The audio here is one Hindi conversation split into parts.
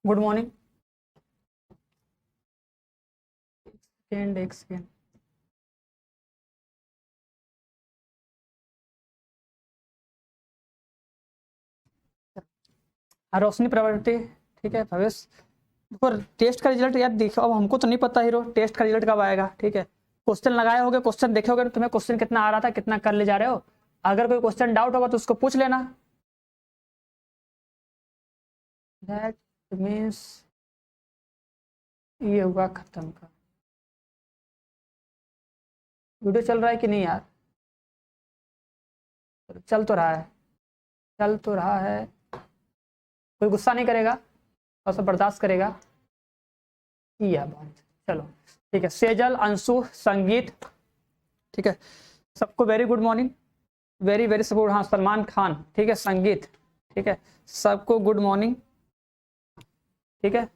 Good morning. एक सेकेंड। रोशनी प्रवृत्ति, ठीक है भवेश। पर टेस्ट का रिजल्ट यार देखो, अब हमको तो नहीं पता हीरो टेस्ट का रिजल्ट कब आएगा। ठीक है, क्वेश्चन लगाए होगे, क्वेश्चन देखे होगे, तुम्हें क्वेश्चन कितना आ रहा था, कितना कर ले जा रहे हो। अगर कोई क्वेश्चन डाउट होगा तो उसको पूछ लेना। दैट मीन्स ये हुआ खत्म का। वीडियो चल रहा है कि नहीं यार? चल तो रहा है, चल तो रहा है। कोई गुस्सा नहीं करेगा और सब बर्दाश्त करेगा। यह बात, चलो ठीक है। सेजल, अंशु, संगीत, ठीक है, सबको very good morning, very very support. हाँ, सलमान खान, ठीक है, संगीत, ठीक है, सबको गुड मॉर्निंग, ठीक है,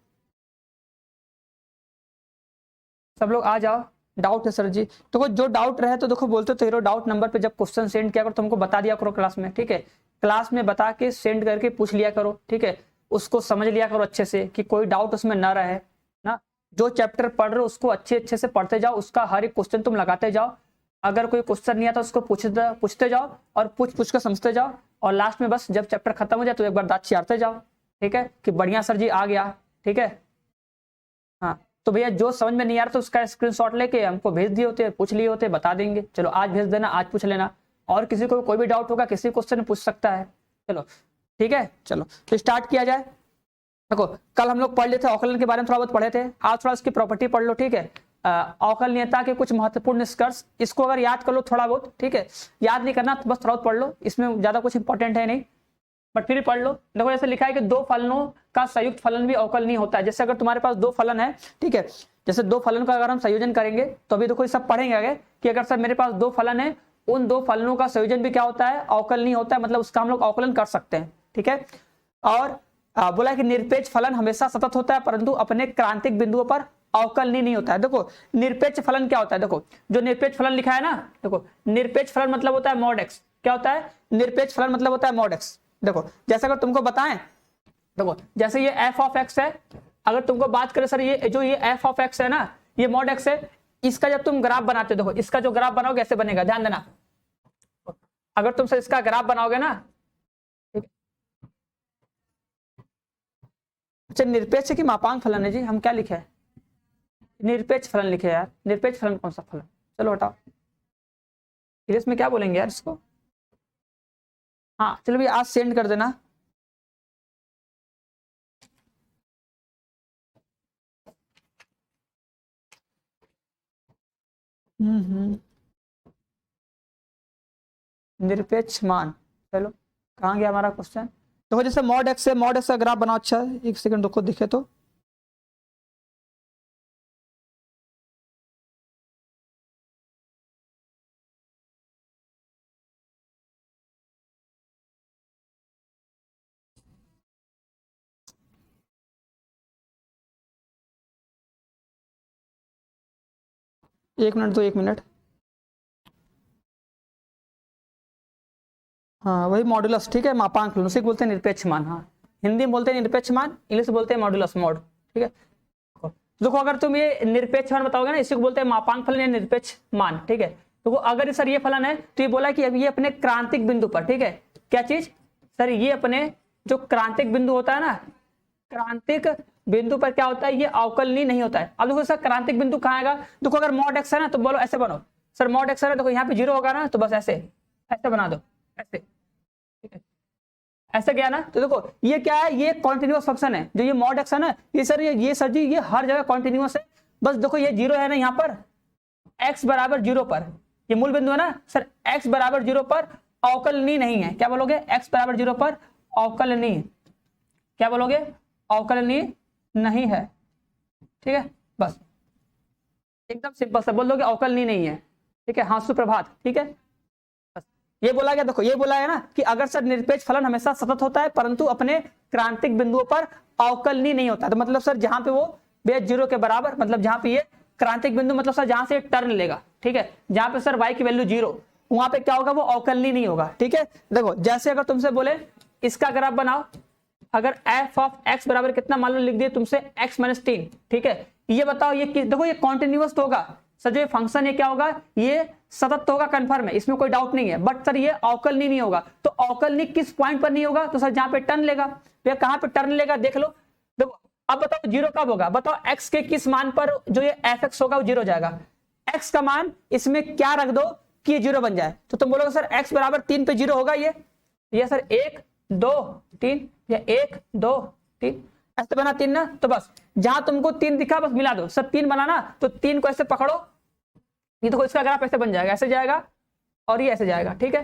सब लोग आ जाओ। डाउट है सर जी, तो जो डाउट रहे तो देखो बोलते तो हीरो डाउट नंबर पे जब क्वेश्चन सेंड किया करो तुमको बता दिया करो क्लास में। ठीक है, क्लास में बता के सेंड करके पूछ लिया करो। ठीक है, उसको समझ लिया करो अच्छे से कि कोई डाउट उसमें ना रहे ना। जो चैप्टर पढ़ रहे हो उसको अच्छे से पढ़ते जाओ, उसका हर एक क्वेश्चन तुम लगाते जाओ। अगर कोई क्वेश्चन नहीं आता उसको पूछते जाओ और पूछ कर समझते जाओ। और लास्ट में बस जब चैप्टर खत्म हो जाए तो एक बार दांत चियारते जाओ। ठीक है, कि बढ़िया सर जी आ गया। ठीक है, हाँ तो भैया जो समझ में नहीं आ रहा तो उसका स्क्रीनशॉट लेके हमको भेज दिए होते, पूछ लिए होते, बता देंगे। चलो आज भेज देना, आज पूछ लेना। और किसी को कोई भी डाउट होगा किसी क्वेश्चन पूछ सकता है। चलो ठीक है, चलो तो स्टार्ट किया जाए। देखो कल हम लोग पढ़ लेते अवकलन के बारे में, थोड़ा बहुत पढ़े थे। आज थोड़ा उसकी प्रॉपर्टी पढ़ लो। ठीक है, अवकलनीयता के कुछ महत्वपूर्ण निष्कर्ष, इसको अगर याद कर लो थोड़ा बहुत। ठीक है, याद नहीं करना तो बस थोड़ा बहुत पढ़ लो, इसमें ज्यादा कुछ इंपॉर्टेंट है नहीं, बट फिर पढ़ लो। देखो जैसे लिखा है कि दो फलनों का संयुक्त फलन भी अवकलनीय होता है। जैसे अगर तुम्हारे पास दो फलन है, ठीक है, जैसे दो फलन का अगर हम संयोजन करेंगे तो अभी देखो ये सब पढ़ेंगे आगे कि अगर सर मेरे पास दो फलन है, उन दो फलनों का संयोजन भी क्या होता है, अवकलनीय होता है, मतलब उसका हम लोग अवकलन कर सकते हैं। ठीक है, और बोला कि निरपेक्ष फलन हमेशा सतत होता है परंतु अपने क्रांतिक बिंदुओं पर अवकलनीय नहीं होता है। देखो निरपेक्ष फलन क्या होता है, देखो जो निरपेक्ष फलन लिखा है ना, देखो निरपेक्ष फलन मतलब होता है मॉड एक्स। क्या होता है निरपेक्ष फलन मतलब होता है मॉड एक्स। देखो जैसे अगर तुमको बताएं, देखो जैसे ये एफ ऑफ एक्स है, अगर तुमको बात करें सर ये जो ये एफ ऑफ एक्स है ना, ये मॉड एक्स है, इसका जब तुम ग्राफ बनाते हो, देखो इसका जो ग्राफ बनाओगे ऐसे बनेगा, ध्यान देना। अगर तुम सर इसका ग्राफ बनाओगे ना, अच्छा निरपेक्ष की मापांक फलन है जी, हम क्या लिखे हैं, निरपेक्ष फलन लिखे यार। निरपेक्ष फलन कौन सा फलन, चलो हटाओ, इसमें क्या बोलेंगे यार इसको। हाँ चलो भैया आज सेंड कर देना। निरपेक्ष मान, चलो कहाँ गया हमारा क्वेश्चन। देखो जैसे मॉड एक्स है, मॉड एक्स का ग्राफ बनाओ। अच्छा एक सेकंड रुको दिखे तो, एक मिनट दो, एक मिनट। हाँ वही मॉडुलस, ठीक है, मापांक फलन उसे बोलते हैं निरपेक्ष मान। हाँ हिंदी में बोलते हैं निरपेक्ष मान, इंग्लिश में बोलते हैं मॉडुलस, मॉड। ठीक है, देखो अगर तुम ये निरपेक्ष मान बताओगे ना, इसी को बोलते हैं मापांक फलन या निरपेक्ष मान। ठीक है, तो अगर सर ये फलन है तो ये बोला कि अब ये अपने क्रांतिक बिंदु पर, ठीक है, क्या चीज सर, ये अपने जो क्रांतिक बिंदु होता है ना, क्रांतिक बिंदु पर क्या होता है, ये अवकलनीय नहीं होता है। अब देखो सर क्रांतिक बिंदु कहाँ आएगा, देखो अगर मॉड एक्स है ना तो बोलो ऐसे बनो, सर मॉड एक्स है देखो यहाँ पे जीरो होगा ना, तो बस ऐसे ऐसे बना दो, ऐसे, ठीक है, ऐसे गया ना। तो देखो ये क्या है, ये कॉन्टिन्यूअस फंक्शन है जो ये मॉड एक्स है ना, ये सर ये सर जी ये हर जगह कॉन्टिन्यूअस है। बस देखो ये जीरो है ना यहाँ पर, x बराबर जीरो पर, ये मूल बिंदु है ना सर, x बराबर जीरो पर अवकलनीय नहीं है। क्या बोलोगे, x बराबर जीरो पर अवकलनीय, क्या बोलोगे, अवकलनीय नहीं है। ठीक है, बस एकदम सिंपल सा बोल दोगे अवकलनीय नहीं है। ठीक है, हाँ सुप्रभात, ठीक है, ये बोला गया। देखो ये बोला है ना कि अगर सर निरपेक्ष फलन हमेशा सतत होता है परंतु अपने क्रांतिक बिंदुओं पर अवकलनीय नहीं होता, तो मतलब सर जहां पे वो बेस जीरो के बराबर, मतलब जहां पे ये क्रांतिक बिंदु, मतलब सर जहां से टर्न लेगा, ठीक है, जहां पे सर y की वैल्यू जीरो, वहां पे क्या होगा, वो अवकलनीय नहीं होगा। ठीक है, देखो जैसे अगर तुमसे बोले इसका ग्राफ बनाओ, अगर एफ ऑफ एक्स बराबर कितना मान लो लिख दिए तुमसे x माइनस 3, ठीक है, ये बताओ ये देखो ये कॉन्टिन्यूअस तो होगा सर, जो ये फंक्शन है क्या होगा, ये सतत तो होगा, कंफर्म है, इसमें कोई डाउट नहीं है, बट सर ये अवकलनीय नहीं होगा। तो अवकलनीय किस पॉइंट पर नहीं होगा, तो सर जहां पे टर्न लेगा, तो कहां पे टर्न लेगा देख लो। देखो अब बताओ जीरो कब होगा, बताओ x के किस मान पर जो ये एफ एक्स होगा वो जीरो जाएगा, x का मान इसमें क्या रख दो कि ये जीरो बन जाए, तो तुम बोलोगे सर x बराबर 3 पे जीरो होगा ये सर 1 2 3 या 1 2 3 ऐसे बना 3 ना, तो बस जहां तुमको 3 दिखा बस मिला दो, सर 3 बनाना तो 3 को ऐसे पकड़ो, ये तो इसका ग्राफ ऐसे बन जाएगा, ऐसे जाएगा और ये ऐसे जाएगा, ठीक है,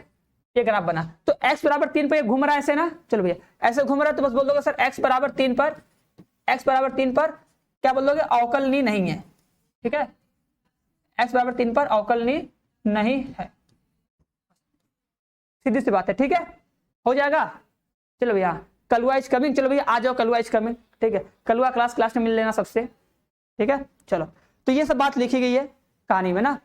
ये ग्राफ बना। तो x बराबर 3 पर ये घूम रहा है ऐसे ना, चलो भैया ऐसे घूम रहा है, तो बस बोल दोगे सर x बराबर 3 पर क्या बोल दोगे, अवकलनीय नहीं है, ठीक है, x बराबर 3 पर अवकलनीय नहीं है, सीधी सी बात है, ठीक है, हो जाएगा। चलो भैया कलुआ इज कमिंग, चलो भैया आ जाओ, कलुआ इज कमिंग, ठीक है, कलुआ क्लास में मिल लेना सबसे, ठीक है। चलो तो ये सब बात लिखी गई है कहानी में ना,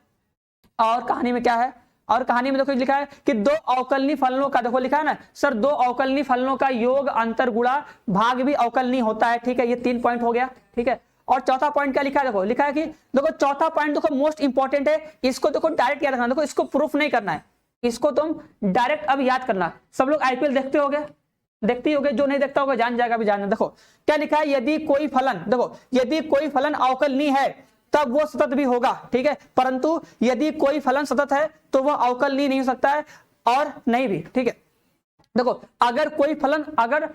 और कहानी में क्या है, और कहानी में देखो लिखा है कि दो अवकलनीय फलनों का, देखो लिखा है ना सर, दो अवकलनीय फलनों का योग अंतर गुणा भाग भी अवकलनीय होता है, ठीक है, ये 3 पॉइंट हो गया, ठीक है। और चौथा पॉइंट क्या लिखा है, देखो लिखा है कि देखो चौथा पॉइंट देखो मोस्ट इंपॉर्टेंट है, इसको देखो डायरेक्ट याद रखना, देखो इसको प्रूफ नहीं करना है, इसको तुम डायरेक्ट अब याद करना। सब लोग आईपीएल देखते होगे, देखते ही होगे, जो नहीं देखता होगा जान जाएगा, भी जानना। देखो क्या लिखा है, यदि कोई फलन, देखो यदि कोई फलन अवकलनीय है तब वो सतत भी होगा, ठीक है, परंतु यदि कोई फलन सतत है तो वह अवकलनीय नहीं हो सकता है और नहीं भी, ठीक है। देखो अगर कोई फलन अगर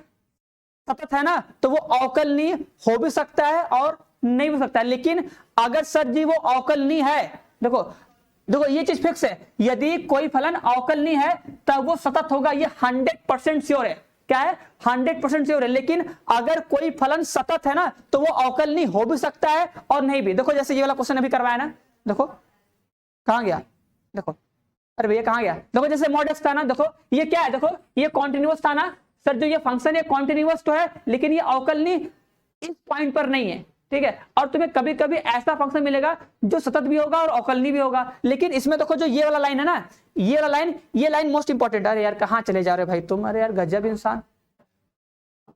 सतत है ना तो वो अवकलनीय हो भी सकता है और नहीं हो सकता है, लेकिन अगर सर जी वो अवकलनीय है, देखो देखो ये चीज फिक्स है, यदि कोई फलन अवकलनीय है तब वो सतत होगा, ये 100% श्योर है, क्या है 100% श्योर है। लेकिन अगर कोई फलन सतत है ना तो वो अवकलनीय हो भी सकता है और नहीं भी। देखो जैसे ये वाला क्वेश्चन अभी करवाया ना, देखो कहां गया, देखो अरे भैया कहां गया, देखो जैसे मॉडल्स था ना, देखो ये क्या है, देखो ये कॉन्टिन्यूअस था ना सर, जो ये फंक्शन है कॉन्टिन्यूअस तो है लेकिन ये अवकलनीय इस पॉइंट पर नहीं है, ठीक है। और तुम्हें कभी कभी ऐसा फंक्शन मिलेगा जो सतत भी होगा और अवकलनीय भी होगा, लेकिन इसमें देखो जो ये वाला लाइन है ना, ये वाला लाइन, ये लाइन मोस्ट इंपॉर्टेंट। अरे यार कहां चले जा रहे भाई तुम, अरे यार गजब इंसान।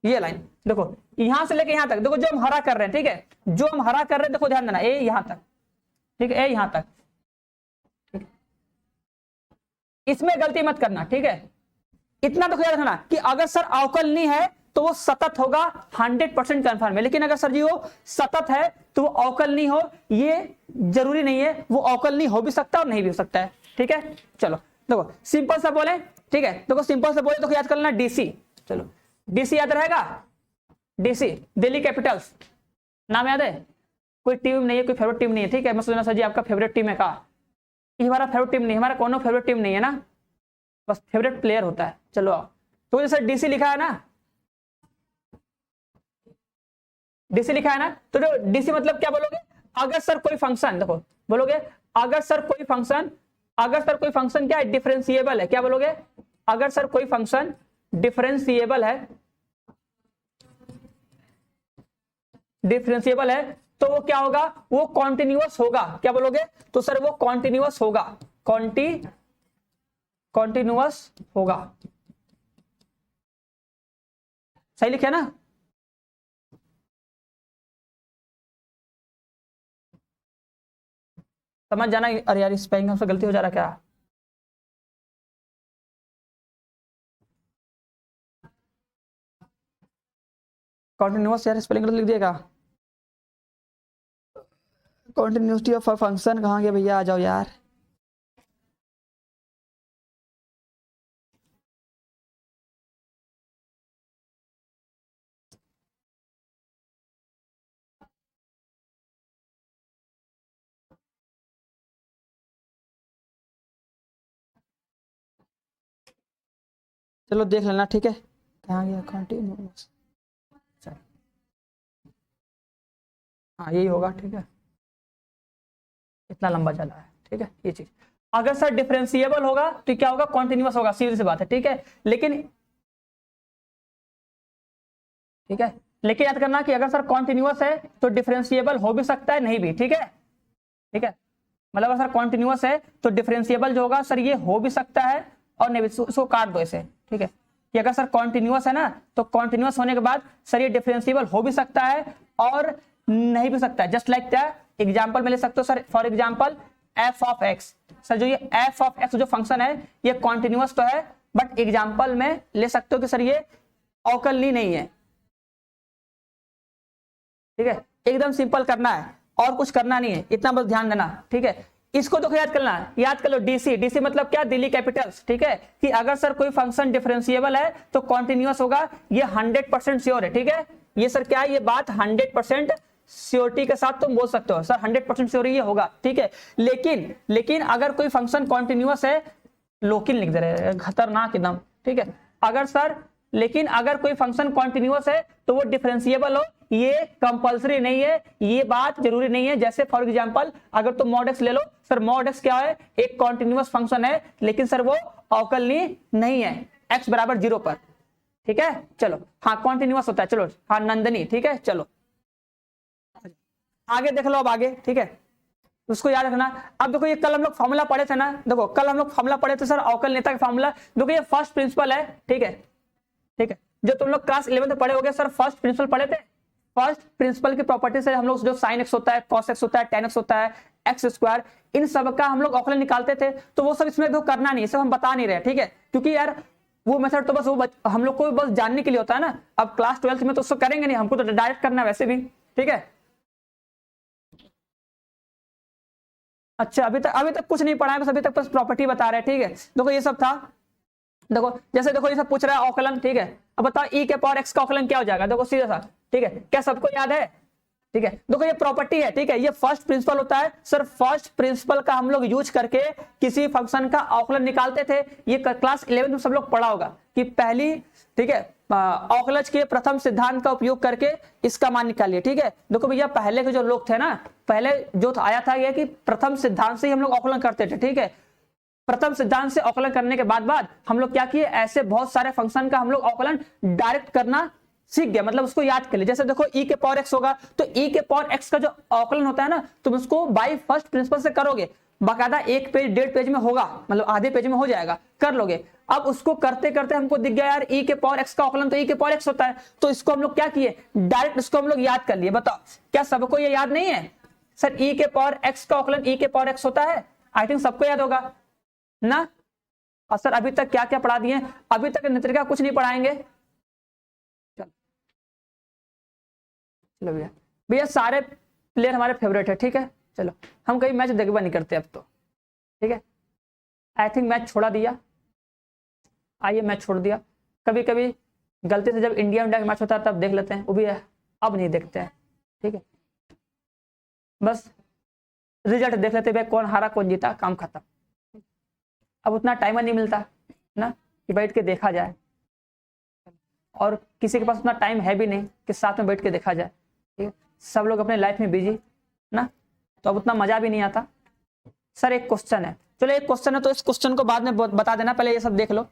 ये लाइन देखो यहां से लेके यहां तक, देखो जो हम हरा कर रहे हैं, ठीक है, जो हम हरा कर रहे हैं, देखो ध्यान देना, ए यहां तक, ठीक है, ए यहां तक, ठीक है? इसमें गलती मत करना, ठीक है, इतना तो याद रखना कि अगर सर अवकलनीय है तो वो सतत होगा, 100% कंफर्म है, लेकिन अगर सर जी वो सतत है तो वो अवकलनीय हो, ये जरूरी नहीं है, वो अवकलनीय हो भी सकता है और नहीं भी हो सकता है, ठीक है। चलो देखो सिंपल सा बोले, ठीक है, देखो सिंपल से बोले तो याद कर लेना डीसी, चलो डीसी याद रहेगा, डीसी दिल्ली कैपिटल्स, नाम याद है, कोई टीम नहीं है, कोई फेवरेट टीम नहीं है, ठीक है, मैं सोचना सर जी आपका फेवरेट टीम है का, हमारा फेवरेट टीम नहीं, हमारा कौन फेवरेट टीम नहीं है ना, बस फेवरेट प्लेयर होता है। चलो तो जैसे डीसी लिखा है ना, डीसी लिखा है ना, तो जो डीसी मतलब क्या बोलोगे, अगर सर कोई फंक्शन, देखो बोलोगे अगर सर कोई फंक्शन, अगर सर कोई फंक्शन क्या है डिफरेंशिएबल है, क्या बोलोगे, अगर सर कोई फंक्शन डिफरेंशिएबल है, डिफरेंशिएबल है तो वो क्या होगा, वो कॉन्टिन्यूअस होगा, क्या बोलोगे, तो सर वो कॉन्टिन्यूअस होगा, कॉन्टिन्यूअस होगा, सही लिखे ना। समझ जाना, अरे यार स्पेलिंग हमसे गलती हो जा रहा क्या, कॉन्टिन्यूअस यार स्पेलिंग गलत लिख दिएगा, कॉन्टिन्यूटी ऑफ फंक्शन कहाँ गया भैया, आ जाओ यार, चलो देख लेना, ठीक है, कहाँ गया कॉन्टिन्यूअस, हाँ यही होगा, ठीक है, इतना लंबा चला है, ठीक है, ये चीज अगर सर डिफरेंशिएबल होगा तो क्या होगा, कॉन्टिन्यूअस होगा, सीधी सी बात है, ठीक है। लेकिन ठीक है, लेकिन याद करना कि अगर सर कॉन्टिन्यूअस है तो डिफरेंशिएबल हो भी सकता है, नहीं भी, ठीक है, ठीक है, मतलब अगर सर कॉन्टिन्यूअस है तो डिफरेंशिएबल जो होगा सर ये हो भी सकता है और नहीं भी, इसको काट दो इसे, ठीक है, कि अगर सर कॉन्टिन्यूअस है ना तो कॉन्टिन्यूअस होने के बाद सर ये डिफरेंशिएबल हो भी सकता है और नहीं भी सकता है। जस्ट लाइक दैट एग्जांपल में ले सकते हो sir, for example F of x. Sir जो ये एफ ऑफ एक्स जो फंक्शन है ये कॉन्टिन्यूअस तो है, बट एग्जांपल में ले सकते हो कि सर ये अवकलनीय नहीं है। ठीक है, एकदम सिंपल करना है और कुछ करना नहीं है, इतना बस ध्यान देना। ठीक है, इसको तो याद करना, याद कर लो डीसी। डीसी मतलब क्या, दिल्ली कैपिटल्स। ठीक है, कि अगर सर कोई फंक्शन डिफरेंशिएबल है तो कॉन्टिन्यूअस होगा, ये 100% श्योर है। ठीक है, ये सर क्या है, ये बात 100% श्योरिटी के साथ तुम बोल सकते हो सर 100% श्योर ये होगा। ठीक है, लेकिन अगर कोई फंक्शन कॉन्टिन्यूअस है, लोकिन लिख दे रहे हैं, खतरनाक एकदम। ठीक है, अगर सर लेकिन अगर कोई फंक्शन कॉन्टिन्यूअस है तो वो डिफरेंशिएबल हो, ये कंपलसरी नहीं है, ये बात जरूरी नहीं है। जैसे फॉर एग्जांपल अगर तुम मॉड एक्स ले लो, सर मॉड एक्स क्या है, एक कॉन्टिन्यूअस फंक्शन है लेकिन सर वो अवकलनीय नहीं है x बराबर 0 पर। ठीक है, चलो हाँ कॉन्टिन्यूअस होता है, चलो हाँ नंदनी। ठीक है, चलो आगे देख लो अब आगे। ठीक है, उसको याद रखना। अब देखो ये कल हम लोग फॉर्मूला पढ़े थे ना, देखो कल हम लोग फॉर्मूला पढ़े थे सर अवकलनीयता का फॉर्मूला। देखो ये फर्स्ट प्रिंसिपल है। ठीक है, ठीक है, जो तुम लोग क्लास 11 में पढ़े होगे सर, फर्स्ट प्रिंसिपल पढ़े थे। फर्स्ट प्रिंसिपल की प्रॉपर्टी से हम लोग जो साइन एक्स होता है, कॉस एक्स होता है, टेन एक्स होता है, एक्स स्क्वायर, इन सब का हम लोग अवकलन निकालते थे। तो वो सब इसमें तो करना नहीं है, सब हम बता नहीं रहे। ठीक है, क्योंकि यार वो मेथड तो बस वो हम लोग को बस जानने के लिए होता है ना। अब क्लास 12 में तो उसको करेंगे नहीं, हमको तो डायरेक्ट करना है वैसे भी। ठीक है, अच्छा अभी तक कुछ नहीं पढ़ा है, बस अभी तक बस प्रॉपर्टी बता रहे हैं। ठीक है, देखो ये सब था। देखो जैसे देखो ये सब पूछ रहा है अवकलन। ठीक है, अब बताओ e के पावर x का अवकलन क्या हो जाएगा, देखो सीधा सा। ठीक है, क्या सबको याद है? ठीक है, देखो ये प्रॉपर्टी है। ठीक है, ये फर्स्ट प्रिंसिपल होता है सर, फर्स्ट प्रिंसिपल का हम लोग यूज करके किसी फंक्शन का अवकलन निकालते थे। ये क्लास 11 में सब लोग पढ़ा होगा कि पहली, ठीक है, अवकलज के प्रथम सिद्धांत का उपयोग करके इसका मान निकालिए। ठीक है, देखो भैया पहले के जो लोग थे ना, पहले जो आया था ये कि प्रथम सिद्धांत से ही हम लोग अवकलन करते थे। ठीक है, प्रथम सिद्धांत से अवकलन करने के बाद हम लोग क्या किए, ऐसे बहुत सारे फंक्शन का हम लोग अवकलन डायरेक्ट करना सीख गया, मतलब उसको याद कर ले। जैसे देखो e के पावर x होगा तो e के पावर x का जो अवकलन होता है ना, तुम उसको बाय फर्स्ट प्रिंसिपल से करोगे, बाकायदा एक पेज 1.5 पेज में होगा, मतलब आधे पेज में हो जाएगा, कर लोगे। अब उसको करते करते हमको दिख गया यार e के पावर x का अवकलन तो e के पावर x होता है, तो इसको हम लोग क्या किए, डायरेक्ट इसको हम लोग याद कर लिए। बताओ क्या सबको ये याद नहीं है सर, e के पावर x का अवकलन e के पावर x होता है? आई थिंक सबको याद होगा ना। और सर अभी तक क्या क्या पढ़ा दिए, अभी तक नेत्रिका कुछ नहीं पढ़ाएंगे। चलो भैया, भैया सारे प्लेयर हमारे फेवरेट है। ठीक है, चलो हम कहीं मैच देखबा नहीं करते अब तो। ठीक है, आई थिंक मैच छोड़ा दिया, आइए मैच छोड़ दिया। कभी कभी गलती से जब इंडिया का मैच होता है तब देख लेते हैं, वो भी है, अब नहीं देखते हैं। ठीक है, बस रिजल्ट देख लेते भाई, कौन हारा कौन जीता, काम खत्म। अब उतना टाइम नहीं मिलता ना कि बैठ के देखा जाए, और किसी के पास उतना टाइम है भी नहीं कि साथ में बैठ के देखा जाए। ठीक है, सब लोग अपने लाइफ में बिजी ना, तो अब उतना मजा भी नहीं आता। सर एक क्वेश्चन है, चलो एक क्वेश्चन है तो इस क्वेश्चन को बाद में बता देना, पहले ये सब देख लो।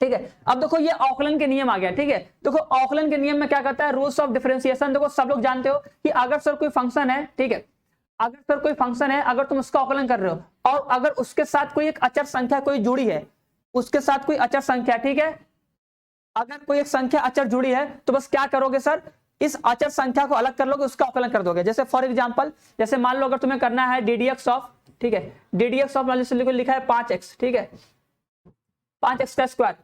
ठीक है, अब देखो ये अवकलन के नियम आ गया। ठीक है, देखो अवकलन के नियम में क्या करता है, रूल्स ऑफ डिफरेंशिएशन। देखो सब लोग जानते हो कि अगर सर कोई फंक्शन है, ठीक है, अगर सर कोई फंक्शन है, अगर तुम उसका अवकलन कर रहे हो और अगर उसके साथ कोई एक अचर संख्या कोई जुड़ी है, उसके साथ कोई अचर संख्या, ठीक है, अगर कोई एक संख्या अचर जुड़ी है तो बस क्या करोगे सर, इस अचर संख्या को अलग कर लोगे, उसका अवकलन कर दोगे। जैसे फॉर एग्जांपल, जैसे मान लो अगर तुम्हें करना है ddx ऑफ, ठीक है, ddx ऑफ लिखा है 5x, ठीक है, 5x का स्क्वायर,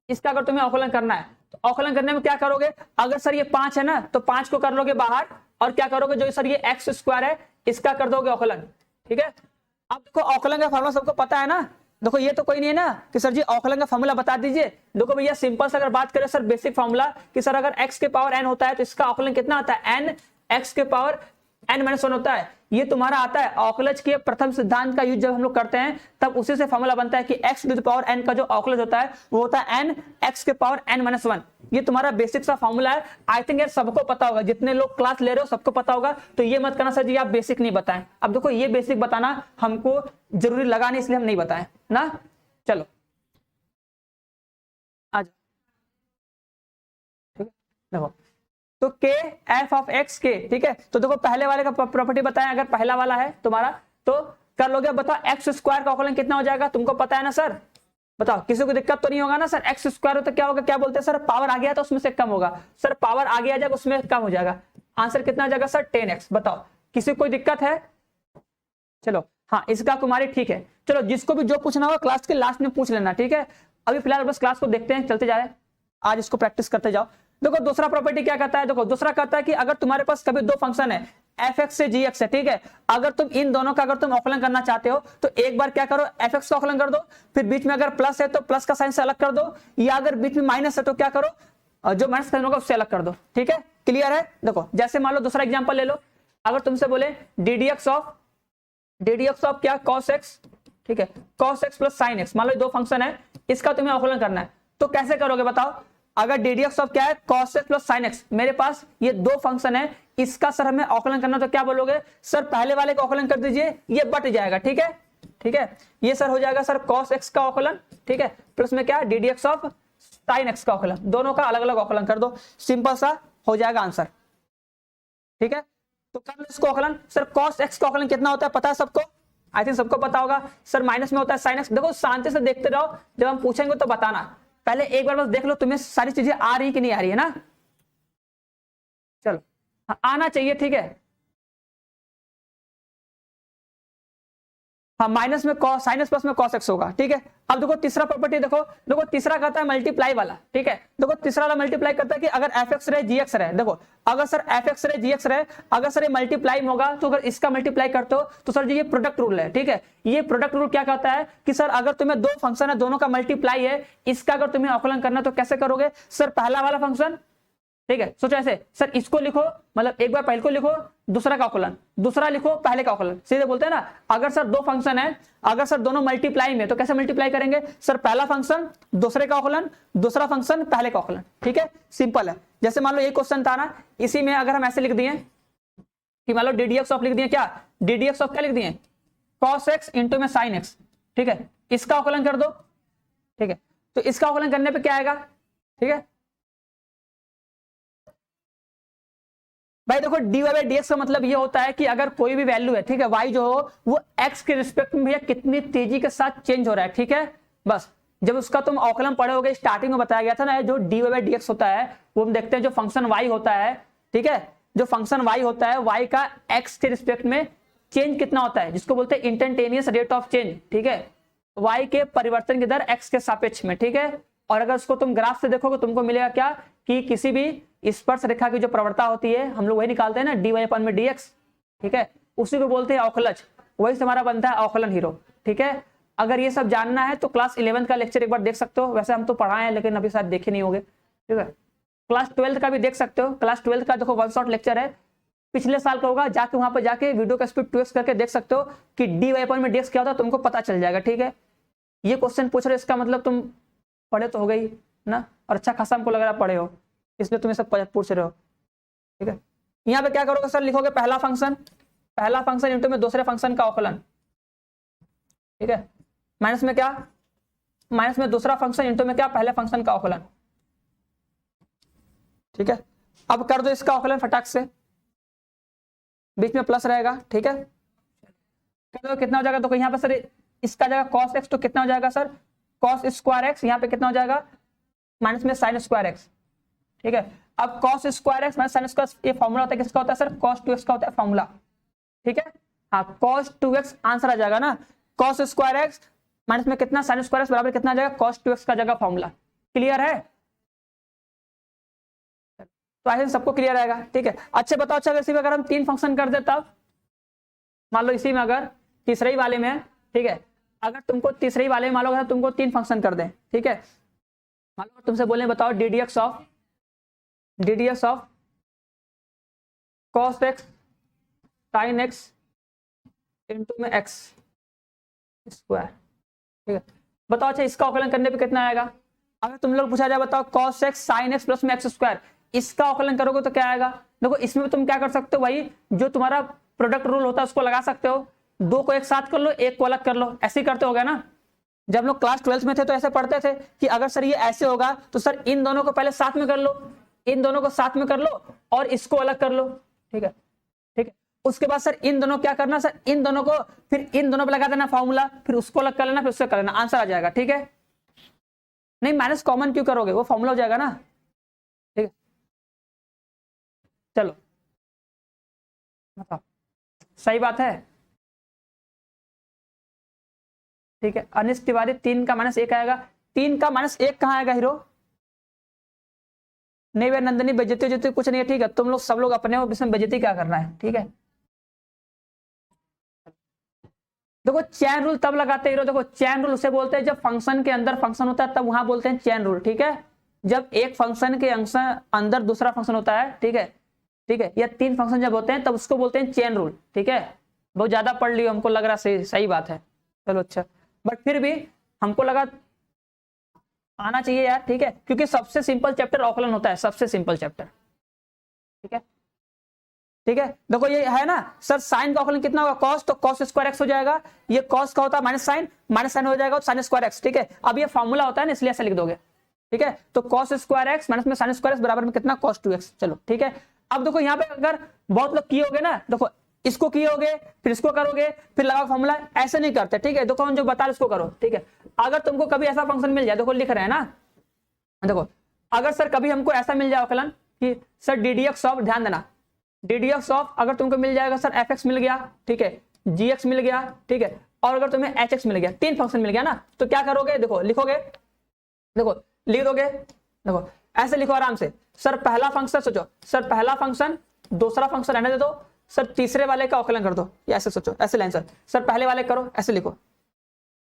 इसका अगर तुम्हें अवकलन करना है तो अवकलन करने में क्या करोगे, अगर सर ये 5 है ना तो 5 को कर लोगे बाहर, और क्या करोगे, जो सर ये x स्क्वायर है इसका कर दोगे अवकलन। ठीक है, अब देखो अवकलन का फॉर्मूला सबको पता है ना। देखो ये तो कोई नहीं है ना कि सर जी अवकलन का फॉर्मूला बता दीजिए। देखो भैया सिंपल से अगर बात करें सर, बेसिक फॉर्मूला कि सर अगर x के पावर n होता है तो इसका अवकलन कितना आता है, n x के पावर n-1 होता है। ये तुम्हारा आता है अवकलज के प्रथम सिद्धांत का यूज जब हम लोग करते हैं तब उसी से फॉर्मूला बनता है कि x to the power n का जो अवकलज होता है वो होता है n x के पावर n-1। ये तुम्हारा बेसिक सा फॉर्मूला है। आई थिंक यार सबको पता होगा, जितने लोग क्लास ले रहे हो सबको पता होगा, तो ये मत करना सर जी आप बेसिक नहीं बताएं। अब देखो ये बेसिक बताना हमको जरूरी लगा नहीं, इसलिए हम नहीं बताएं ना। चलो आ जाओ, ठीक है, देखो तो k f of x k, ठीक है, तो देखो पहले वाले का प्रॉपर्टी बताएं, अगर पहला वाला है तुम्हारा तो कर लोगे। अब बताओ x स्क्वायर का अवकलन कितना हो जाएगा, तुमको पता है ना सर, बताओ किसी को दिक्कत तो नहीं होगा ना सर, एक्स स्क्वायर हो तो क्या होगा, क्या बोलते हैं सर, पावर आ गया तो उसमें से कम होगा, सर पावर आगे आ जाएगा उसमें कम हो जाएगा, आंसर कितना आ जाएगा सर 10x। बताओ किसी को कोई दिक्कत है? चलो हाँ इसका कुमारी ठीक है। चलो जिसको भी जो पूछना होगा क्लास के लास्ट में पूछ लेना, ठीक है। अभी फिलहाल बस क्लास को देखते हैं, चलते जा रहे हैं, आज इसको प्रैक्टिस करते जाओ। देखो दूसरा प्रॉपर्टी क्या कहता है, देखो दूसरा कहता है कि अगर तुम्हारे पास कभी दो फंक्शन है f(x) से g(x) है, ठीक है, अगर तुम इन दोनों का अगर तुम अवकलन करना चाहते हो तो एक बार क्या करो, f(x) का अवकलन कर दो, फिर बीच में अगर प्लस है तो प्लस का साइन से अलग कर दो, या अगर बीच में माइनस है तो क्या करो, जो माइनस साइन होगा उससे अलग कर दो, ठीक है। क्लियर है? देखो जैसे मान लो दूसरा एग्जाम्पल ले लो, अगर तुमसे बोले ddx ऑफ क्या cos x, ठीक है, cos x plus sin x, मान लो दो फंक्शन है, इसका तुम्हें अवकलन करना है, तो कैसे करोगे बताओ। अगर ddx ऑफ क्या है cos x plus sin x, मेरे पास ये दो फंक्शन है, इसका सर हमें अवकलन करना, तो क्या बोलोगे सर, पहले वाले का अवकलन कर दीजिए, ये बट जाएगा, ठीक है, ठीक है, ये सर हो जाएगा सर cos x का अवकलन, ठीक है, प्लस में क्या ddx ऑफ sin x का अवकलन, दोनों का अलग अलग अवकलन कर दो, सिंपल सा हो जाएगा आंसर, ठीक है। तो कर लो इसको अवकलन। सर cos x का अवकलन कितना होता है पता है सबको, आई थिंक सबको पता होगा सर, माइनस में होता है sin x। देखो शांति से देखते रहो, जब हम पूछेंगे तो बताना, पहले एक बार बस देख लो तुम्हें सारी चीजें आ रही कि नहीं आ रही है ना। चलो आना चाहिए, ठीक है। हाँ माइनस में साइनस प्लस में cos x होगा, ठीक है। अब देखो तीसरा प्रॉपर्टी देखो, देखो तीसरा कहता है मल्टीप्लाई वाला, ठीक है। देखो तीसरा वाला मल्टीप्लाई करता है कि अगर f(x) रहे g(x) रहे, देखो अगर सर f(x) रहे g(x) रहे, अगर सर ये मल्टीप्लाई होगा तो अगर इसका मल्टीप्लाई करते हो तो सर जी ये प्रोडक्ट रूल है, ठीक है। ये प्रोडक्ट रूल क्या कहता है कि सर अगर तुम्हें दो फंक्शन है, दोनों का मल्टीप्लाई है, इसका अगर तुम्हें अवकलन करना तो कैसे करोगे सर, पहला वाला फंक्शन, ठीक है, सोचो ऐसे सर, इसको लिखो, मतलब एक बार पहले को लिखो, दूसरा का अवकलन, दूसरा लिखो पहले का अवकलन, सीधे बोलते हैं ना। अगर सर दो फंक्शन है, अगर सर दोनों मल्टीप्लाई में, तो कैसे मल्टीप्लाई करेंगे सर, पहला फंक्शन दूसरे का अवकलन, दूसरा फंक्शन पहले का अवकलन, ठीक है, सिंपल है। जैसे मान लो ये क्वेश्चन था ना, इसी में अगर हम ऐसे लिख दिए कि मान लो ddx ऑफ लिख दिए, क्या ddx ऑफ क्या लिख दिए cos x इंटू में sin x, ठीक है, इसका अवकलन कर दो, ठीक है। तो इसका अवकलन करने पे क्या आएगा, ठीक है भाई। देखो dy बाई dx का मतलब ये होता है कि अगर कोई भी वैल्यू है, ठीक है, y जो हो वो x के रिस्पेक्ट में भैया कितनी तेजी के साथ चेंज हो रहा है, ठीक है। बस जब उसका तुम अवकलन पढ़े होगे, स्टार्टिंग में बताया गया था ना, जो dy बाई dx होता है वो हम देखते हैं जो फंक्शन y होता है, ठीक है, जो फंक्शन y होता है, y का x के रिस्पेक्ट में चेंज कितना होता है, जिसको बोलते हैं इंस्टेंटेनियस रेट ऑफ चेंज, ठीक है, y के परिवर्तन की दर x के सापेक्ष में, ठीक है। और अगर उसको तुम ग्राफ से देखोगे तुमको मिलेगा क्या कि किसी भी स्पर्श रेखा की जो प्रवणता होती है, हम लोग वही निकालते हैं ना dy अपन में dx, ठीक है, उसी को बोलते हैं अवकलज, वही से हमारा बनता है अवकलन हीरो, ठीक है। अगर ये सब जानना है तो क्लास 11 का लेक्चर एक बार देख सकते हो, वैसे हम तो पढ़ाए हैं लेकिन अभी शायद देखे नहीं होंगे, ठीक है। क्लास 12 का भी देख सकते हो, क्लास 12 का देखो वन शॉट लेक्चर है, पिछले साल का होगा, जाके वहां पर जाके वीडियो का स्पीड 2x करके देख सकते हो कि dy अपन में dx क्या होता है, तुमको पता चल जाएगा, ठीक है। ये क्वेश्चन पूछ रहे इसका मतलब तुम पढ़े तो हो गई ना, और अच्छा खासा हमको लग रहा पढ़े हो, इसलिए तुम्हें सब पूछ रहे हो, ठीक है। यहाँ पे क्या करोगे सर, लिखोगे पहला फंक्शन इंटू में दूसरे फंक्शन का अवकलन, ठीक है, माइनस में क्या, माइनस में दूसरा फंक्शन इंटू में क्या पहले फंक्शन का अवकलन, ठीक है। अब कर दो इसका अवकलन फटाक से, बीच में प्लस रहेगा, ठीक है, कर दो कितना हो जाएगा, तो यहाँ पे सर इसका जाएगा cos x, तो कितना हो जाएगा सर cos स्क्वायर x, यहाँ पे कितना हो जाएगा माइनस में sin स्क्वायर x, ठीक है। अब cos square x minus sin square, ये फॉर्मूला होता है, किसका होता है सर, cos 2x का होता है फॉर्मूला, ठीक है। हाँ cos 2x आंसर आ जाएगा ना, cos स्क्वायर x माइनस में कितना sin स्क्वायर x बराबर कितना आ जाएगा cos 2x का जगह फॉर्मूला। क्लियर है? तो ऐसे सबको क्लियर आएगा, ठीक है। अच्छे बताओ, अच्छा इसी में अगर हम तीन फंक्शन कर दे तब, मान लो इसी में अगर तीसरे ही वाले में, ठीक है, अगर तुमको तीसरे ही वाले में मान लो तुमको तीन फंक्शन कर दें, ठीक है, मान लो तुमसे बोले बताओ ddx of cos x sin x into में x स्क्वायर, ठीक है। बताओ अच्छा इसका अवकलन करने पे कितना आएगा, अगर तुम लोग पूछा जाए बताओ cos x sin x plus में x स्क्वायर, इसका अवकलन करोगे तो क्या आएगा। देखो इसमें तुम क्या कर सकते हो, वही जो तुम्हारा प्रोडक्ट रूल होता है उसको लगा सकते हो, दो को एक साथ कर लो, एक को अलग कर लो, ऐसे ही करते होगा ना। जब लोग क्लास 12 में थे तो ऐसे पढ़ते थे कि अगर सर ये ऐसे होगा तो सर इन दोनों को पहले साथ में कर लो, इन दोनों को साथ में कर लो और इसको अलग कर लो, ठीक है, ठीक है। उसके बाद सर इन दोनों क्या करना, सर इन दोनों को फिर इन दोनों पे लगा देना फॉर्मूला, फिर उसको अलग कर लेना, फिर उससे कर लेना, आंसर आ जाएगा, ठीक है। नहीं माइनस कॉमन क्यों करोगे, वो फॉर्मूला हो जाएगा ना। ठीक है चलो बताओ, सही बात है। ठीक है अनिश तिवारी, 3 का -1 आएगा। 3 का -1 कहाँ आएगा हीरो? नहीं भैया नंदनी, बेइज्जती उज्जती कुछ नहीं है। ठीक है तुम लोग सब लोग अपने हो, इसमें बेइज्जती क्या करना है। ठीक है देखो चैन रूल तब लगाते हैं हीरो, देखो चैन रूल उसे बोलते हैं जब फंक्शन के अंदर फंक्शन होता है, तब वहां बोलते हैं चैन रूल। ठीक है जब एक फंक्शन के अंदर दूसरा फंक्शन होता है, ठीक है या 3 फंक्शन जब होते हैं तब उसको बोलते हैं चैन रूल। ठीक है बहुत ज्यादा पढ़ लियो, हमको लग रहा सही बात है। चलो अच्छा, बट फिर भी हमको लगा आना चाहिए यार। ठीक है क्योंकि सबसे सिंपल चैप्टर ऑकलन होता है, सबसे सिंपल चैप्टर। ठीक है देखो ये है ना सर, साइन का ऑकलन कितना होगा कॉस, तो कॉस स्क्वायर एक्स हो जाएगा। ये कॉस का होता है माइनस साइन हो जाएगा साइन स्क्वायर एक्स। ठीक है अब ये फॉर्मूला होता है ना, इसलिए ऐसे लिख दोगे। ठीक है तो कॉस स्क्वायर एक्स माइनस में साइन स्क्वायर एक्स बराबर में कितना कॉस 2x। चलो ठीक है अब देखो यहाँ पे अगर बहुत लोग किए होगे ना, देखो इसको किए होगे फिर इसको करोगे फिर लगाओ फॉर्मूला, ऐसे नहीं करते। ठीक है देखो हम जो बता रहे इसको करो। ठीक है अगर तुमको कभी ऐसा फंक्शन मिल जाए, देखो लिख रहे हैं ना, देखो अगर सर कभी हमको ऐसा मिल जाए अवकलन कि सर ddx ऑफ, ध्यान देना ddx ऑफ अगर तुमको मिल जाएगा सर fx मिल गया, ठीक है gx मिल गया, ठीक है और अगर तुम्हें hx मिल गया, 3 फंक्शन मिल गया ना, तो क्या करोगे देखो लिखोगे, देखो लिख दोगे, देखो ऐसे लिखो आराम से। सर पहला फंक्शन सोचो, सर पहला फंक्शन दूसरा फंक्शन रहने दे दो, सर तीसरे वाले का अवकलन कर दो, या ऐसे सोचो ऐसे लाइन सर पहले वाले करो, ऐसे लिखो,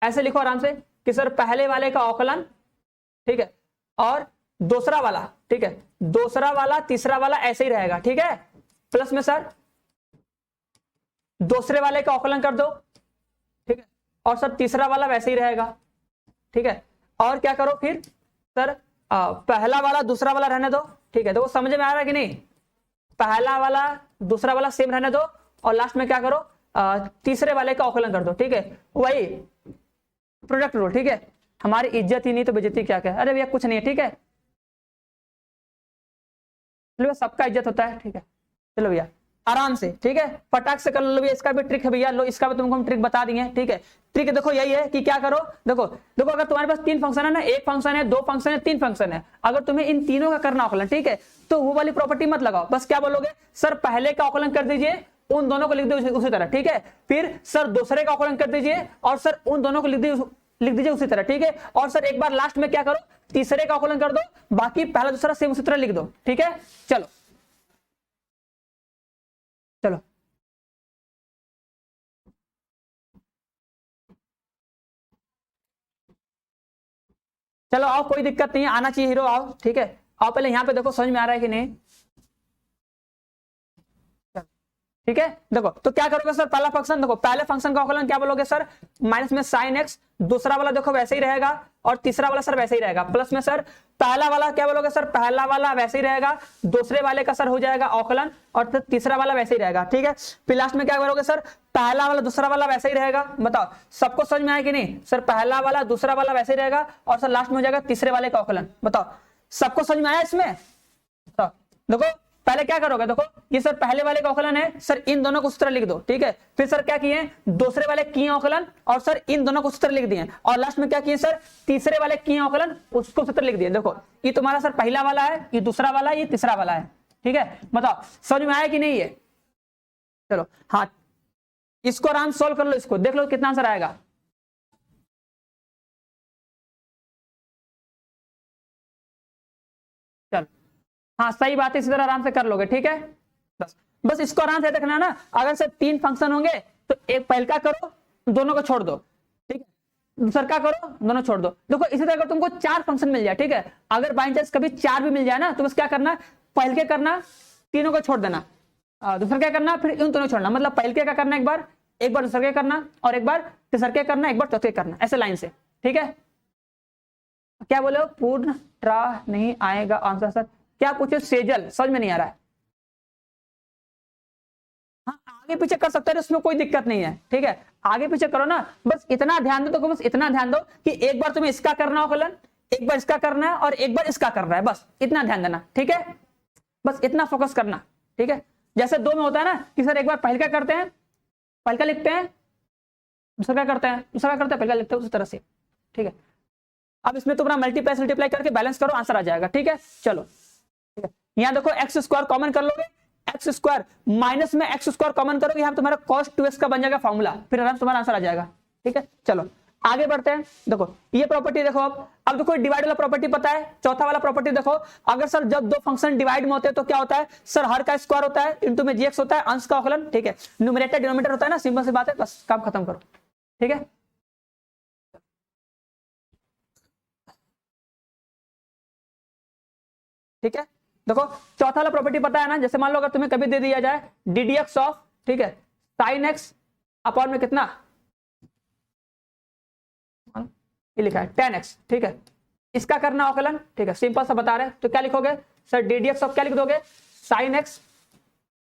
ऐसे लिखो आराम से कि सर पहले वाले का अवकलन, ठीक है और दूसरा वाला, ठीक है दूसरा वाला तीसरा वाला ऐसे ही रहेगा। ठीक है प्लस में सर दूसरे वाले का अवकलन कर दो, ठीक है और सर तीसरा वाला वैसे ही रहेगा। ठीक है और क्या करो फिर सर पहला वाला दूसरा वाला रहने दो। ठीक है देखो समझ में आ रहा है कि नहीं, पहला वाला दूसरा वाला सेम रहने दो और लास्ट में क्या करो तीसरे वाले का अवकलन कर दो। ठीक है वही प्रोडक्ट रूल। ठीक है हमारी इज्जत ही नहीं तो बेइज्जती क्या क्या, अरे भैया कुछ नहीं है। ठीक है चलो सबका इज्जत होता है। ठीक है चलो भैया आराम से, ठीक है फटाक से कर लो भैया, इसका भी ट्रिक है भैया, लो इसका भी तुमको हम ट्रिक बता देंगे। ठीक है ट्रिक देखो यही है कि क्या करो, देखो देखो अगर तुम्हारे पास 3 फंक्शन है ना, 1 फंक्शन है 2 फंक्शन है 3 फंक्शन है, अगर तुम्हें इन तीनों का करना अवकलन, ठीक है तो वो वाली प्रॉपर्टी मत लगाओ, बस क्या बोलोगे सर पहले का अवकलन कर दीजिए, उन दोनों को लिख दो उसी तरह। ठीक है फिर सर दूसरे का अवकलन कर दीजिए और सर उन दोनों को लिख दीजिए उसी तरह। ठीक है और सर एक बार लास्ट में क्या करो तीसरे का अवकलन कर दो, बाकी पहला दूसरा सेम उसी तरह लिख दो। ठीक है चलो चलो चलो आओ, कोई दिक्कत नहीं है, आना चाहिए हीरो, आओ ठीक है आओ पहले यहाँ पे देखो समझ में आ रहा है कि नहीं। ठीक है देखो तो क्या करोगे सर पहला फंक्शन, देखो पहले फंक्शन का अवकलन क्या बोलोगे सर माइनस में साइन एक्स, दूसरा वाला देखो वैसे ही रहेगा और तीसरा वाला सर वैसे ही रहेगा, प्लस में सर पहला वाला क्या बोलोगे सर पहला वाला वैसे ही रहेगा, दूसरे वाले का सर हो जाएगा अवकलन और तीसरा वाला वैसे ही रहेगा। ठीक है फिर लास्ट में क्या करोगे सर पहला वाला दूसरा वाला वैसे ही रहेगा। बताओ सबको समझ में आया कि नहीं, सर पहला वाला दूसरा वाला वैसे ही रहेगा और सर लास्ट में हो जाएगा तीसरे वाले का अवकलन। बताओ सबको समझ में आया इसमें, बताओ देखो पहले क्या करोगे, देखो ये सर पहले वाले का अवकलन है, सर इन दोनों को उस तरह लिख दो। ठीक है फिर सर क्या किए दूसरे वाले किए अवकलन और सर इन दोनों को उस तरह लिख दिए और लास्ट में क्या किए सर तीसरे वाले किए अवकलन उसको उस तरह लिख दिए। देखो ये तुम्हारा सर पहला वाला है, ये दूसरा वाला है, ये तीसरा वाला है। ठीक है बताओ समझ में आया कि नहीं ये, चलो हाँ इसको आराम सॉल्व कर लो, इसको देख लो कितना आंसर आएगा। चलो हाँ सही बात है, इसी तरह आराम से कर लोगे। ठीक है बस बस इसको आराम से देखना ना, अगर से 3 फंक्शन होंगे तो एक पहल का करो दोनों को छोड़ दो, ठीक है दूसरा का करो दोनों छोड़ दो। देखो इसी तरह अगर तुमको 4 फंक्शन मिल जाए, ठीक है अगर बाई चांस कभी 4 भी मिल जाए ना, तो बस क्या करना पहल के करना तीनों को छोड़ देना, दूसरा क्या करना फिर इन दोनों छोड़ना, मतलब पहल के का करना एक बार दूसरे के करना और एक बार तीसरे के करना, एक बार चौथे करना, ऐसे लाइन से। ठीक है क्या बोले पूर्ण ट्रा नहीं आएगा आंसर सर, क्या पूछे सेजल, समझ में नहीं आ रहा है। हाँ आगे पीछे कर सकते हैं उसमें कोई दिक्कत नहीं है। ठीक है आगे पीछे करो ना, बस इतना ध्यान दो, तो बस इतना ध्यान दो कि एक बार तुम्हें इसका करना अवकलन, एक बार इसका करना है और एक बार इसका करना है, बस इतना ध्यान देना। ठीक है बस इतना फोकस करना। ठीक है जैसे 2 में होता है ना कि सर एक बार पहल का करते हैं, पहल का लिखते हैं, दूसरा क्या करते हैं दूसरा क्या करते हैं पहल का लिखते हैं, उसी तरह से। ठीक है अब इसमें तुम मल्टीप्लाई करके बैलेंस करो, आंसर आ जाएगा। ठीक है, चलो ठीक है, यहाँ देखो एक्स स्क्वायर कॉमन कर लोगे, एक्स स्क्वायर माइनस में एक्स स्क्वायर कॉमन करोगे, यहाँ तुम्हारा cos 2x का बन जाएगा फॉर्मूला, फिर आराम से तुम्हारा आंसर आ जाएगा। ठीक है, चलो आगे बढ़ते हैं। देखो ये प्रॉपर्टी देखो, अब देखो डिवाइड वाला प्रॉपर्टी पता है, चौथा वाला प्रॉपर्टी देखो, अगर सर जब दो फंक्शन डिवाइड में होते हैं तो क्या होता है सर, हर का स्क्वायर होता है, इनटू में जीएक्स होता है, अंश का अवकलन। ठीक है, न्यूमरेटर डिनोमिनेटर होता है ना, सिंपल सी बात है, बस काम खत्म करो। ठीक है, ठीक है, देखो चौथा वाला प्रॉपर्टी पता है ना, जैसे मान लो अगर तुम्हें कभी दे दिया जाए डी डी एक्स ऑफ, ठीक है, साइन एक्स अपॉन में कितना, ये लिखा है tan x, ठीक है, इसका करना अवकलन। ठीक है, सिंपल सा बता रहे, तो क्या लिखोगे sir, D D X of क्या लिख दोगे, साइन एक्स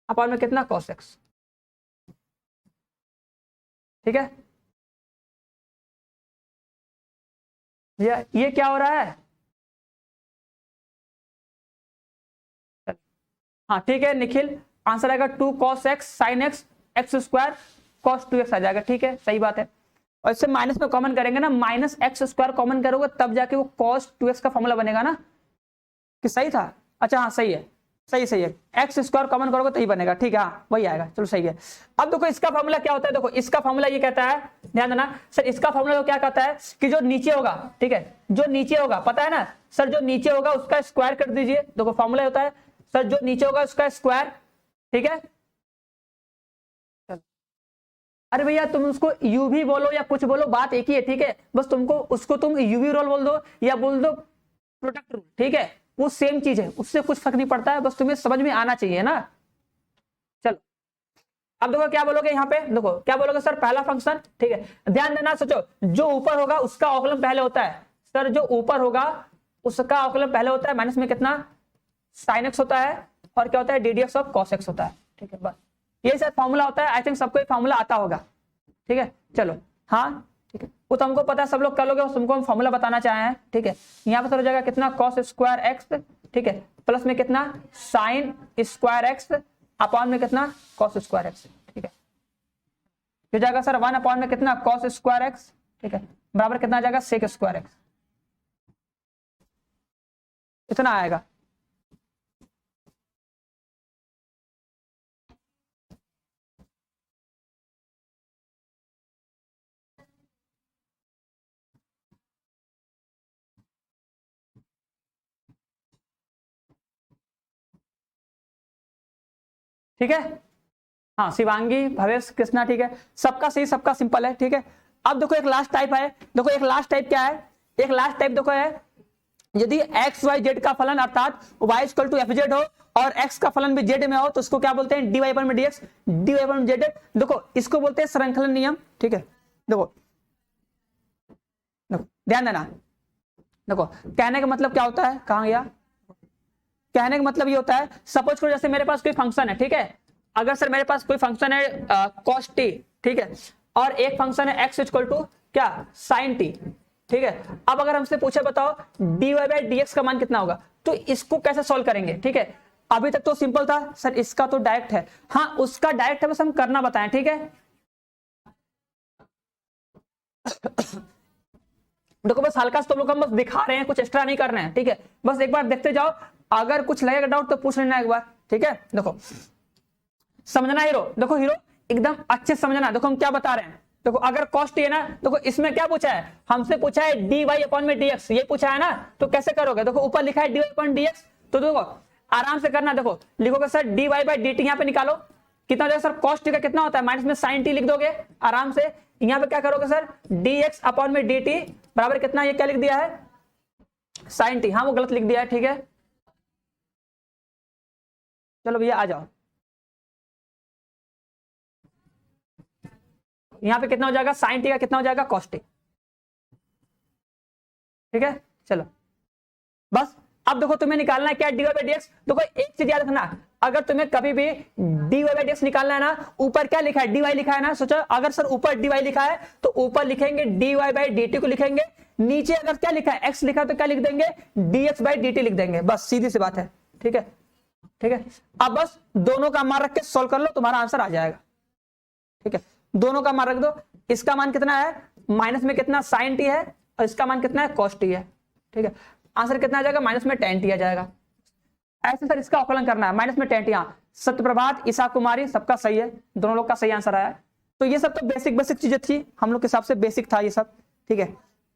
अपॉन में कितना, cos x। ठीक है, ये क्या हो रहा है, हाँ ठीक है निखिल, आंसर आएगा 2 cos x sin x x square cos 2x आ जाएगा। ठीक है, सही बात है, और इससे माइनस में कॉमन करेंगे ना, माइनस एक्स स्क्वायर कॉमन करोगे तब जाके वो cos 2x का फॉर्मूला बनेगा ना, कि सही था, अच्छा हाँ सही है, सही है, एक्स स्क्वायर कॉमन करोगे तो ही बनेगा। ठीक है, हाँ वही आएगा, चलो सही है। अब देखो इसका फॉर्मूला क्या होता है, देखो इसका फॉर्मूला ये कहता है, ध्यान देना सर, इसका फॉर्मूला तो क्या कहता है कि जो नीचे होगा, ठीक है, जो नीचे होगा पता है ना सर, जो नीचे होगा उसका स्क्वायर कर दीजिए। देखो फॉर्मूला होता है सर, जो नीचे होगा उसका स्क्वायर। ठीक है, अरे भैया तुम उसको यूवी बोलो या कुछ बोलो, बात एक ही है। ठीक है, बस तुमको उसको तुम यूवी रोल बोल दो या बोल दो प्रोडक्ट रूल, ठीक है, वो सेम चीज है, उससे कुछ फर्क नहीं पड़ता है, बस तुम्हें समझ में आना चाहिए ना। चलो अब देखो क्या बोलोगे यहाँ पे, देखो क्या बोलोगे सर, पहला फंक्शन, ठीक है, ध्यान देना, सोचो जो ऊपर होगा उसका अवकलन पहले होता है सर, जो ऊपर होगा उसका अवकलन पहले होता है, माइनस में कितना साइन एक्स होता है, और क्या होता है D D X of cos x होता है। ठीक है, बस ये सर फॉर्मूला होता है, आई थिंक सबको फॉर्मूला आता होगा। ठीक है, चलो हाँ ठीक है, वो तो हमको पता है, सब लोग कर लोगे, तुमको हम फॉर्मूला बताना चाहे हैं। ठीक है, यहाँ पे सर हो जाएगा कितना cos स्क्वायर एक्स, ठीक है, प्लस में कितना साइन स्क्वायर एक्स अपॉन में कितना cos स्क्वायर एक्स। ठीक है, हो जाएगा सर 1 अपॉन में कितना cos स्क्वायर एक्स, ठीक है, बराबर कितना आ जाएगा sec स्क्वायर एक्स, इतना आएगा। ठीक है, हाँ शिवांगी भवेश कृष्णा, ठीक है, सबका सही सबका सिंपल है। ठीक है, अब देखो एक लास्ट टाइप है, देखो एक लास्ट टाइप क्या है, एक लास्ट टाइप देखो है, यदि एक्स वाई जेड का फलन अर्थात y equal to F Z हो और x का फलन भी जेड में हो तो उसको क्या बोलते हैं, डी वाई में dx, डी वाई में जेड। देखो इसको बोलते हैं श्रृंखलन नियम। ठीक है, देखो देखो ध्यान देना, देखो कहने का मतलब क्या होता है, कहां गया, कहने का मतलब ये होता है, सपोज करो जैसे मेरे पास कोई फंक्शन है, ठीक है, अगर सर मेरे पास कोई फंक्शन है cos t, ठीक है, और एक फंक्शन है x इक्वल टू क्या sin t। ठीक है, अब अगर हमसे पूछे बताओ dy बाई dx का मान कितना होगा, तो इसको कैसे सॉल्व करेंगे। ठीक है, अभी तक तो सिंपल था सर, इसका तो डायरेक्ट है, हाँ उसका डायरेक्ट है, बस हम करना बताएं। ठीक है, देखो बस हल्का से तुम लोग हम बस दिखा रहे हैं, कुछ एक्स्ट्रा नहीं कर रहे हैं। ठीक है, बस एक बार देखते जाओ, अगर कुछ लगेगा डाउट तो पूछ लेना एक बार। ठीक है, देखो समझना हीरो, देखो हीरो एकदम अच्छे समझना, देखो हम क्या बता रहे हैं। देखो अगर कॉस्ट है ना, देखो इसमें क्या पूछा है, हमसे पूछा है डी वाई अपॉन में dx, ये पूछा है ना, तो कैसे करोगे, देखो ऊपर लिखा है डी वाई अपॉन dx, तो देखो आराम से करना, देखो लिखोगे sir D Y by D T, यहाँ पे निकालो कितना हो जाएगा सर, कॉस्ट का कितना होता है, माइनस में साइन टी लिख दोगे आराम से, यहाँ पे क्या करोगे सर डी एक्स अपॉन में डी टी बराबर कितना, ये क्या लिख दिया है साइन टी, हाँ वो गलत लिख दिया है। ठीक है, चलो भैया आ जाओ, यहाँ पे कितना हो जाएगा साइन टी का कितना हो जाएगा कॉस टी। ठीक है, चलो बस अब देखो तुम्हें निकालना है क्या D Y by D X. देखो एक चीज याद रखना, अगर तुम्हें कभी भी D Y by D X निकालना है ना, ऊपर क्या लिखा है डी वाई लिखा है ना, सोचो अगर सर ऊपर डी वाई लिखा है तो ऊपर लिखेंगे D Y by D T को लिखेंगे, नीचे अगर क्या लिखा है एक्स लिखा है तो क्या लिख देंगे D x by D T लिख देंगे, बस सीधी सी बात है। ठीक है, ठीक है, अब बस दोनों का मान रख के सोल्व कर लो, तुम्हारा आंसर आ जाएगा। ठीक है, दोनों का मान रख दो, इसका मान कितना है माइनस में कितना साइन टी है, और इसका मान कितना है cos t है, ठीक है। आंसर कितना आ जाएगा, माइनस में tan t आ जाएगा। ऐसे सर इसका अवकलन करना है, माइनस में tan t। हाँ, सत्यप्रभात, ईशा कुमारी, सबका सही है, दोनों लोग का सही आंसर आया। तो ये सब तो बेसिक बेसिक चीजें थी हम लोग के हिसाब से, बेसिक था ये सब, ठीक है।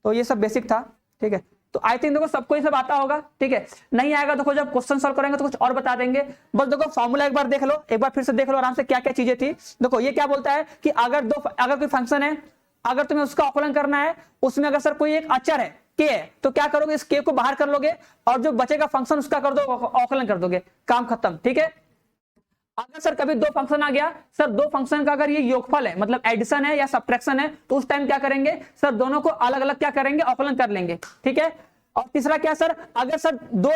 तो ये सब बेसिक था, ठीक है। तो आई थिंक देखो सबको ये सब आता होगा, ठीक है। नहीं आएगा देखो जब क्वेश्चन सॉल्व करेंगे तो कुछ और बता देंगे। बस देखो फॉर्मूला एक बार देख लो, एक बार फिर से देख लो आराम से क्या क्या चीजें थी। देखो ये क्या बोलता है कि अगर कोई फंक्शन है, अगर तुम्हें उसका अवकलन करना है, उसमें अगर सर कोई एक अचर है के है, तो क्या करोगे, इस के को बाहर कर लोगे और जो बचेगा फंक्शन उसका कर दो, अवकलन कर दोगे, काम खत्म, ठीक है। अगर सर कभी दो फंक्शन आ गया, सर दो फंक्शन का अगर ये योगफल है, मतलब एडिशन है या सब्ट्रैक्शन है, तो उस टाइम क्या करेंगे सर, दोनों को अलग अलग क्या करेंगे, अवकलन कर लेंगे, ठीक है। और तीसरा क्या सर, अगर सर दो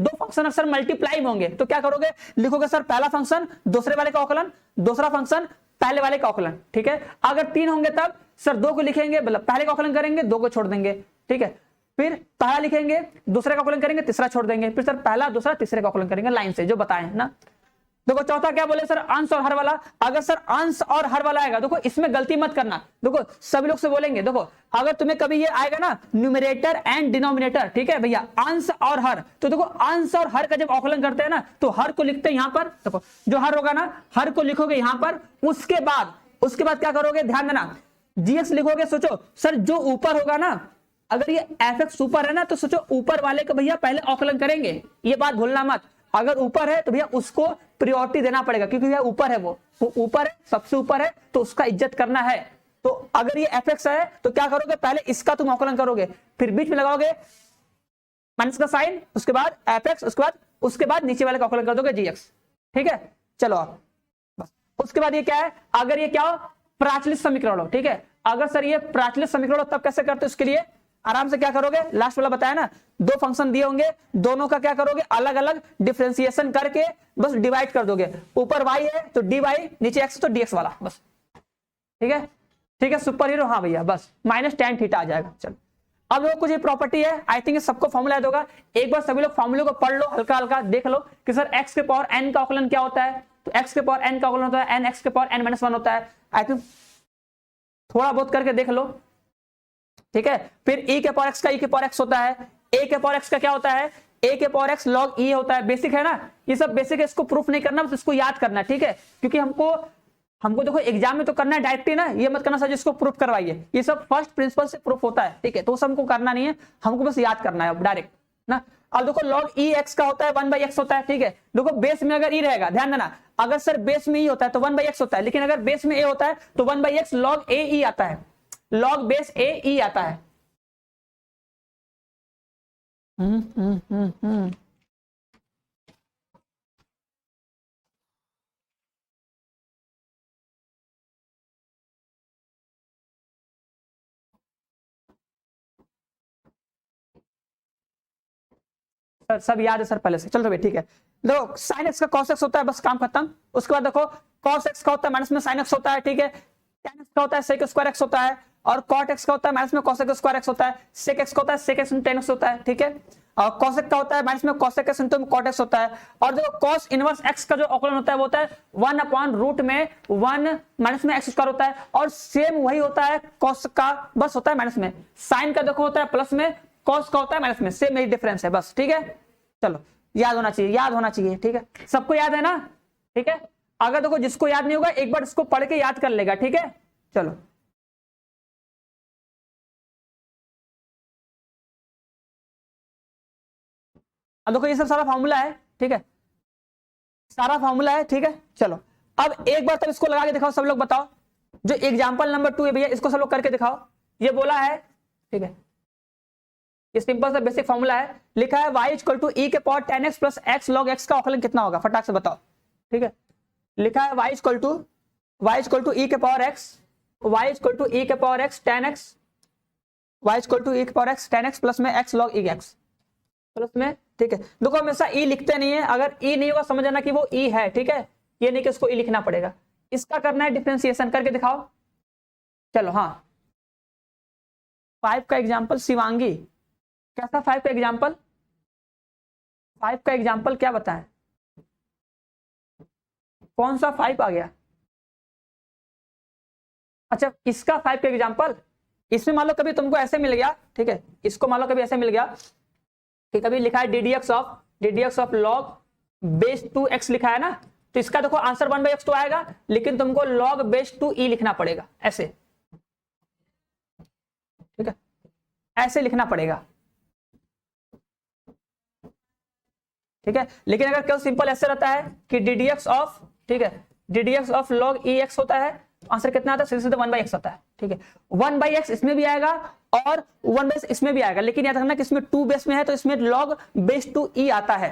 फंक्शन अक्सर मल्टीप्लाई होंगे तो क्या करोगे, लिखोगे सर पहला फंक्शन दूसरे वाले का अवकलन, दूसरा फंक्शन पहले वाले का अवकलन, ठीक है। अगर तीन होंगे तब सर दो को लिखेंगे, मतलब पहले का अवकलन करेंगे, दो को छोड़ देंगे, ठीक है। फिर पहला लिखेंगे, दूसरे का अवकलन करेंगे, तीसरा छोड़ देंगे, फिर सर पहला दूसरा तीसरे का अवकलन करेंगे लाइन से जो बताएं ना। देखो चौथा क्या बोले सर, अंश और हर वाला। अगर सर अंश और हर वाला आएगा, देखो इसमें गलती मत करना, देखो सभी लोग से बोलेंगे, देखो अगर तुम्हें कभी ये आएगा ना न्यूमरेटर एंड डिनोमिनेटर, ठीक है भैया, अंश और हर, तो देखो अंश और हर का जब अवकलन करते हैं ना, तो हर को लिखते हैं यहां पर, देखो जो हर होगा ना, हर को लिखोगे यहां पर, उसके बाद क्या करोगे, ध्यान देना, जीएक्स लिखोगे। सोचो सर जो ऊपर होगा ना, अगर ये एफ एक्स ऊपर है ना, तो सोचो ऊपर वाले का भैया पहले अवकलन करेंगे, ये बात भूलना मत। अगर ऊपर है तो भैया उसको प्रायोरिटी देना पड़ेगा, क्योंकि भैया ऊपर है, वो ऊपर है, सबसे ऊपर है, तो उसका इज्जत करना है। तो अगर ये एफ एक्स है तो क्या करोगे, पहले इसका तुम अवकलन करोगे, फिर बीच में लगाओगे माइनस का साइन, उसके बाद एफ एक्स, उसके बाद नीचे वाले का अवकलन कर दोगे जी एक्स, ठीक है। चलो आप बस, उसके बाद ये क्या है, अगर ये क्या हो, प्राचलित समीकरण हो, ठीक है। अगर सर ये प्राचलित समीकरण हो तब कैसे करते हो, उसके लिए आराम से क्या करोगे, लास्ट वाला बताया ना, दो फंक्शन दिए होंगे, दोनों का क्या करोगे, अलग अलग डिफरेंशिएशन करके बस डिवाइड कर दोगे। ऊपर y है तो dy, नीचे x तो dx वाला, बस ठीक है, ठीक है। सुपर हीरो, हाँ भैया, बस माइनस tan थीटा आ जाएगा। चलो अब देखो कुछ ये प्रॉपर्टी है, आई थिंक सबको फॉर्मूला याद होगा, एक बार सभी लोग फॉर्मूले को पढ़ लो, हल्का हल्का देख लो कि सर x के पावर n का अवकलन क्या होता है, तो x के पावर n का अवकलन होता है n x के पावर n - 1 होता है। आई थिंक थोड़ा बहुत करके देख लो, ठीक है। फिर e के पावर x का e के पावर x होता है, a के पावर x का क्या होता है, a के पावर x log e होता है। बेसिक है ना, ये सब बेसिक है, इसको प्रूफ नहीं करना, बस इसको याद करना, ठीक है। क्योंकि हमको देखो एग्जाम में तो करना है डायरेक्टली ना, ये मत करना सर जिसको प्रूफ करवाइए, ये सब फर्स्ट प्रिंसिपल से प्रूफ होता है, ठीक है। तो उस हमको करना नहीं है, हमको बस याद करना है डायरेक्ट ना। अब देखो log e x का होता है 1/x होता है, ठीक है। देखो बेस में अगर e रहेगा, ध्यान देना, अगर सर बेस में e होता है तो 1/x होता है, लेकिन अगर बेस में a होता है तो 1/x log a e आता है, log बेस a e आता है। सर सब याद है सर पहले से, चलो भाई ठीक है। देखो sin x का cos x होता है, बस काम खत्म। उसके बाद देखो cos x का होता है माइनस में sin x होता है, ठीक है। tan x का होता है sec स्क्वायर x होता है, और cot x का होता है माइनस में cos x स्क्वायर x होता है, sec x का होता है sec x tan x होता है, ठीक है। और cos x का होता है माइनस में cos x cot x होता है। और देखो cos इनवर्स x का जो अवकलन होता है वो होता है 1/रूट में 1 माइनस में x स्क्वायर होता है, और सेम वही होता है cos का, बस होता है माइनस में। sin का देखो होता है प्लस में, cos का होता है माइनस में, सेम यही डिफरेंस है, बस ठीक है। चलो याद होना चाहिए, ठीक है। सबको याद है ना, ठीक है। अगर देखो जिसको याद नहीं होगा एक बार इसको पढ़ के याद कर लेगा, ठीक है। चलो अब देखो ये सब सारा फॉर्मूला है, ठीक है, सारा फॉर्मूला है, ठीक है। चलो अब एक बार तब इसको लगा के दिखाओ, सब लोग बताओ, जो एग्जांपल नंबर 2 है भैया, इसको सब लोग करके दिखाओ। ये बोला है, ठीक है, ये सिंपल सा बेसिक फॉर्मूला है, लिखा है y इक्वल टू e के power tan x plus x log x का अवकलन कितना होगा, फटाक से बताओ, ठीक है। लिखा है y इक्वल टू e के power x, y equal to e के power x tan x, y equal to e के power x tan x plus में x log e x plus में, ठीक है। देखो हमेशा e लिखते नहीं है, अगर e नहीं होगा समझ जाना कि वो e है, ठीक है। ये नहीं कि उसको e लिखना पड़ेगा। इसका करना है डिफरेंशिएशन, करके दिखाओ। चलो हाँ 5 का एग्जाम्पल शिवांगी, कैसा 5 का एग्जाम्पल, 5 का एग्जाम्पल क्या बताएं, कौन सा 5 आ गया? अच्छा इसका 5 का एग्जाम्पल, इसमें मान लो कभी तुमको ऐसे मिल गया, ठीक है, इसको मान लो कभी ऐसे मिल गया कि कभी लिखा है ddx of log base 2x लिखा है ना, तो इसका देखो आंसर 1/x तो आएगा, लेकिन तुमको log बेस 2e लिखना पड़ेगा ऐसे, ठीक है, ऐसे लिखना पड़ेगा, ठीक है। लेकिन अगर केवल सिंपल ऐसे रहता है कि ddx ऑफ, ठीक है, ddx ऑफ log ex होता है, आंसर कितना आता है, सीधे सीधे 1/x होता है, ठीक है। 1/x इसमें भी आएगा और 1/x इसमें भी आएगा, लेकिन याद रखना कि इसमें 2 बेस में है तो इसमें log बेस 2e आता है,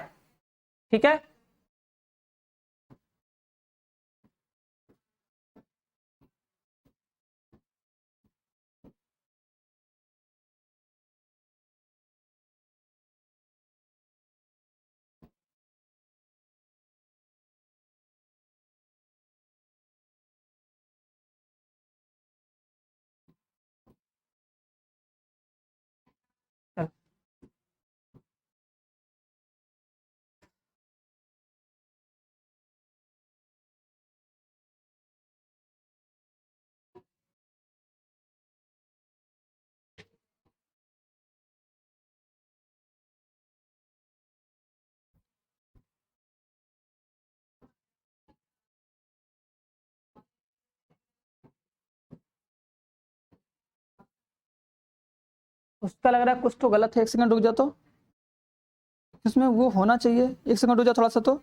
ठीक है। उसका लग रहा है कुछ तो गलत है, 1 सेकंड रुक जा, तो इसमें वो होना चाहिए, 1 सेकंड रुक जा थोड़ा सा, तो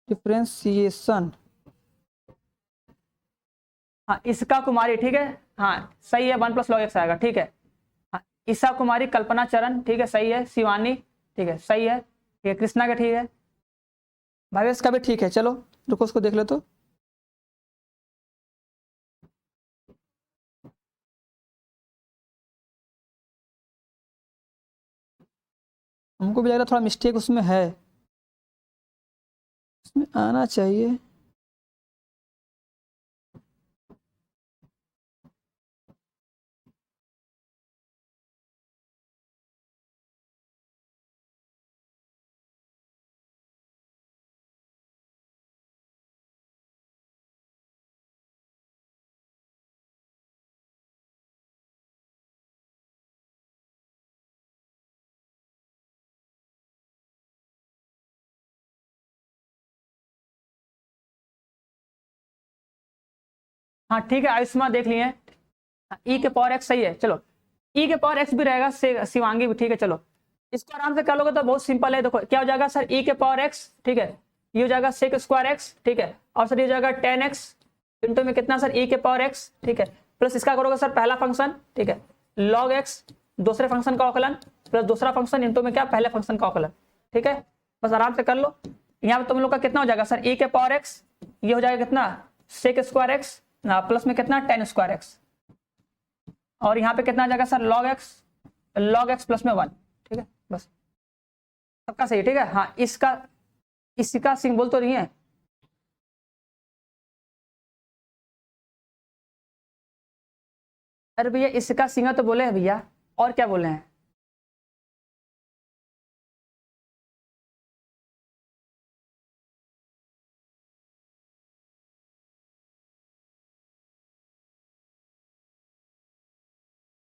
डिफ्रेंसिएशन, हाँ ईसा कुमारी, ठीक है, हाँ सही है, 1 + log x आएगा, ठीक है। हाँ ईसा कुमारी, कल्पना चरण, ठीक है सही है, शिवानी, ठीक है सही है, ठीक है, कृष्णा का ठीक है, भावेश का भी ठीक है। चलो रुको उसको देख लो, तो हमको भी लग रहा है थोड़ा मिस्टेक उसमें है, उसमें आना चाहिए। हाँ ठीक है, आयुष्मान देख लिए, ई के पावर एक्स सही है, चलो ई के पावर एक्स भी रहेगा, शिवांगी भी, ठीक है। चलो इसको आराम से कर लोगे तो बहुत सिंपल है, देखो क्या हो जाएगा सर, ई के पावर एक्स, ठीक है, ये हो जाएगा सेक स्क्वायर एक्स, ठीक है, और सर ये हो जाएगा 10x इंटू में कितना सर, ई के पावर एक्स, ठीक है, प्लस इसका करोगे सर पहला फंक्शन, ठीक है, log x दूसरे फंक्शन का अवकलन, प्लस दूसरा फंक्शन इंटू में क्या, पहले फंक्शन का अवकलन, ठीक है। बस आराम से कर लो। यहाँ पे तुम लोग का कितना हो जाएगा सर, ई के पावर एक्स, ये हो जाएगा कितना, सेक स्क्वायर एक्स, प्लस में कितना 10 स्क्वायर एक्स, और यहाँ पे कितना आ जाएगा सर, log x प्लस में 1, ठीक है। बस सबका सही, ठीक है। हाँ इसका सिंबल तो नहीं है, अरे भैया इसका सिंगा तो बोले हैं भैया, और क्या बोले हैं,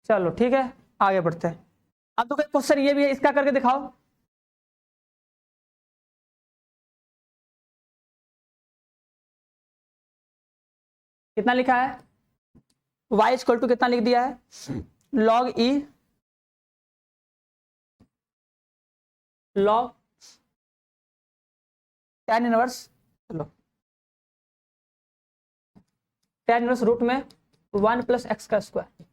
चलो ठीक है आगे बढ़ते हैं। अब तो क्वेश्चन ये भी है, इसका करके दिखाओ। कितना लिखा है, y इक्वल टू कितना लिख दिया है, log e log tan inverse, चलो tan इनवर्स रूट में 1 + x का स्क्वायर,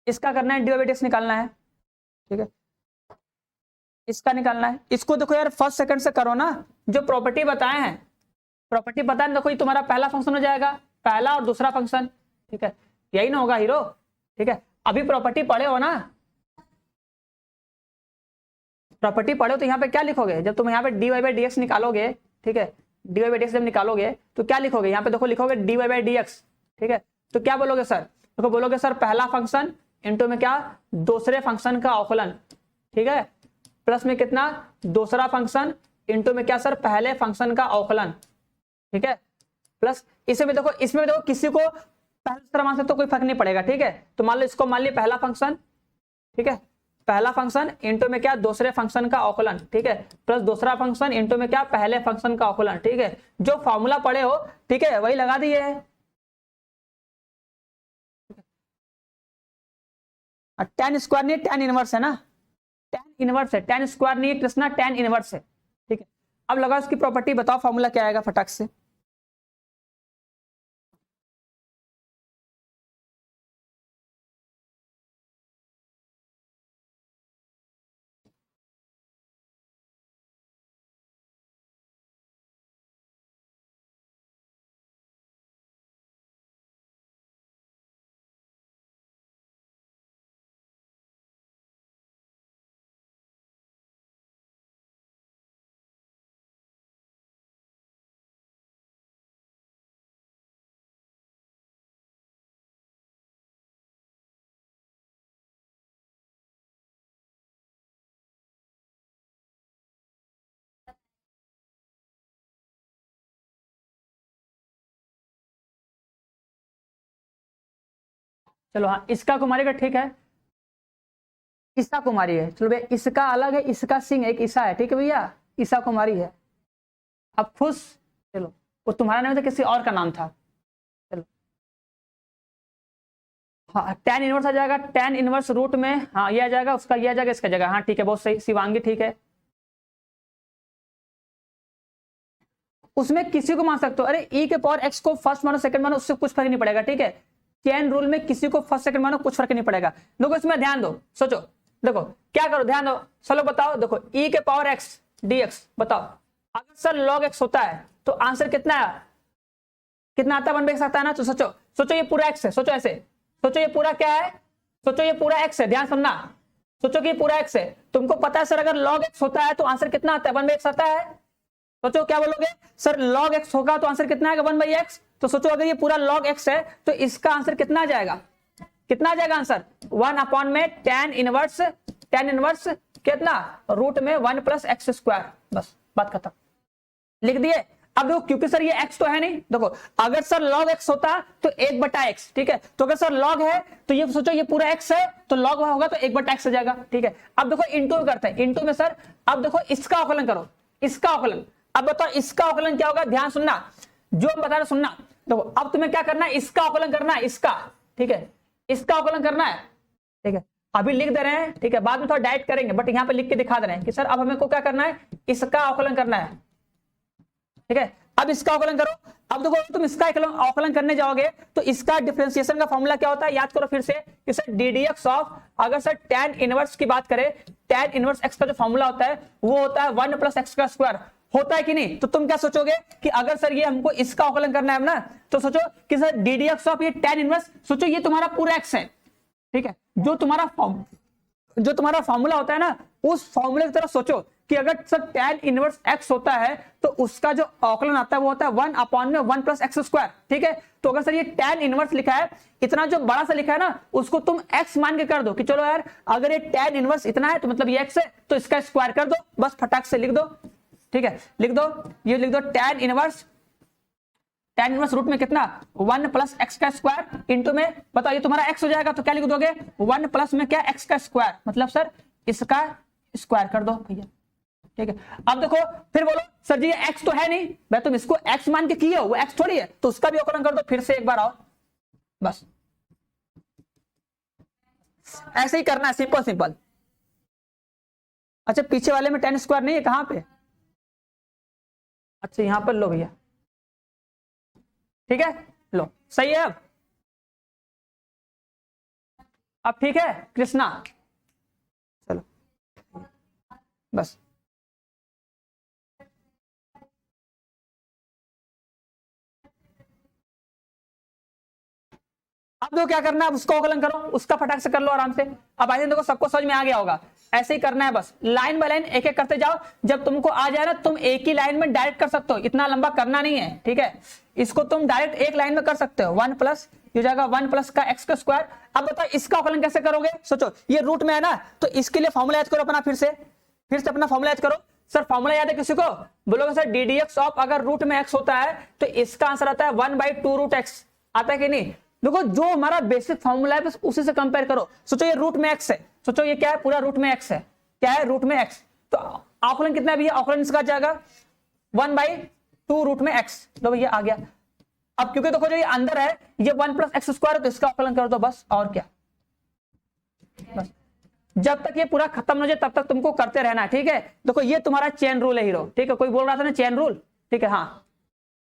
इसका करना है, dy/dx निकालना है, ठीक है, इसका निकालना है। इसको देखो यार फर्स्ट सेकंड से करो ना, जो प्रॉपर्टी बताए हैं, प्रॉपर्टी पता है, देखो ये तुम्हारा पहला फंक्शन हो जाएगा, पहला और दूसरा फंक्शन, ठीक है, यही ना होगा हीरो, ठीक है। अभी प्रॉपर्टी पढ़े हो ना, प्रॉपर्टी पढ़े हो तो यहाँ पे क्या लिखोगे, जब तुम यहाँ पे dy/dx निकालोगे, ठीक है, dy/dx जब निकालोगे तो क्या लिखोगे, यहाँ पे देखो लिखोगे dy/dx, ठीक है, तो क्या बोलोगे सर, देखो बोलोगे सर पहला फंक्शन इंटू में क्या, दूसरे फंक्शन का अवकलन, ठीक है, प्लस में कितना, दूसरा फंक्शन इंटू में क्या सर, पहले फंक्शन का अवकलन, ठीक है, प्लस इसमें देखो किसी को पहला दूसरा मान से तो कोई फर्क नहीं पड़ेगा, ठीक है। तो मान लो इसको, मान लिया पहला फंक्शन, ठीक है, पहला फंक्शन इंटू में क्या, दूसरे फंक्शन का अवकलन, ठीक है, प्लस दूसरा फंक्शन इंटू में क्या, पहले फंक्शन का अवकलन, ठीक है। जो फॉर्मूला पढ़े हो, ठीक है, वही लगा दिए है। tan स्क्वायर नहीं, tan इनवर्स है ना, tan इनवर्स है, tan स्क्वायर नहीं है कृष्णा, tan इनवर्स है, ठीक है। अब लगाओ इसकी प्रॉपर्टी, बताओ फॉर्मूला क्या आएगा फटाक से। चलो हाँ, इसका कुमारी का ठीक है, ईसा कुमारी है, चलो भैया इसका अलग है, इसका सिंह एक ईसा है, ठीक है भैया, ईसा कुमारी है। अब खुश, चलो वो तुम्हारा नाम था, किसी और का नाम था, चलो हाँ, tan इनवर्स आ जाएगा, tan इनवर्स रूट में, हाँ ये आ जाएगा, उसका ये आ जाएगा, इसका जगह, हाँ ठीक है, बहुत सही शिवांगी, ठीक है। उसमें किसी को मान सकते हो, अरे e के पावर x को फर्स्ट मानो सेकंड मानो, उससे कुछ फर्क नहीं पड़ेगा, ठीक है। चेन रूल में किसी को फर्स्ट सेकंड मानो, कुछ फर्क नहीं पड़ेगा। देखो इसमें ध्यान दो, सोचो, देखो क्या करो, ध्यान दो, चलो बताओ, देखो e के पावर x dx, बताओ अगर सर log x होता है तो आंसर कितना है, कितना आता बन सकता है ना। तो सोचो, सोचो ये पूरा x है, सोचो ऐसे, सोचो ये पूरा क्या है, सोचो ये पूरा x है, ध्यान सुनना, सोचो कि ये पूरा x है, तुमको पता है सर अगर log x होता है तो आंसर कितना आता है, 1/x आता है। सोचो क्या बोलोगे सर, log x होगा तो आंसर कितना आएगा, 1/x। तो सोचो अगर ये पूरा log x है तो इसका आंसर कितना आ जाएगा, कितना आ जाएगा आंसर, 1 में tan इनवर्स कितना, रूट में 1 + x², बस बात खत्म, लिख दिए। अब देखो क्योंकि सर ये x तो है नहीं, देखो अगर सर log x होता तो 1/x, ठीक है, तो अगर सर log है तो ये सोचो ये पूरा x है तो log होगा तो 1/x हो जाएगा, ठीक है। अब देखो इंटू करते हैं, इंटू में सर, अब देखो इसका अवकलन करो, इसका अवकलन, अब बताओ इसका अवकलन क्या होगा, ध्यान सुनना, जो हम बता रहे सुनना। देखो अब तुम्हें क्या करना है, इसका अवकलन करना है, इसका, ठीक है, इसका अवकलन करना है, ठीक है, अभी लिख दे रहे हैं, ठीक है, बाद में थोड़ा डाइट करेंगे, बट यहाँ पे लिख के दिखा दे रहे हैं कि सर अब हमें को क्या करना है, इसका अवकलन करना है, ठीक है। अब इसका अवकलन करो, अब देखो तुम इसका अवकलन करने जाओगे तो इसका डिफरेंशिएशन का फॉर्मूला क्या होता है, याद करो फिर से कि सर ddx ऑफ, अगर सर tan इनवर्स की बात करें, tan इनवर्स x का जो फॉर्मूला होता है वो होता है 1 + x², होता है कि नहीं। तो तुम क्या सोचोगे कि अगर सर ये हमको इसका अवकलन करना है ना, तो सोचो कि सर ddx ऑफ ये tan इनवर्स, सोचो ये तुम्हारा पूरा x है, ठीक है, जो तुम्हारा फॉर्मूला होता है ना, उस फॉर्मूले की तरह सोचो कि अगर सर tan इनवर्स x होता है तो उसका जो अवकलन आता है वो होता है 1 + x², ठीक है। तो अगर सर ये tan इनवर्स लिखा है, इतना जो बड़ा सा लिखा है ना, उसको तुम x मान के कर दो कि चलो यार अगर ये tan इनवर्स इतना है तो मतलब ये x है, तो इसका स्क्वायर कर दो, बस फटाक से लिख दो, ठीक है, लिख दो, ये लिख दो tan इनवर्स रूट में कितना, 1 + x² इंटू में, बताओ ये तुम्हारा x हो जाएगा तो क्या लिख दोगे, 1 प्लस में क्या, x², मतलब सर इसका स्क्वायर कर दो भैया, ठीक है। अब देखो फिर बोलो सर जी ये x तो है नहीं, भाई तुम इसको x मान के किए हो, वो x थोड़ी है, तो उसका भी अवकलन कर दो फिर से एक बार, और बस ऐसे ही करना है, सिंपल सिंपल। अच्छा पीछे वाले में tan² नहीं है, कहां पे, अच्छा यहां पर लो भैया, ठीक है, लो सही है। अब ठीक है कृष्णा, चलो बस अब दो क्या करना है, अब उसका अवकलन करो, उसका फटाक से कर लो आराम से। अब आई देखो सबको समझ में आ गया होगा, ऐसे ही करना है, बस लाइन बाय लाइन एक एक करते जाओ, जब तुमको आ जाए ना तुम एक ही लाइन में डायरेक्ट कर सकते हो, इतना लंबा करना नहीं है, ठीक है, इसको तुम डायरेक्ट एक लाइन में कर सकते हो। 1 प्लस हो जाएगा 1 प्लस का x²। अब बताओ इसका अवकलन कैसे करोगे, सोचो ये रूट में है ना, तो इसके लिए फॉर्मूला याद करो अपना, फिर से अपना फॉर्मूला याद करो। सर फॉर्मूला याद है किसी को, बोलोगे सर ddx ऑफ, अगर रूट में x होता है तो इसका आंसर आता है 1/2 √x, आता है कि नहीं, देखो जो हमारा बेसिक फॉर्मूला है बस उसी से कंपेयर करो। सोचो ये रूट में एक्स है, सोचो ये क्या है, पूरा रूट में एक्स है, क्या है, रूट में एक्स, तो आकलन कितना भी है, आकलन इसका जाएगा 1/2 रूट में एक्स। लो भैया आ गया। अब क्योंकि देखो जो ये अंदर है ये 1 + x² है, तो इसका आकलन कर दो बस, और क्या, बस जब तक ये पूरा खत्म हो जाए तब तक तुमको करते रहना, ठीक है। देखो ये तुम्हारा चेन रूल है हीरो, ठीक है, कोई बोल रहा था ना चेन रूल, ठीक है, हाँ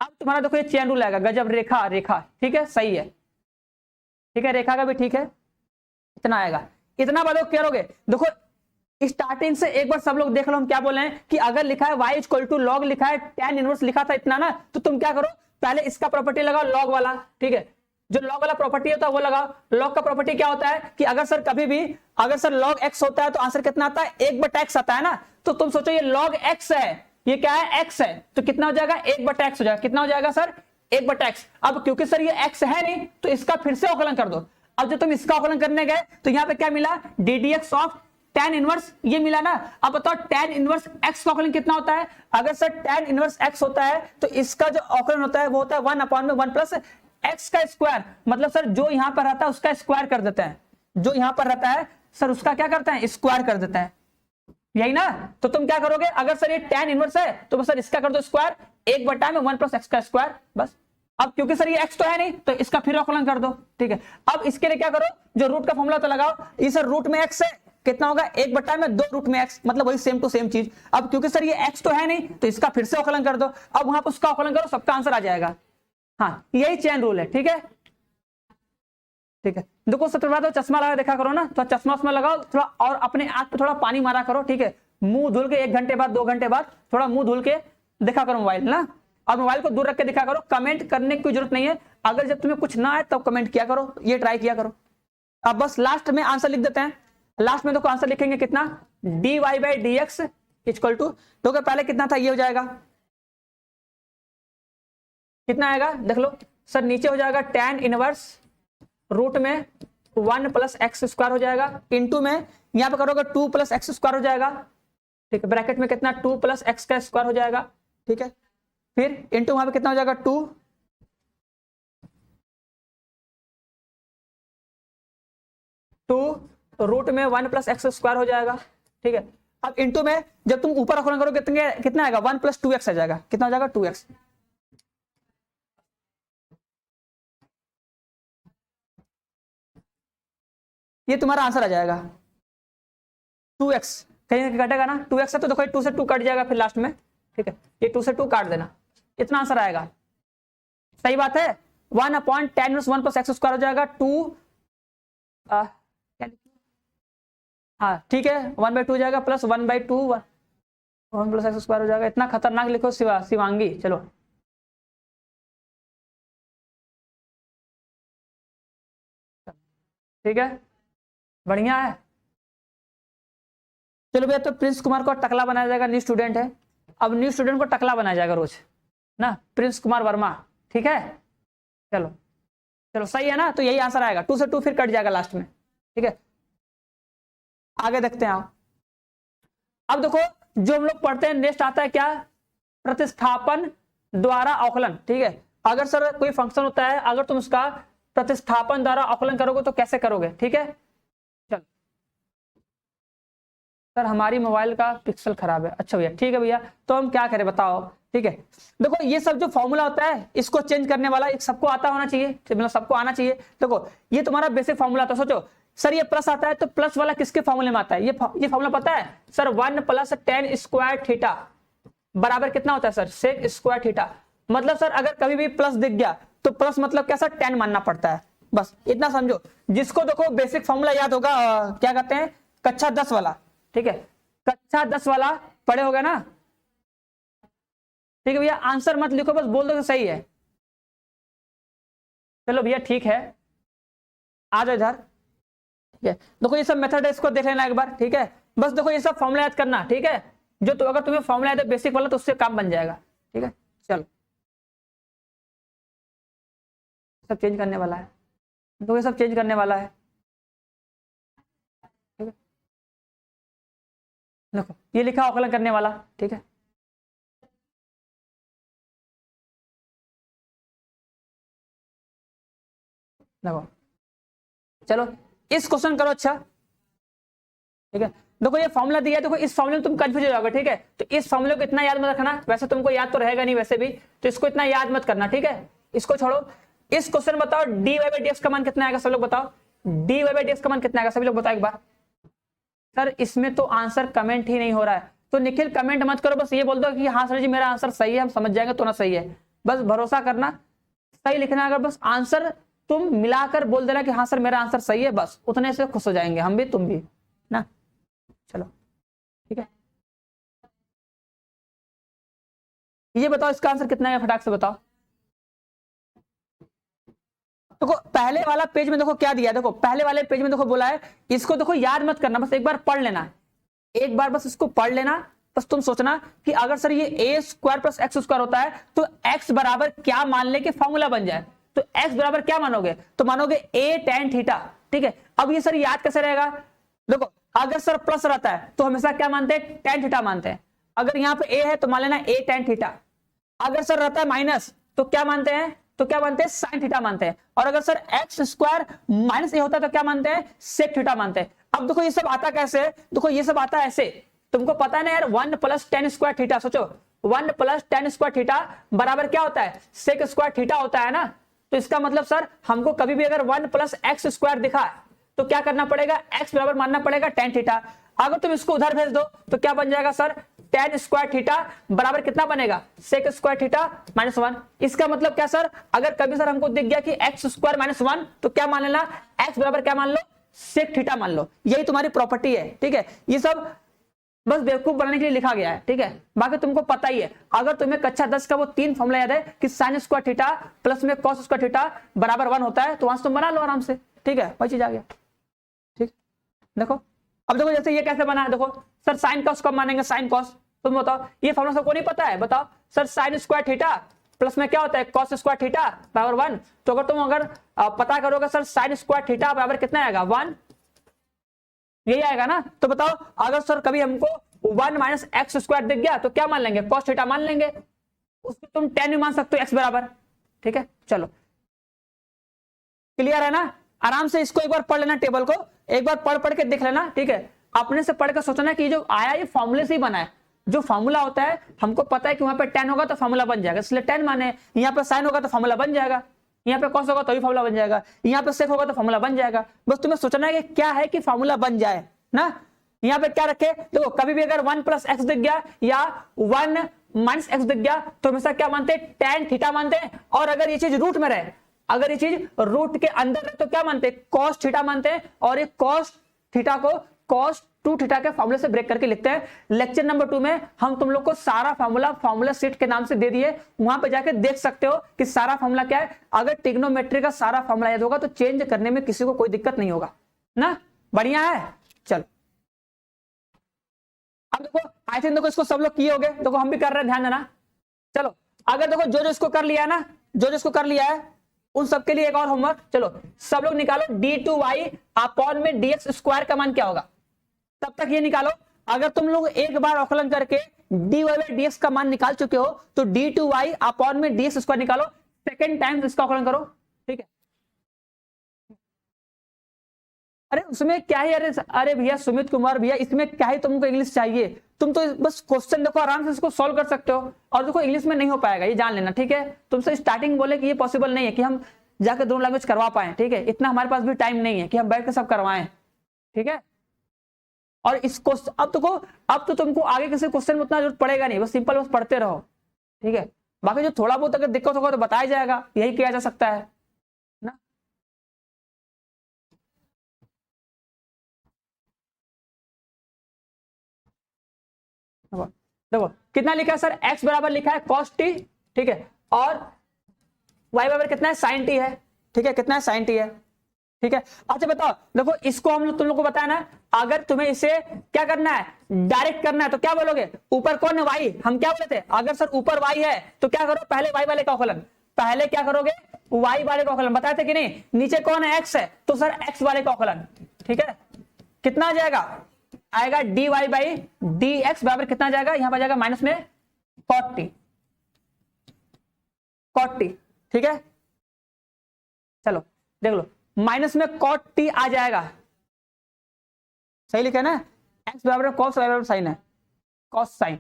अब तुम्हारा देखो ये चेन रूल आएगा, गजब रेखा रेखा, ठीक है, सही है, ठीक है, रेखा का भी ठीक है, इतना आएगा। इतना बाद क्या करोगे, देखो स्टार्टिंग से एक बार सब लोग देख लो हम क्या बोले हैं कि अगर लिखा है y = log लिखा है, tan इनवर्स लिखा था इतना ना, तो तुम क्या करो पहले इसका प्रॉपर्टी लगाओ log वाला, ठीक है, जो log वाला प्रॉपर्टी होता है वो लगाओ। log का प्रॉपर्टी क्या होता है कि अगर सर कभी भी अगर सर log x होता है तो आंसर कितना आता है, 1/x आता है ना, तो तुम सोचो ये log x है, ये क्या है x है, तो कितना हो जाएगा 1/x हो जाएगा, कितना हो जाएगा सर 1/x। अब क्योंकि सर ये x है नहीं तो इसका फिर से आकलन कर दो। अब जब तुम इसका आकलन करने गए तो यहाँ पे क्या मिला, ddx ऑफ tan इनवर्स, ये मिला ना। अब बताओ tan इनवर्स x का आकलन कितना होता है, अगर सर tan इनवर्स x होता है तो इसका जो आकलन होता है वो होता है 1/1 + x का स्क्वायर, मतलब सर जो यहां पर रहता है उसका स्क्वायर कर देते हैं, जो यहां पर रहता है सर उसका क्या करते हैं, स्क्वायर कर देते हैं, यही ना। तो तुम क्या करोगे, अगर सर ये tan इनवर्स है तो बस सर इसका कर दो स्क्वायर, 1/1 + x का स्क्वायर, बस। अब क्योंकि सर ये x तो है नहीं तो इसका फिर आकलन कर दो, ठीक है। अब इसके लिए क्या करो, जो रूट का फॉर्मूला तो लगाओ, ये सर रूट में x है, कितना होगा 1/2 रूट में x, मतलब वही सेम टू सेम चीज। अब क्योंकि सर ये x तो है नहीं तो इसका फिर से आकलन कर दो, अब वहां पर उसका आकलन करो, सबका आंसर आ जाएगा। हाँ यही चेन रूल है, ठीक है, ठीक है। देखो सबसे पहले तो चश्मा लगा देखा करो ना, तो चश्मा उसमें लगाओ थोड़ा, और अपने आंख पे थोड़ा पानी मारा करो, ठीक है, मुंह धुल के 1 घंटे बाद 2 घंटे बाद थोड़ा मुंह धुल के देखा करो मोबाइल ना, और मोबाइल को दूर रख के दिखा करो। कमेंट करने की जरूरत नहीं है, अगर जब तुम्हें कुछ ना आए तब कमेंट किया करो, ये ट्राई किया करो। अब बस लास्ट में आंसर लिख देते हैं, लास्ट में देखो आंसर लिखेंगे कितना, dy/dx = तो पहले कितना था, ये हो जाएगा, कितना आएगा देख लो सर, नीचे हो जाएगा tan इनवर्स रूट में 1 + x² हो जाएगा, इंटू में यहां पे करोगे 2 + x² हो जाएगा, ठीक है, ब्रैकेट में कितना 2 + x² हो जाएगा, ठीक है, फिर इंटू वहां पे कितना हो जाएगा 2 रूट में 1 + x² हो जाएगा, ठीक है। अब इंटू में जब तुम ऊपर आकलन करोगे कितना आएगा, 1 + 2x आ जाएगा, कितना हो जाएगा 2x। ये तुम्हारा आंसर आ जाएगा 2x, कहीं ना कहीं कटेगा ना, 2x है तो देखो 2 से 2 कट जाएगा फिर लास्ट में, ठीक है, ये 2 से 2 काट देना, इतना आंसर आएगा, सही बात है। 1/tan - 1 + x² हो जाएगा 2, हाँ ठीक है, 1/2 हो जाएगा प्लस 1/2 1 + x² हो जाएगा। इतना खतरनाक लिखो शिवांगी, चलो ठीक है, बढ़िया है। चलो भैया, तो प्रिंस कुमार को टकला बनाया जाएगा, न्यू स्टूडेंट है, अब न्यू स्टूडेंट को टकला बनाया जाएगा रोज ना, प्रिंस कुमार वर्मा, ठीक है। चलो चलो सही है ना, तो यही आंसर आएगा, 2 से 2 फिर कट जाएगा लास्ट में, ठीक है। आगे देखते हैं आप, अब देखो जो हम लोग पढ़ते हैं नेक्स्ट आता है क्या, प्रतिस्थापन द्वारा आकलन, ठीक है। अगर सर कोई फंक्शन होता है, अगर तुम उसका प्रतिस्थापन द्वारा आकलन करोगे तो कैसे करोगे, ठीक है। चल सर हमारी मोबाइल का पिक्सल खराब है, अच्छा भैया ठीक है भैया, तो हम क्या करें बताओ, ठीक है। देखो ये सब जो फॉर्मूला होता है इसको चेंज करने वाला एक सबको आता होना चाहिए, मतलब सबको आना चाहिए। देखो ये तुम्हारा बेसिक फॉर्मूला था, सोचो सर ये प्लस आता है तो प्लस वाला किसके फॉर्मूले में आता है, ये फॉर्मूला पता है सर, 1 + tan² थीटा बराबर कितना होता है सर, sec² थीटा। मतलब सर अगर कभी भी प्लस दिख गया तो प्लस मतलब क्या सर, tan मानना पड़ता है, बस इतना समझो। जिसको देखो बेसिक फॉर्मूला याद होगा, क्या कहते हैं, कक्षा 10 वाला, ठीक है, कक्षा 10 वाला पढ़े होगा ना, ठीक है भैया। आंसर मत लिखो, बस बोल दो तो सही है। चलो भैया ठीक है, आ जाओ इधर, ठीक है। देखो ये सब मेथड है, इसको देख लेना एक बार, ठीक है। बस देखो ये सब फॉर्मूला याद करना, ठीक है, जो तो अगर तुम्हें फॉर्मूला याद है बेसिक वाला तो उससे काम बन जाएगा, ठीक है। चलो सब चेंज करने वाला है, तो ये सब चेंज करने वाला है, ठीक है। देखो ये लिखा आकलन करने वाला, ठीक है। देखो चलो इस क्वेश्चन करो। अच्छा ठीक है, देखो ये फॉर्मूला दिया है, देखो इस फॉर्मूले में तुम कंफ्यूज हो जाओगे। ठीक है, तो इस फॉर्मूले को इतना याद मत रखना, वैसे तुमको याद तो रहेगा नहीं वैसे भी, तो इसको इतना याद मत करना। ठीक है, इसको छोड़ो। इस क्वेश्चन बताओ dy बाई dx का मान कितना आएगा, सब लोग बताओ dy बाई dx का मान कितना आएगा, सभी लोग बताओ एक बार। सर इसमें तो आंसर कमेंट ही नहीं हो रहा है, तो निखिल कमेंट मत करो, बस ये बोल दो कि हाँ सर जी मेरा आंसर सही है, हम समझ जाएंगे तो ना सही है, बस भरोसा करना सही लिखना। अगर बस आंसर तुम मिलाकर बोल देना कि हाँ सर मेरा आंसर सही है, बस उतने से खुश हो जाएंगे हम भी तुम भी ना। चलो ठीक है, ये बताओ इसका आंसर कितना है, फटाक से बताओ। देखो पहले वाला पेज में देखो क्या दिया है, देखो पहले वाले पेज में देखो बोला है, इसको देखो याद मत करना, बस एक बार पढ़ लेना, एक बार बस इसको पढ़ लेना। बस तुम सोचना कि अगर सर ये ए स्क्वायर प्लस एक्स स्क्वायर होता है तो एक्स बराबर क्या मान ले कि फॉर्मूला बन जाए, तो एक्स बराबर क्या मानोगे, तो मानोगे ए टेन थीटा। ठीक है, अब ये सर याद कैसे रहेगा, देखो अगर सर प्लस रहता है तो हमेशा क्या मानते हैं, टेन थीटा मानते हैं। अगर यहाँ पे ए है तो मान लेना ए टेन थीटा। अगर सर रहता है माइनस तो क्या मानते हैं, तो क्या मानते हैं, साइन थीटा मानते हैं। और अगर सर एक्स स्क्वायर माइनस ए होता है तो क्या मानते हैं, सेक थीटा मानते हैं। अब देखो ये सब आता कैसे है, देखो ये सब आता है ऐसे, तुमको पता है ना यार, 1 प्लस टेन स्क्वायर थीटा, सोचो 1 प्लस टेन स्क्वायर थीटा बराबर क्या होता है, सेक स्क्वायर थीटा होता है ना। तो इसका मतलब सर हमको कभी भी अगर 1 प्लस एक्स स्क्वायर दिखा तो क्या करना पड़ेगा, एक्स बराबर मानना पड़ेगा टेन थीटा। अगर तुम इसको उधर भेज दो तो क्या बन जाएगा सर, टेन स्क्वायर थीटा बराबर कितना बनेगा, sec square theta minus one. इसका मतलब क्या सर, अगर कभी सर हमको दिख गया कि एक्स स्क्वायर माइनस वन तो क्या मान लेना, एक्स बराबर क्या मान लो, सेक थीटा मान लो। यही तुम्हारी प्रॉपर्टी है। ठीक है, ये सब बस बेवकूफ बनाने के लिए लिखा गया है। ठीक है, बाकी तुमको पता ही है, अगर तुम्हें कक्षा 10 का वो 3 फॉर्मूला याद है कि साइन स्क्वायर थीटा प्लस में कॉस स्क्वायर थीटा बराबर 1 होता है, तो वहां से तुम बना लो आराम से। ठीक है, वही चीज आ गया। ठीक, देखो अब देखो जैसे ये कैसे बना है, देखो सर साइन कॉस कब मानेंगे, साइन कॉस, तुम बताओ, ये फॉर्मूला सबको नहीं पता है, बताओ sir sine square theta plus में क्या होता है, कॉस स्क्वायर थीटा बराबर 1। तो अगर तुम पता करोगे सर साइन स्क्वायर थीटा बराबर कितना आएगा, 1, यही आएगा ना। तो बताओ अगर सर कभी हमको 1 माइनस एक्स स्क्वायर दिख गया तो क्या मान लेंगे, कॉस थीटा मान लेंगे, उसको तुम 10 भी मान सकते हो एक्स बराबर। ठीक है, चलो क्लियर है ना। आराम से इसको एक बार पढ़ लेना, टेबल को एक बार पढ़ पढ़ के देख लेना। ठीक है, अपने से पढ़ के सोचना कि जो आया ये फॉर्मूले से ही बना है, जो फॉर्मूला होता है हमको पता है कि वहां पे 10 होगा तो फॉर्मूला बन जाएगा, इसलिए 10 माने। यहाँ पे साइन होगा तो फॉर्मूला बन जाएगा, यहाँ पे कॉस होगा तो भी फॉर्मूला बन जाएगा, यहाँ पे सेक होगा तो फॉर्मूला बन जाएगा। बस तुम्हें सोचना है कि क्या है कि फॉर्मूला बन जाए ना। यहाँ पे क्या रखे, देखो कभी भी अगर 1 प्लस एक्स दिख गया या 1 माइनस एक्स दिख गया तो हमेशा क्या मानते हैं, टेन थीटा मानते हैं। और अगर ये चीज रूट में रहे, अगर ये चीज रूट के अंदर रहे तो क्या मानते हैं, कॉस थीटा मानते हैं। और ये कॉस थीटा को कॉस 2 थीटा के फॉर्मूले से ब्रेक करके लिखते हैं। लेक्चर नंबर 2 में हम तुम लोग को सारा फॉर्मूला सेट के नाम से दे दिए, वहां पे जाके देख सकते हो कि सारा फॉर्मूला क्या है। अगर ट्रिग्नोमेट्री का सारा फॉर्मूला याद होगा तो चेंज करने में किसी को कोई दिक्कत नहीं होगा ना। बढ़िया है, चलो अब देखो आई थिंक देखो इसको सब लोग किए होंगे, देखो हम भी कर रहे हैं, ध्यान देना। चलो अगर देखो जो जो इसको कर लिया है ना, जो जो इसको कर लिया है उन सबके लिए एक और होमवर्क। चलो सब लोग निकालो d2y अपॉन में dx स्क्वायर का मान क्या होगा, तब तक ये निकालो। अगर तुम लोग एक बार अवकलन करके dy बाई dx का मान निकाल चुके हो तो d2y अपॉन में dx स्क्वायर निकालो, सेकेंड टाइम इसका अवकलन करो। ठीक है, अरे उसमें क्या ही, अरे भैया सुमित कुमार भैया, इसमें क्या ही तुमको इंग्लिश चाहिए, तुम तो बस क्वेश्चन देखो आराम से इसको सॉल्व कर सकते हो। और देखो इंग्लिश में नहीं हो पाएगा ये जान लेना। ठीक है, तुमसे स्टार्टिंग बोले कि ये पॉसिबल नहीं है कि हम जाकर दोनों लैंग्वेज करवा पाए। ठीक है, इतना हमारे पास भी टाइम नहीं है कि हम बैठ के सब करवाएं। ठीक है, और इस क्वेश्चन अब तो तुमको आगे किसी क्वेश्चन में उतना जरूरत पड़ेगा नहीं, बस सिंपल बस पढ़ते रहो। ठीक है, बाकी जो थोड़ा बहुत अगर दिक्कत होगा तो बताया जाएगा, यही किया जा सकता है ना। देखो कितना लिखा है सर, x बराबर लिखा है cos t। ठीक है, और y बराबर कितना है, sin t है। ठीक है, कितना है, sin t है। ठीक है, अच्छा बताओ, देखो इसको हम लोग तुम लोग को बताया ना, अगर तुम्हें इसे क्या करना है, डायरेक्ट करना है तो क्या बोलोगे, ऊपर कौन है, y, हम क्या बोले थे, अगर सर ऊपर y है तो क्या करो, पहले y वाले का अवकलन, पहले क्या करोगे, y वाले का अवकलन, बताए थे कि नहीं। नीचे कौन है, x है, तो सर x वाले का अवकलन। ठीक है, कितना आ जाएगा, आएगा dy बाई dx बराबर कितना जाएगा, यहां पर जाएगा माइनस में cot t। ठीक है, चलो देख लो माइनस में कॉट टी आ जाएगा, सही लिखा है ना, एक्स बराबर कॉस वाई बराबर साइन है, कॉस साइन,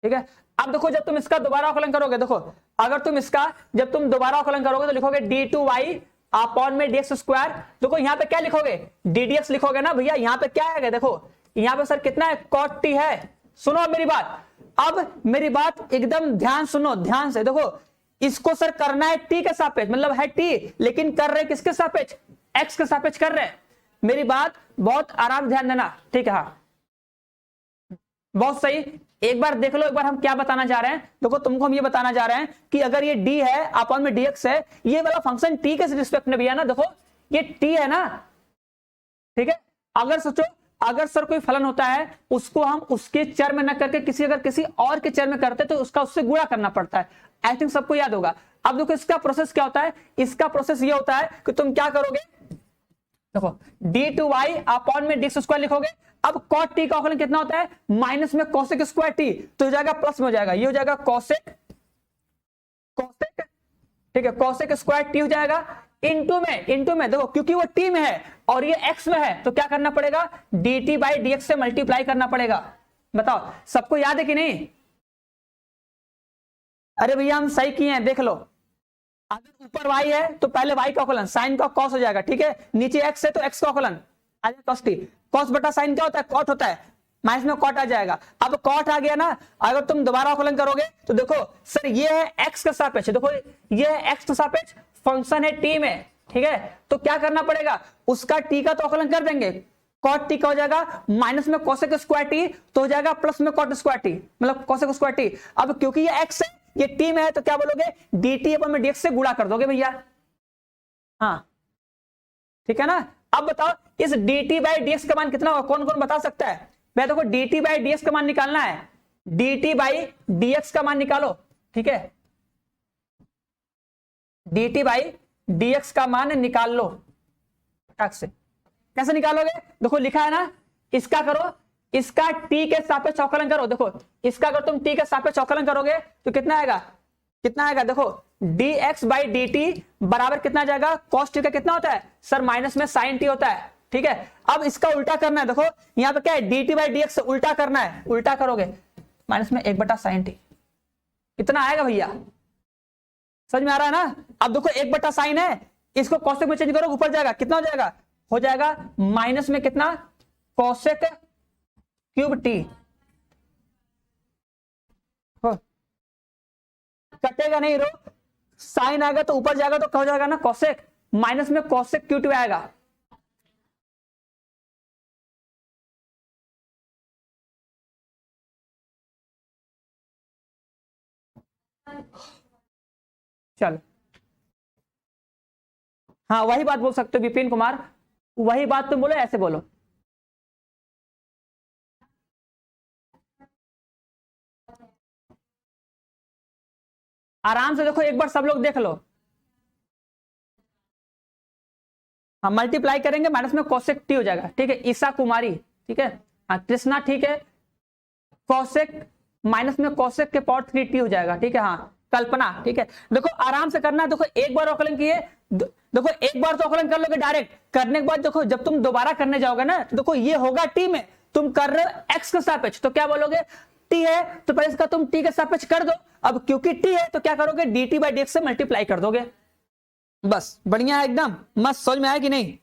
ठीक है। अब देखो जब तुम इसका दोबारा अवकलन करोगे, देखो अगर तुम इसका जब तुम दोबारा अवकलन करोगे तो लिखोगे d2y अपॉन में dx स्क्वायर, देखो यहाँ पे क्या लिखोगे, ddx लिखोगे ना भैया, यहाँ पे क्या आएगा, देखो यहाँ पे सर कितना है, cot t है। सुनो अब मेरी बात, अब मेरी बात एकदम ध्यान सुनो, ध्यान से देखो, इसको सर करना है t के सापेक्ष, मतलब है t, लेकिन कर रहे किसके सापेक्ष, x के सापेक्ष कर रहे। मेरी बात बहुत आराम ध्यान देना, ठीक है, हाँ बहुत सही। एक बार देख लो, एक बार हम क्या बताना चाह रहे हैं, देखो तुमको हम ये बताना चाह रहे हैं कि अगर ये d है अपॉन में dx है, ये वाला फंक्शन t के रिस्पेक्ट में भी है ना, देखो ये t है ना, ठीक है। अगर सोचो, अगर सर कोई फलन होता है उसको हम उसके चर में न करके किसी अगर किसी और के चर में करते तो उसका उससे गुणा करना पड़ता है, आई थिंक सबको याद होगा। अब देखो इसका प्रोसेस क्या होता है, इसका प्रोसेस ये होता है कि तुम क्या करोगे, देखो d2y अपॉन में dx स्क्वायर लिखोगे। अब cot t का अवकलन कितना होता है, माइनस में cosec स्क्वायर t, तो हो जाएगा प्लस में हो जाएगा, ये हो जाएगा cosec, ठीक है, cosec स्क्वायर t हो जाएगा इनटू में देखो क्योंकि वो t में है और ये x में है तो क्या करना पड़ेगा, dt बाई dx से मल्टीप्लाई करना पड़ेगा। बताओ सबको याद है कि नहीं, अरे भैया हम सही किए हैं, देख लो, अगर ऊपर y है तो पहले y का अवकलन साइन का cos हो जाएगा, ठीक है, नीचे x है तो x का अवकलन आ जाएगा cos t, cos बटा साइन क्या होता है, cot होता है, माइनस में cot आ जाएगा। अब cot आ गया ना, अगर तुम दोबारा अवकलन करोगे तो देखो सर ये है x का सापेक्ष, देखो ये है x का सापेक्ष, फंक्शन है t में, ठीक है, तो क्या करना पड़ेगा, उसका t का तो अवकलन कर देंगे, cot t का हो जाएगा माइनस में cosec स्क्वायर t, तो हो जाएगा प्लस में cot स्क्वायर t, मतलब cosec स्क्वायर t। अब क्योंकि ये x है ये t में है तो क्या बोलोगे, dt अपन में dx से गुणा कर दोगे भैया, हाँ ठीक है ना। अब बताओ इस dt बाई dx का मान कितना होगा, कौन कौन बता सकता है, मैं देखो dt बाई dx का मान निकालना है, dt बाई dx का मान निकालो, ठीक है, dt बाई dx का मान निकाल लो टक से, कैसे निकालोगे, देखो लिखा है ना, इसका करो, इसका t के सापेक्ष अवकलन करो, देखो इसका अगर तुम t के सापेक्ष अवकलन करोगे तो कितना आएगा, कितना आएगा, देखो dx बाई dt बराबर कितना जाएगा, cos t का कितना होता है सर, माइनस में sin t होता है, ठीक है। अब इसका उल्टा करना है, देखो यहाँ पे क्या है, dt बाई dx से उल्टा करना है, उल्टा करोगे माइनस में 1 बटा sin t, कितना आएगा भैया, समझ में आ रहा है ना। अब देखो 1 बटा साइन है, इसको cosec में चेंज करो, ऊपर जाएगा, कितना हो जाएगा माइनस में कितना, cosec क्यूब t, कटेगा नहीं रो, साइन आएगा तो ऊपर जाएगा तो क्या हो जाएगा ना, cosec, माइनस में cosec q2 आएगा, चल हाँ वही बात बोल सकते हो विपिन कुमार, वही बात तुम बोलो, ऐसे बोलो, आराम से देखो एक बार सब लोग देख लो, हम मल्टीप्लाई करेंगे माइनस में cosec t हो जाएगा, ठीक है, ईसा कुमारी, ठीक है, हाँ कृष्णा, ठीक है, cosec माइनस में cosec के पावर 3t हो जाएगा, ठीक है, हाँ कल्पना, ठीक है। देखो आराम से करना है, देखो एक बार अवकलन किए, देखो एक बार तो अवकलन कर लोगे डायरेक्ट, करने के बाद देखो जब तुम दोबारा करने जाओगे ना तो देखो ये होगा t में, तुम कर रहे हो x के सापेक्ष, तो क्या बोलोगे, t है तो पहले इसका तुम t के सापेक्ष कर दो, अब क्योंकि t है तो क्या करोगे, dt बाई dx से मल्टीप्लाई कर दोगे, बस बढ़िया है एकदम मस्त, समझ में आया कि नहीं।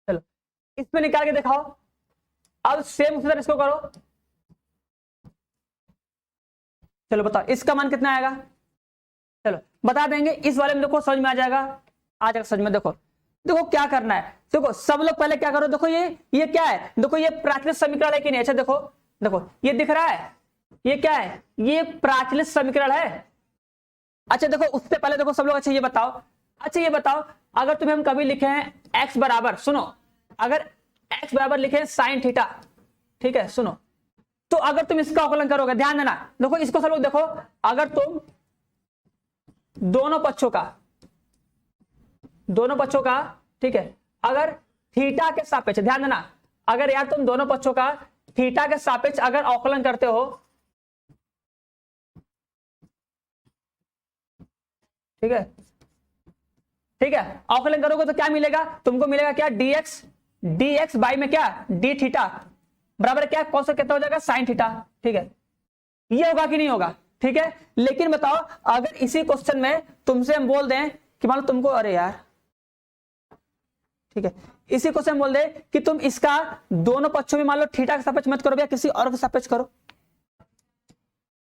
चलो इसमें निकाल के दिखाओ, अब सेम उसी तरह इसको करो, चलो बताओ इसका मान कितना आएगा, चलो बता देंगे, इस वाले में देखो समझ में आ जाएगा समझ में। देखो देखो क्या करना है, देखो सब लोग पहले क्या करो, देखो ये क्या है, देखो ये प्राचलित समीकरण है कि नहीं। अच्छा देखो देखो ये दिख रहा है, ये क्या है, ये प्राचलित समीकरण है। अच्छा देखो उससे पहले देखो सब लोग, अच्छा ये बताओ अगर तुम्हें हम कभी लिखे हैं x बराबर, सुनो, अगर x बराबर लिखे साइन थीटा, ठीक है सुनो, तो अगर तुम इसका अवकलन करोगे, ध्यान देना, देखो इसको सब लोग देखो, अगर तुम दोनों पक्षों का ठीक है, अगर थीटा के सापेक्ष, ध्यान देना, अगर यार तुम दोनों पक्षों का थीटा के सापेक्ष अगर अवकलन करते हो, ठीक है अवकलन करोगे तो क्या मिलेगा तुमको, मिलेगा क्या, dx बाई में क्या d थीटा बराबर क्या, कौन सा कितना हो जाएगा, साइन थीटा। ठीक है, ये होगा कि नहीं होगा, ठीक है। लेकिन बताओ अगर इसी क्वेश्चन में तुमसे हम बोल दें कि मान लो तुमको, अरे यार ठीक है, इसी क्वेश्चन में बोल दे कि तुम इसका दोनों पक्षों में मान लो थीटा के सापेक्ष मत करो या किसी और के सापेक्ष करो,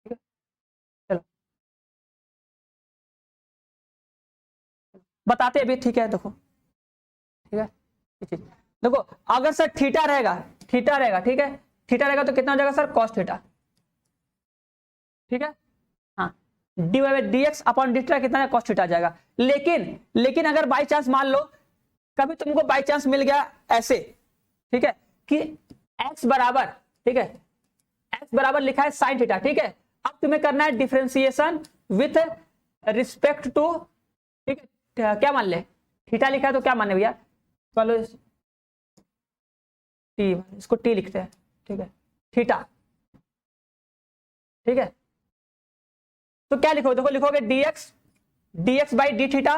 ठीक है। चलो बताते अभी, ठीक है, देखो ठीक है, देखो अगर सर थीटा रहेगा, ठीक है, थीटा रहेगा तो कितना हो जाएगा सर, कॉस थीटा, ठीक है, हाँ, D by D x upon D theta कितना कॉस थीटा आ जाएगा। लेकिन अगर बाई चांस मान लो कभी तुमको बाई चांस मिल गया ऐसे, ठीक है, कि x बराबर, ठीक है, x बराबर लिखा है साइन थीटा, ठीक है, अब तुम्हें करना है डिफरेंशिएशन विथ रिस्पेक्ट टू, ठीक है, क्या मान ले, थीटा लिखा है तो क्या माने भैया, चलो टी, इसको टी लिखते हैं, ठीक है, थीटा, ठीक है, तो क्या लिखोगे, देखो लिखोगे dx बाई डी थीटा,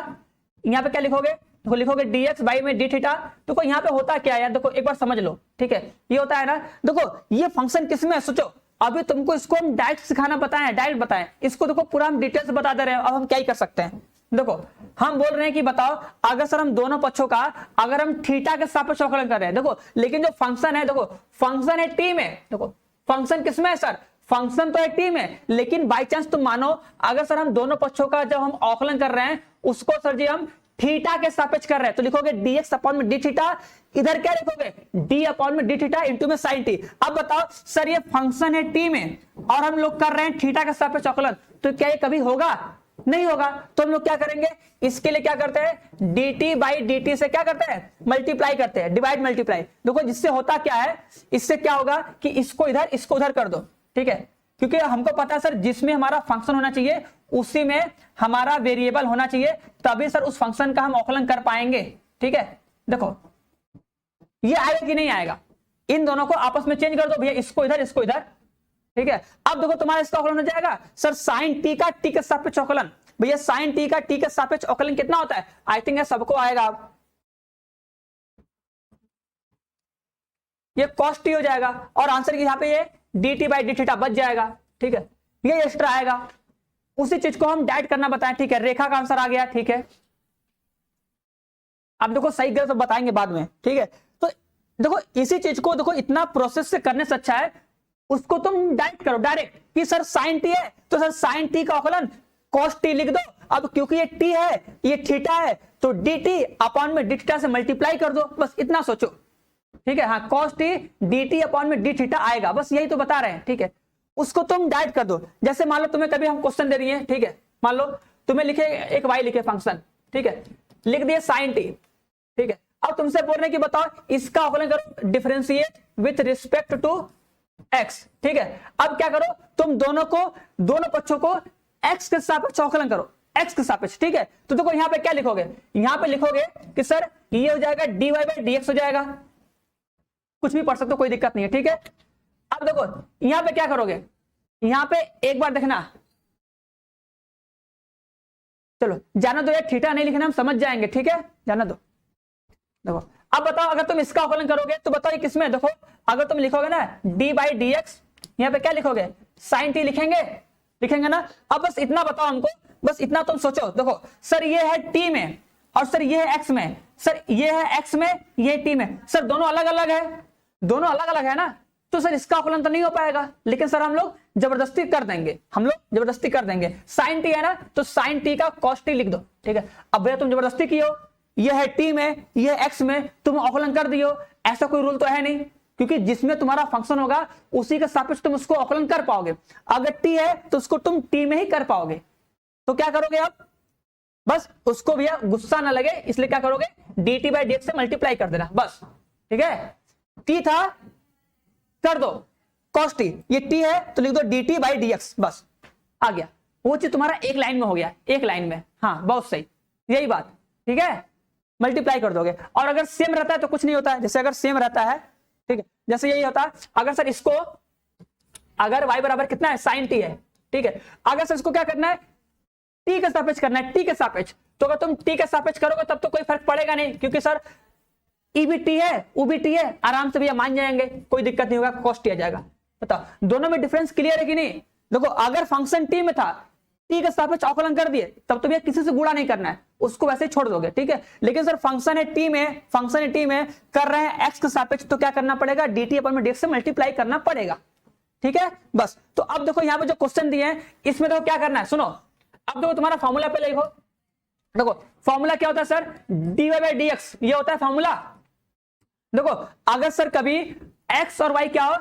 यहां पे क्या लिखोगे, देखो लिखोगे dx बाई में डी थीटा। देखो यहाँ पे होता क्या है यार, देखो एक बार समझ लो, ठीक है, ये होता है ना, देखो ये फंक्शन किसमें है, सोचो, अभी तुमको इसको हम डायरेक्ट सिखाना बताएं, डायरेक्ट बताएं, इसको देखो पूरा हम डिटेल से बता दे रहे हैं। अब हम क्या ही कर सकते हैं, देखो हम बोल रहे हैं कि बताओ अगर सर हम दोनों पक्षों का अगर हम थीटा के सापेक्ष अवकलन कर रहे हैं, देखो लेकिन जो फंक्शन है, देखो फंक्शन है टी में, देखो फंक्शन किसमें है सर, फंक्शन तो है टी में, लेकिन बाई चांस तुम मानो अगर सर हम दोनों पक्षों का जब हम अवकलन कर रहे हैं उसको सर जी हम थीटा के सापेक्ष कर रहे हैं, तो लिखोगे dx अपॉन में डी थीटा, इधर क्या लिखोगे d अपॉन में डी थीटा इंटू में साइन टी। अब बताओ सर ये फंक्शन है टी में और हम लोग कर रहे हैं थीटा के सापेक्ष अवकलन, तो क्या ये कभी होगा, नहीं होगा। तो हम लोग क्या करेंगे, इसके लिए क्या करते हैं, dt बाई dt से क्या करते हैं, मल्टीप्लाई करते हैं, डिवाइड मल्टीप्लाई। देखो जिससे होता क्या है, इससे क्या होगा कि इसको उधर कर दो, ठीक है, क्योंकि हमको पता है सर जिसमें हमारा फंक्शन होना चाहिए उसी में हमारा वेरिएबल होना चाहिए, तभी सर उस फंक्शन का हम अवकलन कर पाएंगे, ठीक है। देखो ये आएगा कि नहीं आएगा, इन दोनों को आपस में चेंज कर दो भैया, इसको इधर, ठीक है। अब देखो तुम्हारा इसका अवकलन हो जाएगा सर साइन टी का टी के सापेक्ष अवकलन, भैया साइन टी का टी के सापेक्ष अवकलन कितना होता है, आई थिंक है सबको आएगा, ये कॉस टी हो जाएगा और आंसर की यहाँ पे ये D T by D theta बच जाएगा, ठीक है, ये एक्स्ट्रा आएगा। उसी चीज को हम डाइट करना बताएं, ठीक है, रेखा का आंसर आ गया, ठीक है। अब देखो सही गलत बताएंगे बाद में, ठीक है। तो देखो इसी चीज को देखो इतना प्रोसेस से करने से अच्छा है उसको तुम डाइट करो डायरेक्ट कि सर साइन टी है तो सर साइन टी का अवकलन कॉस टी लिख दो। अब क्योंकि ये टी है ये थीटा है तो डी टी अपॉन में डी थीटा से मल्टीप्लाई कर दो, बस इतना सोचो, ठीक है। हाँ cos T D T upon में डी थीटा आएगा, बस यही तो बता रहे हैं, ठीक है। उसको तुम डाइट कर दो। जैसे मान लो तुम्हें कभी हम क्वेश्चन दे रही है, ठीक है, मान लो तुम्हें लिखे एक वाई लिखे फंक्शन, ठीक है, लिख दिए साइन टी, ठीक है। अब तुमसे बोल रहे हैं कि बताओ इसका अवकलन करो differentiate with respect to X, ठीक है। अब क्या करो तुम दोनों पक्षों को एक्स के सापेक्ष अवकलन करो, एक्स के सापेक्ष, ठीक है। तो देखो यहाँ पे क्या लिखोगे, यहाँ पे लिखोगे कि सर ये हो जाएगा D Y by D X हो जाएगा, कुछ भी पढ़ सकते हो कोई दिक्कत नहीं है, ठीक है। अब देखो यहां पे क्या करोगे, यहां पे एक बार देखना, चलो जाना दो, ये थीटा नहीं लिखना हम समझ जाएंगे, ठीक है, जाना दो। देखो अब बताओ अगर तुम इसका अवकलन करोगे तो बताओ ये किसमें, देखो अगर तुम लिखोगे ना डी बाई डी एक्स, यहां पे क्या लिखोगे साइन टी लिखेंगे ना। अब बस इतना बताओ हमको, बस इतना तुम सोचो, देखो सर ये है टी में और सर ये है एक्स में, सर ये है एक्स में ये टी में, सर दोनों अलग अलग है ना, तो सर इसका अवकलन तो नहीं हो पाएगा, लेकिन सर हम लोग जबरदस्ती कर देंगे, हम लोग जबरदस्ती कर देंगे। साइन टी है ना, तो साइन टी का कॉस टी लिख दो, ठीक है। अब भैया तुम जबरदस्ती की हो, ये है टी में, ये एक्स में, तुम अवकलन कर दियो, ऐसा कोई रूल तो है नहीं, क्योंकि जिसमें तुम्हारा फंक्शन होगा उसी के सापेक्ष तुम उसको अवकलन कर पाओगे। अगर टी है तो उसको तुम टी में ही कर पाओगे। तो क्या करोगे आप, बस उसको भैया गुस्सा ना लगे इसलिए क्या करोगे, D T by D x से मल्टीप्लाई कर देना बस, ठीक है। टी था, कर दो कॉस टी, ये टी है तो लिख दो D T by D x, बस आ गया। वो चीज तुम्हारा एक लाइन में हो गया, एक लाइन में, हाँ बहुत सही, यही बात, ठीक है। मल्टीप्लाई कर दोगे। और अगर सेम रहता है तो कुछ नहीं होता है, जैसे अगर सेम रहता है, ठीक है, जैसे यही होता है, अगर सर इसको, अगर y बराबर कितना है, साइन टी है, ठीक है, अगर सर इसको क्या करना है, टी के सापेक्ष करना है, टी के सापेक्ष, तो अगर तुम टी के सापेक्ष करोगे तब तो कोई फर्क पड़ेगा नहीं, क्योंकि सर ई भी टी है, ऊ भी टी है, आराम से भैया मान जाएंगे, कोई दिक्कत नहीं होगा, कॉस टी आ जाएगा। बताओ दोनों में डिफरेंस क्लियर है कि नहीं। देखो अगर फंक्शन टी में था, टी के सापेक्ष अवकलन कर दिए, तब तो भैया किसी से गुणा नहीं करना है, उसको वैसे ही छोड़ दोगे, ठीक है। लेकिन सर फंक्शन है टी में, फंक्शन है टी में कर रहे हैं एक्स के सापेक्ष, तो क्या करना पड़ेगा, डी टी अपन में डी से मल्टीप्लाई करना पड़ेगा, ठीक है। बस तो अब देखो यहाँ पे जो क्वेश्चन दिए हैं इसमें देखो क्या करना है, सुनो। अब देखो तुम्हारा फॉर्मूला पे लिखो, देखो फॉर्मूला क्या होता है sir, D Y by D X, ये होता है फॉर्मूला। देखो अगर सर कभी एक्स और वाई क्या हो,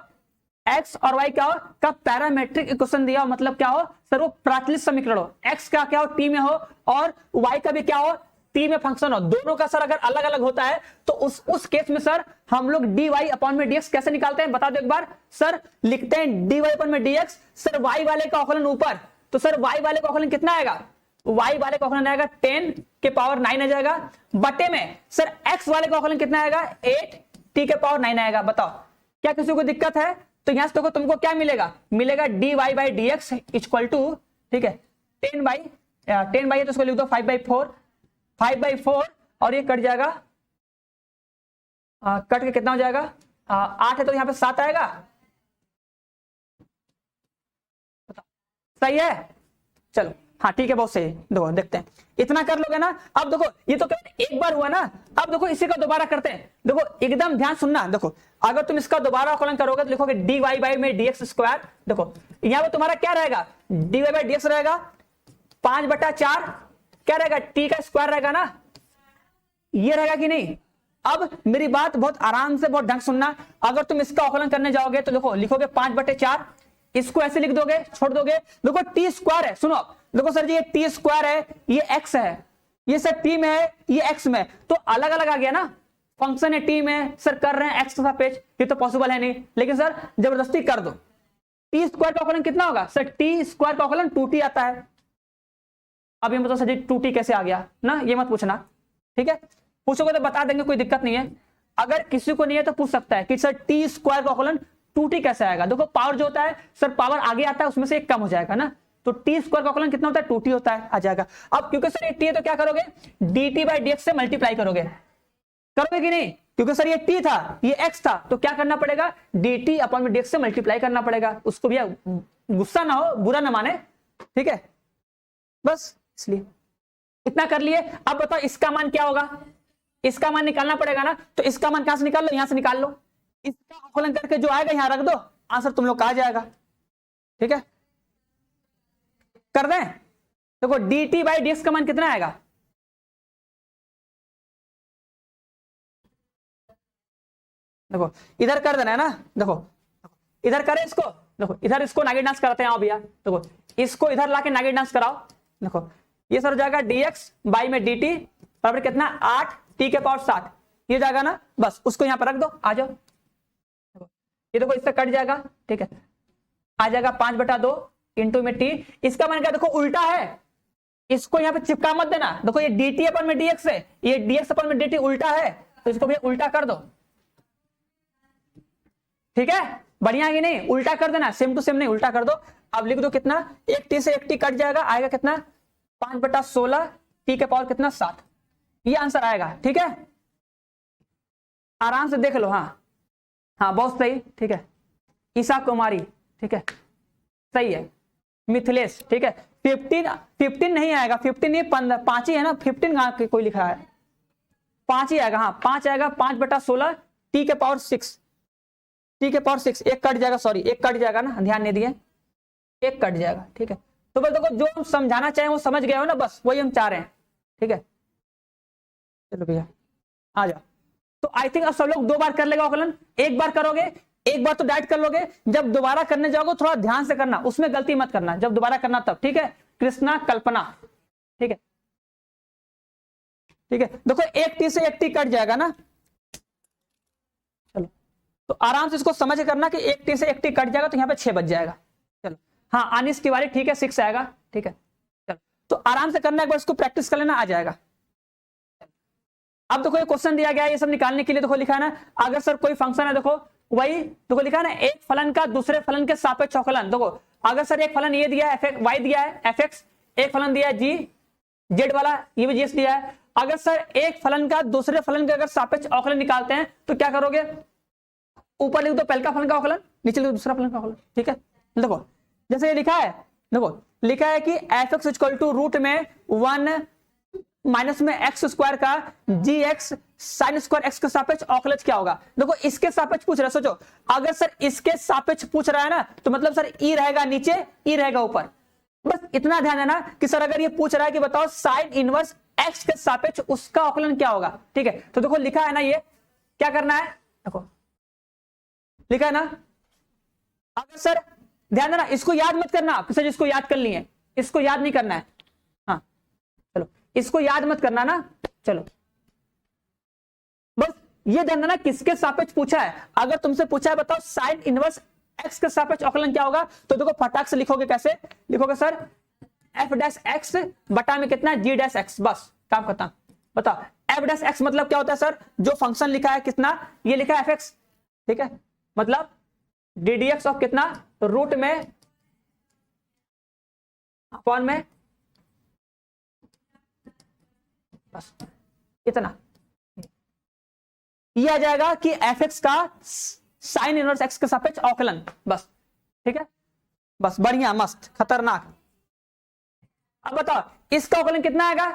एक्स और वाई क्या हो का पैरामेट्रिक इक्वेशन दिया हो, मतलब क्या हो सर, वो प्राचलिक समीकरण हो, एक्स का क्या हो टी में हो और वाई का भी क्या हो टी में फंक्शन हो, दोनों का सर अगर अलग अलग होता है तो उस केस में सर हम लोग डी वाई अपॉन में डीएक्स कैसे निकालते हैं, बता दो एक बार। सर लिखते हैं डी वाई अपॉन में डीएक्स, सर वाई वाले का अवकलन ऊपर, तो सर वाई वाले का अवकलन कितना आएगा, वाई वाले का अवकलन आएगा 10 के पावर 9 आ जाएगा, बटे में सर एक्स वाले का अवकलन कितना आएगा 8 टी के पावर 9 आएगा। बताओ क्या किसी को दिक्कत है। तो यहां से देखो तुमको क्या मिलेगा, मिलेगा D Y by D X equal to, ठीक है, 10 बाई है तो उसको लिख दो 5/4 और ये कट जाएगा, कट के कितना हो जाएगा 8 है तो यहाँ पे 7 आएगा, सही है। चलो हाँ ठीक है, बहुत सही है। देखो देखते हैं, इतना कर लोगे ना। अब देखो ये तो एक बार हुआ ना, अब देखो इसी का दोबारा करते हैं। देखो एकदम ध्यान सुनना, देखो अगर तुम इसका दोबारा अवकलन करोगे तो लिखोगे डी वाई बाई में डी एक्स स्क्वायर। देखो यहाँ पे तुम्हारा क्या रहेगा, D Y by D X रहेगा 5/4, क्या रहेगा टी का स्क्वायर रहेगा ना, ये रहेगा कि नहीं। अब मेरी बात बहुत आराम से बहुत ढंग सुनना, अगर तुम इसका अवकलन करने जाओगे तो देखो लिखोगे 5/4, इसको ऐसे लिख दोगे, छोड़ दोगे। देखो टी स्क्वायर है, सुनो देखो सर जी ये टी स्क्वायर है, ये एक्स है, ये सर टी में है, ये एक्स में, तो अलग अलग आ गया ना। फंक्शन है टी में, सर कर रहे हैं एक्स के सापेक्ष, ये तो पॉसिबल है नहीं, लेकिन सर जबरदस्ती कर दो। टी स्क्वायर का अवकलन कितना होगा सर, टी स्क्वायर का अवकलन 2t आता है। अब ये मतलब सर जी 2t कैसे आ गया ना, ये मत पूछना, ठीक है। पूछोगे तो बता देंगे, कोई दिक्कत नहीं है। अगर किसी को नहीं है तो पूछ सकता है कि सर टी स्क्वायर का अवकलन 2t कैसे आएगा। देखो पावर जो होता है सर, पावर आगे आता है उसमें से एक कम हो जाएगा ना, तो टी स्क्वायर का अवकलन कितना होता है 2t होता है, आ जाएगा। अब क्योंकि सर ये टी है तो क्या करोगे, dt बाई dx से मल्टीप्लाई करोगे, करोगे कि नहीं, क्योंकि सर ये टी था ये एक्स था, तो क्या करना पड़ेगा dt अपॉन में dx से मल्टीप्लाई करना पड़ेगा। उसको भी गुस्सा ना हो, बुरा ना माने, ठीक है, बस इसलिए इतना कर लिए। अब बताओ इसका मान क्या होगा, इसका मान निकालना पड़ेगा ना, तो इसका मान कहां से निकाल लो, यहां से निकाल लो, इसका अवकलन करके जो आएगा यहां रख दो, आंसर तुम लोग का आ जाएगा, ठीक है। कर दें, देखो dt बाई dx का मान कितना आएगा, देखो इधर कर देना है ना, देखो इधर करें इसको, देखो इधर इसको नागिन डांस कराते हैं भैया, देखो इसको इधर लाके नागिन डांस कराओ। देखो ये सर हो जाएगा dx बाई में dt बराबर कितना 8 t के पावर 7, ये जाएगा ना, बस उसको यहां पर रख दो, आ जाओ। ये देखो इससे कट जाएगा, ठीक है, आ जाएगा 5/2 इंटू में t, इसका मान क्या देखो उल्टा है, इसको यहां पे चिपका मत देना। देखो ये dt अपन में dx है, ये dx अपन में dt उल्टा है, तो इसको भी उल्टा कर दो, ठीक है, बढ़िया है कि नहीं, उल्टा कर देना, सेम टू सेम नहीं, उल्टा कर दो। अब लिख दो कितना, एक t से एक t कट जाएगा, आएगा कितना 5/16 t के पावर कितना 7, ये आंसर आएगा, ठीक है। आराम से देख लो, हाँ हाँ बहुत सही, ठीक है, ईशा कुमारी, ठीक है, सही है, मिथिलेश, ठीक है। 15 नहीं आएगा, 15 ये 15 5 ही है ना, 15 कहां कोई लिखा है, 5 ही आएगा, हाँ 5 आएगा, 5/16 t के पावर 6, t के पावर 6, एक कट जाएगा, सॉरी एक कट जाएगा ना, ध्यान नहीं दिए, एक कट जाएगा, ठीक है। तो बस देखो जो हम समझाना चाहें वो समझ गए हो ना, बस वही हम चाह रहे हैं, ठीक है। चलो भैया आ जाओ। तो आई थिंक अब सब लोग 2 बार कर लेगा अवकलन, एक बार करोगे, एक बार तो डायरेक्ट कर लोगे, जब दोबारा करने जाओगे थोड़ा ध्यान से करना, उसमें गलती मत करना, जब दोबारा करना तब, ठीक है। कृष्णा कल्पना, ठीक है, ठीक है। देखो एक टी से एक टी कट जाएगा ना, चलो तो आराम से इसको समझ के करना कि एक टी से एक टी कट जाएगा तो यहाँ पे 6 बच जाएगा। चलो हाँ अनिस तिवारी, ठीक है 6 आएगा, ठीक है। चलो तो आराम से करना, एक बार इसको प्रैक्टिस कर लेना, आ जाएगा। अब देखो ये क्वेश्चन दिया गया है, ये सब निकालने के लिए देखो लिखा है ना, अगर सर कोई फंक्शन है, देखो वही देखो लिखा है ना, एक फलन का दूसरे फलन के सापेक्ष अवकलन। देखो अगर सर एक फलन ये दिया है एफ वाई दिया है एफ एक्स, एक फलन दिया है जी जेड वाला, ये भी जीएस दिया है, अगर सर एक फलन का दूसरे फलन के अगर सापेक्ष अवकलन निकालते हैं तो क्या करोगे, ऊपर लिख दो पहले का फलन का अवकलन, नीचे लिख दो दूसरा फलन का अवकलन, ठीक है। देखो जैसे ये लिखा है, देखो लिखा है कि F X equal to root में 1 माइनस में एक्स स्क्वायर का G X sine square X के सापेक्ष अवकलन क्या होगा। देखो इसके सापेक्ष पूछ रहा है, सोचो अगर सर इसके सापेक्ष पूछ रहा है ना तो मतलब सर ई रहेगा नीचे, ई रहेगा ऊपर। बस इतना ध्यान देना कि सर अगर ये पूछ रहा है कि बताओ साइन इनवर्स एक्स के सापेक्ष उसका अवकलन क्या होगा, ठीक है। तो देखो लिखा है ना, ये क्या करना है, देखो लिखा है ना, अगर सर ध्यान देना, इसको याद मत करना सर, जिसको याद कर लिए इसको याद नहीं करना है, हाँ चलो इसको याद मत करना ना, चलो बस ये ध्यान देना किसके सापेक्ष पूछा है। अगर तुमसे पूछा है बताओ साइन इनवर्स एक्स के सापेक्ष अवकलन क्या होगा, तो देखो फटाक से लिखोगे, कैसे लिखोगे सर, एफ डैश एक्स बटा में कितना जी डैश एक्स, बस काम खत्म। बताओ एफ डैश एक्स मतलब क्या होता है सर, जो फंक्शन लिखा है कितना, ये लिखा है एफ एक्स, ठीक है, मतलब डी डी एक्स ऑफ कितना, रूट में अपॉन में, बस इतना, ये आ जाएगा कि एफ एक्स का साइन इनवर्स एक्स के सापेक्ष अवकलन, बस ठीक है, बस बढ़िया मस्त खतरनाक। अब बताओ इसका अवकलन कितना आएगा,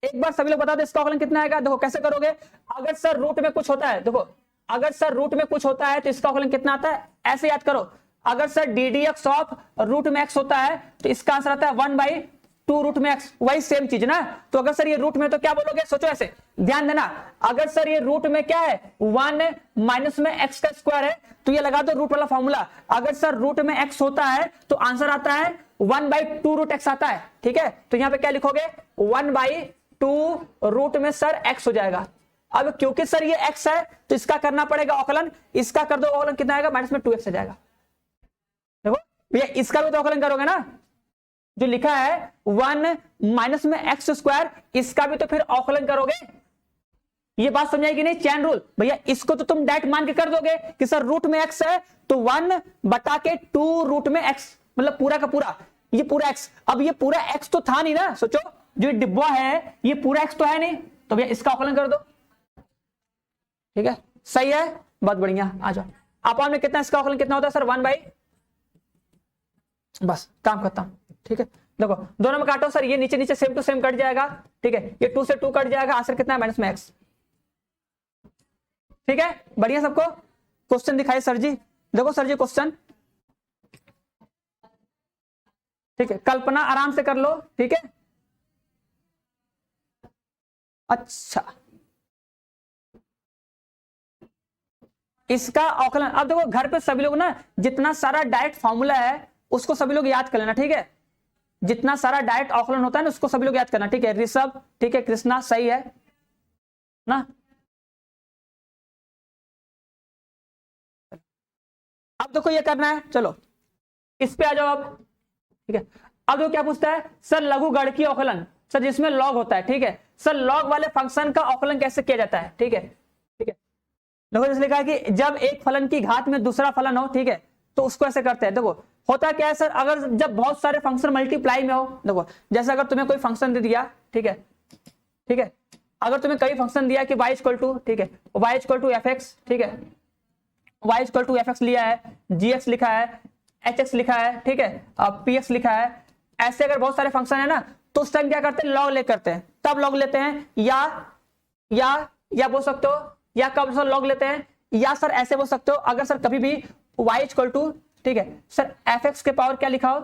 एक बार सभी लोग बता दो इसका अवकलन कितना आएगा। देखो कैसे करोगे, अगर सर रूट में कुछ होता है, देखो अगर सर रूट में कुछ होता है तो इसका अवकलन कितना आता है, ऐसे याद करो, अगर sir D D X of root में एक्स होता है तो इसका आंसर आता है 1/2 रूट में एक्स, वही सेम चीज ना। तो अगर सर ये रूट में तो क्या बोलोगे, सोचो ऐसे ध्यान देना, अगर सर ये रूट में क्या है 1 माइनस में एक्स का स्क्वायर है तो ये लगा दो रूट वाला फॉर्मूला, अगर सर रूट में एक्स होता है तो आंसर आता है 1/2 रूट एक्स आता है, ठीक है। तो यहाँ पे क्या लिखोगे 1/2 रूट में सर एक्स हो जाएगा। अब क्योंकि सर ये एक्स है तो इसका करना पड़ेगा अवकलन, इसका कर दो अवकलन कितना आएगा, माइनस में 2x आ जाएगा। देखो भैया इसका भी तो अवकलन करोगे ना, जो लिखा है 1 माइनस में एक्स स्क्वायर, इसका भी तो फिर अवकलन करोगे। ये बात समझाएगी नहीं, चैन रूल भैया, इसको तो तुम डायरेक्ट मान के कर दोगे कि सर रूट में एक्स है तो 1/2 रूट में एक्स, मतलब पूरा का पूरा, ये पूरा एक्स। अब ये पूरा एक्स तो था नहीं ना, सोचो जो डिब्बा है ये पूरा एक्स तो है नहीं, तो भैया इसका अवकलन कर दो, ठीक है सही है, बहुत बढ़िया। आ जाओ अपॉन में कितना, इसका अवकलन कितना होता है सर 1/, बस काम खत्म, ठीक है। देखो दोनों में काटो सर, ये नीचे नीचे सेम टू सेम कट जाएगा, ठीक है, ये 2 से 2 कट जाएगा, आंसर कितना है माइनस में एक्स, ठीक है बढ़िया। सबको क्वेश्चन दिखाई सर जी, देखो सर जी क्वेश्चन, ठीक है, कल्पना आराम से कर लो, ठीक है। अच्छा इसका अवकलन, अब देखो घर पे सभी लोग ना जितना सारा डायरेक्ट फॉर्मूला है उसको सभी लोग याद कर लेना, ठीक है, जितना सारा डायरेक्ट अवकलन होता है ना उसको सभी लोग याद करना, ठीक है। ऋषभ, ठीक है, कृष्णा सही है ना। अब देखो ये करना है, चलो इस पे आ जाओ अब, ठीक है। अब देखो क्या पूछता है सर, लघुगणकीय अवकलन, सर जिसमें लॉग होता है, ठीक है, सर लॉग वाले फंक्शन का अवकलन कैसे किया जाता है, ठीक है, ठीक है। देखो जैसे लिखा है कि जब एक फलन की घात में दूसरा फलन हो, ठीक है, तो उसको ऐसे करते हैं। देखो होता क्या है सर, अगर जब बहुत सारे फंक्शन मल्टीप्लाई में हो, देखो जैसे अगर तुम्हें कोई फंक्शन दे दिया, ठीक है, ठीक है, अगर तुम्हें कई फंक्शन दिया कि y इक्वल टू, ठीक है, y equal to F X, ठीक है, y equal to F X लिया है, gx लिखा है, hx लिखा है, ठीक है, px लिखा है, ऐसे अगर बहुत सारे फंक्शन है ना तो उस टाइम क्या करते हैं, लॉग ले करते हैं, तब लॉग लेते हैं, या बोल सकते हो, या कब सर लॉग लेते हैं, या सर ऐसे बोल सकते हो, अगर सर कभी भी y इक्वल टू, ठीक है, सर एफ एक्स के पावर क्या लिखा हो,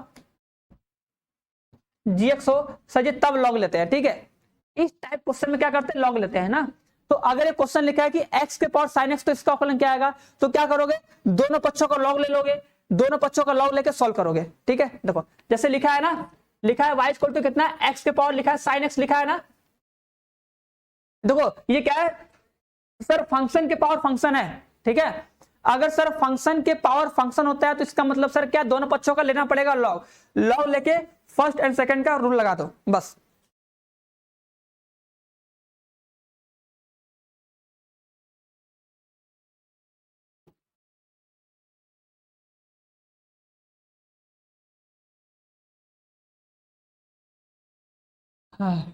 जीएक्स हो सर जी तब लॉग लेते हैं, ठीक है। इस टाइप क्वेश्चन में क्या करते हैं, लॉग लेते हैं ना। तो अगर ये क्वेश्चन लिखा है कि x के पावर sin x, तो इसका अवकलन क्या आएगा, तो क्या करोगे, दोनों पक्षों का लॉग ले लोगे, दोनों पक्षों का लॉग लेके सॉल्व करोगे, ठीक है। देखो जैसे लिखा है ना, लिखा है y इक्वल टू कितना, x के पावर लिखा है sin x लिखा है ना। देखो ये क्या है सर, फंक्शन के पावर फंक्शन है, ठीक है। अगर सर फंक्शन के पावर फंक्शन होता है तो इसका मतलब सर क्या, दोनों पक्षों का लेना पड़ेगा लॉग, लॉग लेके फर्स्ट एंड सेकंड का रूल लगा दो बस। हाँ।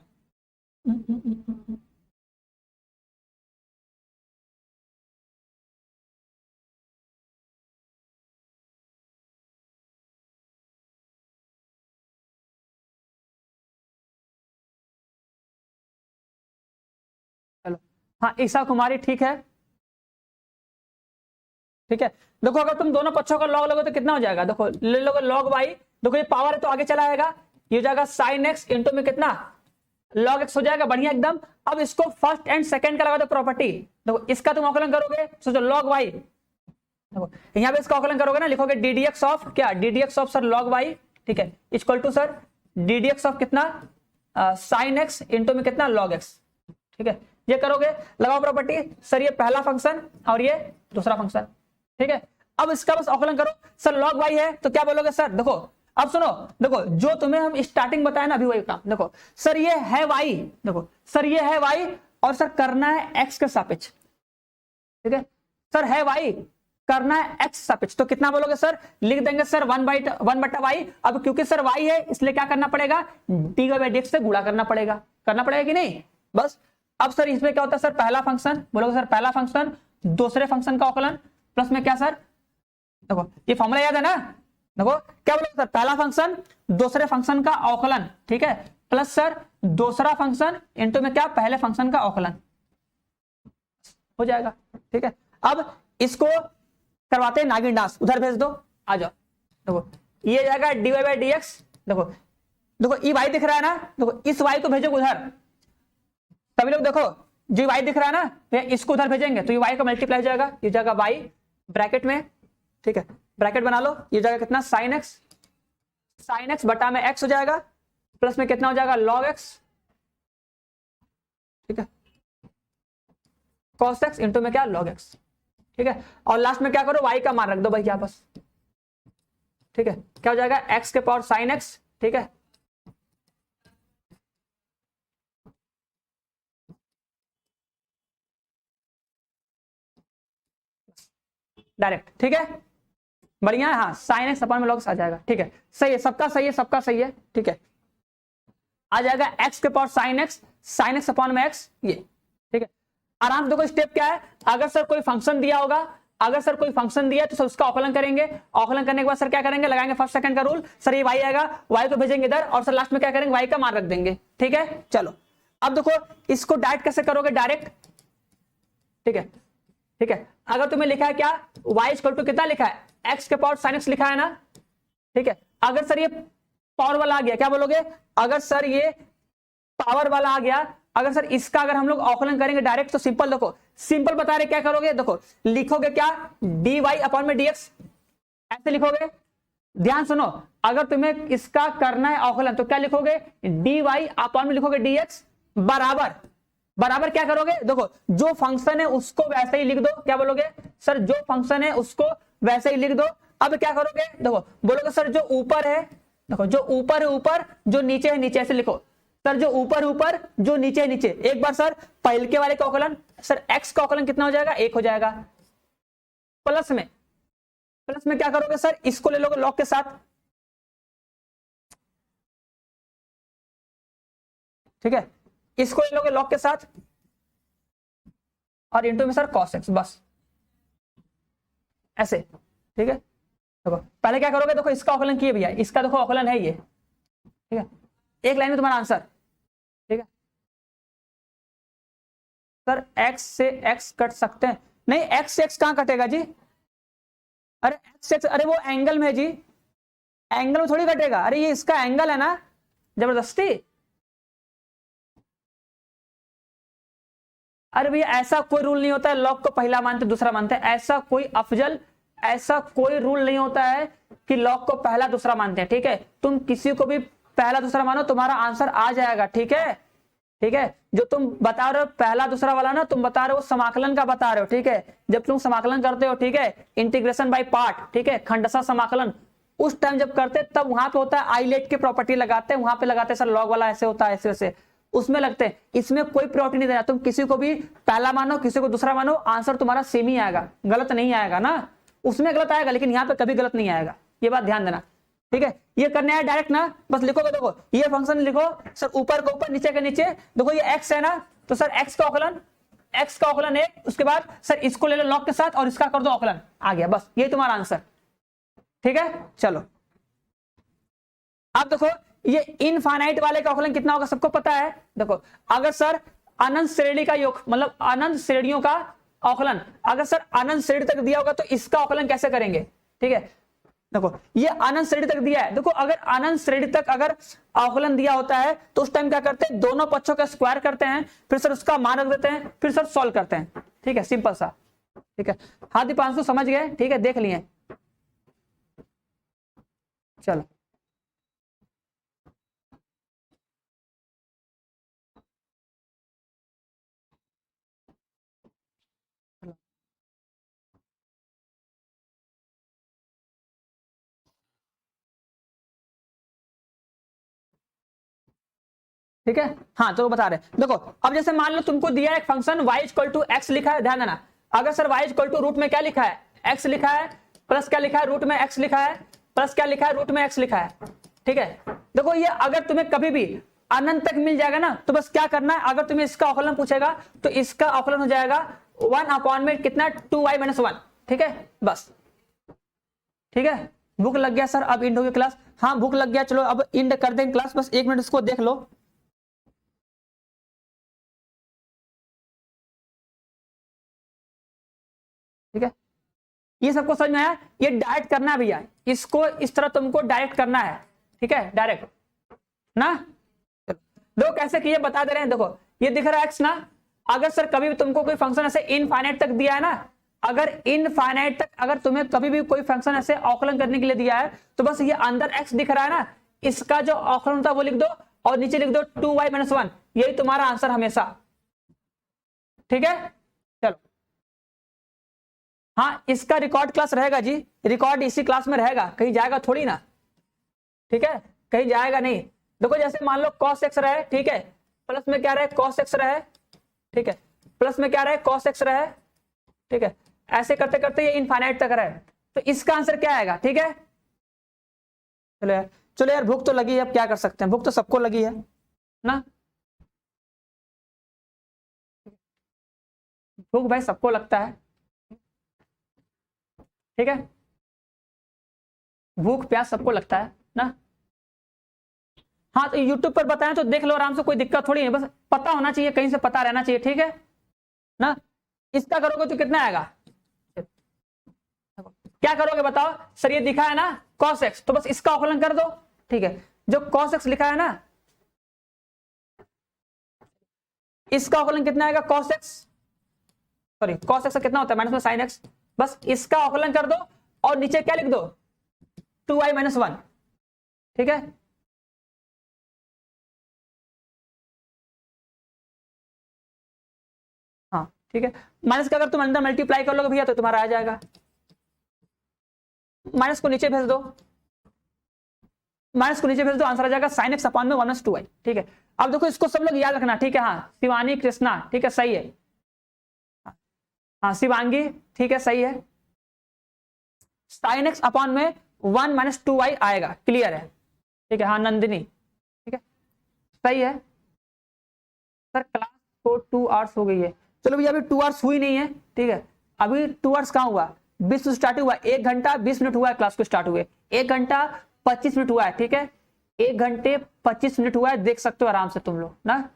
चलो हाँ, ईशा कुमारी ठीक है, ठीक है। देखो अगर तुम दोनों पक्षों का लॉग लोगे तो कितना हो जाएगा, देखो ले लोगे लॉग वाई, देखो ये पावर है तो आगे चला आएगा, ये हो जाएगा साइन एक्स इंटू में कितना लॉग एक्स हो जाएगा, बढ़िया एकदम। अब इसको फर्स्ट एंड सेकंड का लगा दो प्रॉपर्टी, देखो इसका तुम अवकलन करोगे, सोचो लॉग वाई, देखो यहाँ पे इसका अवकलन करोगे ना, लिखोगे डी डी एक्स ऑफ क्या, D D X of sir log Y, ठीक है, equal to sir D D X of कितना साइन एक्स इंटू में कितना लॉग एक्स, ठीक है। ये करोगे, लगाओ प्रॉपर्टी, सर ये पहला फंक्शन और ये दूसरा फंक्शन, ठीक है। अब इसका बस अवकलन करो, सर लॉग वाई है तो क्या बोलोगे सर, देखो अब सुनो, देखो जो तुम्हें हम स्टार्टिंग बताया ना अभी वही काम, देखो सर ये है वाई, देखो सर ये है वाई और सर करना है एक्स के सापेक्ष, ठीक है। सर है वाई, करना है एक्स सापेक्ष, तो कितना बोलोगे सर, लिख देंगे सर 1/1/y। अब क्योंकि सर y है इसलिए क्या करना पड़ेगा, dy/dx से गुणा करना पड़ेगा कि नहीं, बस। अब सर इसमें क्या होता है सर, पहला फंक्शन बोलोगे सर, पहला फंक्शन दूसरे फंक्शन का अवकलन प्लस में क्या सर, देखो ये फॉर्मूला याद है ना, देखो क्या बोलोगे सर, पहला फंक्शन दूसरे फंक्शन का अवकलन, ठीक है, प्लस सर दूसरा फंक्शन इंटू में क्या, पहले फंक्शन का अवकलन हो जाएगा, ठीक है। अब इसको करवाते हैं नागिन डांस, उधर भेज दो, आ जाओ, देखो ये जाएगा dy/dx, देखो देखो ई वाई दिख रहा है ना, देखो इस वाई को भेजो उधर, सभी लोग देखो जो वाई दिख रहा है ना, तो इसको उधर भेजेंगे तो ये वाई का मल्टीप्लाई हो जाएगा, ये जाएगा वाई ब्रैकेट में, ठीक है, ब्रैकेट बना लो, ये जाएगा कितना साइन एक्स बटा में एक्स हो जाएगा, प्लस में कितना हो जाएगा लॉग एक्स, ठीक है, कॉस एक्स इंटू में क्या लॉग एक्स, ठीक है। और लास्ट में क्या करो, वाई का मान रख दो भाई यहाँ बस, ठीक है, क्या हो जाएगा एक्स के पावर साइन एक्स, ठीक है, डायरेक्ट, ठीक है, बढ़िया है, हाँ साइन एक्स अपन में लॉग आ जाएगा, ठीक है, सही है, सबका सही है, सबका सही है, ठीक है, आ जाएगा एक्स के पावर साइन एक्स अपॉन में एक्स, ये ठीक है। आराम से देखो स्टेप क्या है, अगर सर कोई फंक्शन दिया होगा, अगर सर कोई फंक्शन दिया तो सर उसका अवकलन करेंगे, अवकलन करने के बाद सर क्या करेंगे, लगाएंगे फर्स्ट सेकंड का रूल, सर ये वाई आएगा, वाई को भेजेंगे इधर और सर लास्ट में क्या करेंगे, वाई का मान रख देंगे, ठीक है। चलो अब देखो इसको डायरेक्ट कैसे करोगे, डायरेक्ट, ठीक है, ठीक है। अगर तुम्हें लिखा है क्या, y इक्वल टू कितना लिखा है, x के पावर sin x लिखा है ना, ठीक है। अगर सर ये पावर वाला आ गया, क्या बोलोगे, अगर सर ये पावर वाला आ गया, अगर सर इसका अगर हम लोग अवकलन करेंगे डायरेक्ट, तो सिंपल देखो, सिंपल बता रहे क्या करोगे, देखो लिखोगे क्या, dy अपॉन में dx, ऐसे लिखोगे, ध्यान सुनो, अगर तुम्हें इसका करना है अवकलन तो क्या लिखोगे, dy अपॉन में लिखोगे dx बराबर, बराबर क्या करोगे, देखो जो फंक्शन है उसको वैसे ही लिख दो, क्या बोलोगे सर, जो फंक्शन है उसको वैसे ही लिख दो। अब क्या करोगे, देखो बोलोगे सर जो ऊपर है, देखो जो ऊपर है ऊपर, जो नीचे है नीचे, ऐसे लिखो सर, जो ऊपर ऊपर जो नीचे है नीचे। एक बार सर पहले के वाले का अवकलन, सर x का अवकलन कितना हो जाएगा, 1 हो जाएगा, प्लस में क्या करोगे सर, इसको ले लोगे लॉग के साथ, ठीक है, इसको ले लोगे लॉग के साथ और इंटू में सर cos x, बस ऐसे, ठीक है। देखो पहले क्या करोगे, देखो इसका अवकलन किए भैया, इसका देखो अवकलन है ये, ठीक है, एक लाइन में तुम्हारा आंसर, ठीक है। सर x से x कट सकते हैं, नहीं x से x कहां कटेगा जी, अरे x से x, अरे वो एंगल में जी, एंगल में थोड़ी कटेगा, अरे ये इसका एंगल है ना, जबरदस्ती? अरे भैया ऐसा कोई रूल नहीं होता है लॉग को पहला मानते दूसरा मानते हैं, ऐसा कोई अफजल ऐसा कोई रूल नहीं होता है कि लॉग को पहला दूसरा मानते हैं। ठीक है, तुम किसी को भी पहला दूसरा मानो तुम्हारा आंसर आ जाएगा। ठीक है, ठीक है, जो तुम बता रहे हो पहला दूसरा वाला ना, तुम बता रहे हो समाकलन का बता रहे हो। ठीक है, जब तुम समाकलन करते हो, ठीक है, इंटीग्रेशन बाय पार्ट, ठीक है, खंडशः समाकलन, उस टाइम जब करते तब वहां पे होता है आइलेट की प्रॉपर्टी लगाते हैं, वहां पे लगाते हैं सर लॉग वाला ऐसे होता है ऐसे वैसे, उसमें लगते हैं। इसमें कोई प्रॉपर्टी नहीं देना, तुम किसी को भी पहला मानो किसी को दूसरा मानो, आंसर तुम्हारा सेम ही आएगा, गलत नहीं आएगा ना। उसमें गलत आएगा लेकिन यहाँ पे कभी गलत नहीं आएगा, ये बात ध्यान देना। ठीक है, ये करने है डायरेक्ट ना, बस लिखोगे, देखो ये फंक्शन लिखो सर, ऊपर के ऊपर नीचे के नीचे, देखो ये एक्स है ना, तो सर एक्स का औकलन है, उसके बाद सर इसको ले लो लॉग के साथ और इसका कर दो औकलन, आ गया, बस ये तुम्हारा आंसर। ठीक है, चलो अब देखो ये इनफाइनाइट वाले का औकलन कितना होगा सबको पता है। देखो अगर सर अनंत श्रेणी का योग मतलब अनंत श्रेणियों का औकलन, अगर सर अनंत श्रेणी तक दिया होगा तो इसका औकलन कैसे करेंगे। ठीक है, देखो ये अनंत श्रेणी तक दिया है, देखो अगर अनंत श्रेणी तक अगर औकलन दिया होता है तो उस टाइम क्या करते हैं, दोनों पक्षों का स्क्वायर करते हैं, फिर सर उसका मान रख देते हैं, फिर सर सॉल्व करते हैं। ठीक है, सिंपल सा। ठीक है, हाँ दीपांशु समझ गए, ठीक है, देख लिए, चलो ठीक है। हाँ तो बता रहे देखो, अब जैसे मान लो तुमको दिया है एक function y equal to X लिखा है, ध्यान देना, अगर sir y equal to root में क्या लिखा है x लिखा है, प्लस क्या लिखा है रूट में x लिखा है, प्लस क्या लिखा है रूट में x लिखा है। ठीक है, देखो ये अगर तुम्हें कभी भी अनंत तक मिल जाएगा ना तो बस क्या करना है, अगर तुम्हें इसका औकलन पूछेगा तो इसका औकलन हो जाएगा 1 में कितना 2y - 1। ठीक है, बस ठीक है। भूख लग गया सर, अब इंड होगी क्लास, हाँ भूख लग गया, चलो अब इंड कर देंगे क्लास, बस 1 मिनट इसको देख लो। ठीक है, ये सबको समझ में आया, ये डायरेक्ट करना है भैया, इसको इस तरह तुमको डायरेक्ट करना है। ठीक है, डायरेक्ट ना, देखो कैसे किए बता दे रहे हैं। देखो ये दिख रहा है एक्स ना, अगर सर कभी भी तुमको कोई फंक्शन ऐसे इनफाइनाइट तक दिया है ना, अगर इनफाइनाइट तक अगर तुम्हें कभी भी कोई फंक्शन ऐसे औकलन करने के लिए दिया है तो बस ये अंदर एक्स दिख रहा है ना, इसका जो औकलन होता है वो लिख दो और नीचे लिख दो 2y - 1, यही तुम्हारा आंसर हमेशा। ठीक है, चलो हाँ इसका रिकॉर्ड क्लास रहेगा जी, रिकॉर्ड इसी क्लास में रहेगा, कहीं जाएगा थोड़ी ना। ठीक है, कहीं जाएगा नहीं। देखो जैसे मान लो cos x रहे, ठीक है, प्लस में क्या रहे cos x रहे, ठीक है, प्लस में क्या रहे cos x रहे, ठीक है, ऐसे करते करते ये इनफाइनाइट तक रहे, तो इसका आंसर क्या आएगा। ठीक है, चलो यार, चलो यार भूख तो लगी है, अब क्या कर सकते हैं, भूख तो सबको लगी है ना, भूख भाई सबको लगता है। ठीक है, भूख प्यास सबको लगता है ना। हाँ तो यूट्यूब पर बताएं तो देख लो आराम से, कोई दिक्कत थोड़ी है, बस पता होना चाहिए, कहीं से पता रहना चाहिए। ठीक है ना, इसका करोगे तो कितना आएगा, क्या करोगे बताओ सर, ये दिखा है ना cos x, तो बस इसका औकलन कर दो। ठीक है, जो cos x लिखा है ना, इसका औकलन कितना आएगा cos x, sorry cos x का कितना होता है माइनस में sin x, बस इसका औकलन कर दो और नीचे क्या लिख दो 2y - 1। ठीक है, हाँ ठीक है, माइनस का अगर तुम अंदर मल्टीप्लाई कर लोगे भैया तो तुम्हारा आ जाएगा, माइनस को नीचे भेज दो, माइनस को नीचे भेज दो, आंसर आ जाएगा sin x अपॉन में 1 - 2y। ठीक है, अब देखो इसको सब लोग याद रखना। ठीक है, हाँ शिवानी कृष्णा, ठीक है सही है, हाँ शिवांगी, ठीक है सही है, sin x अपॉन में 1 - 2y आएगा, क्लियर है। ठीक है, हाँ नंदिनी, ठीक है सही है। सर क्लास को 2 आवर्स हो गई है, चलो भैया अभी 2 आवर्स हुई नहीं है। ठीक है, अभी 2 आवर्स कहाँ हुआ, 20 स्टार्ट हुआ, 1 घंटा 20 मिनट हुआ है क्लास को स्टार्ट हुए, 1 घंटा 25 मिनट हुआ है। ठीक है, 1 घंटे 25 मिनट हुआ है, देख सकते हो आराम से तुम लोग ना।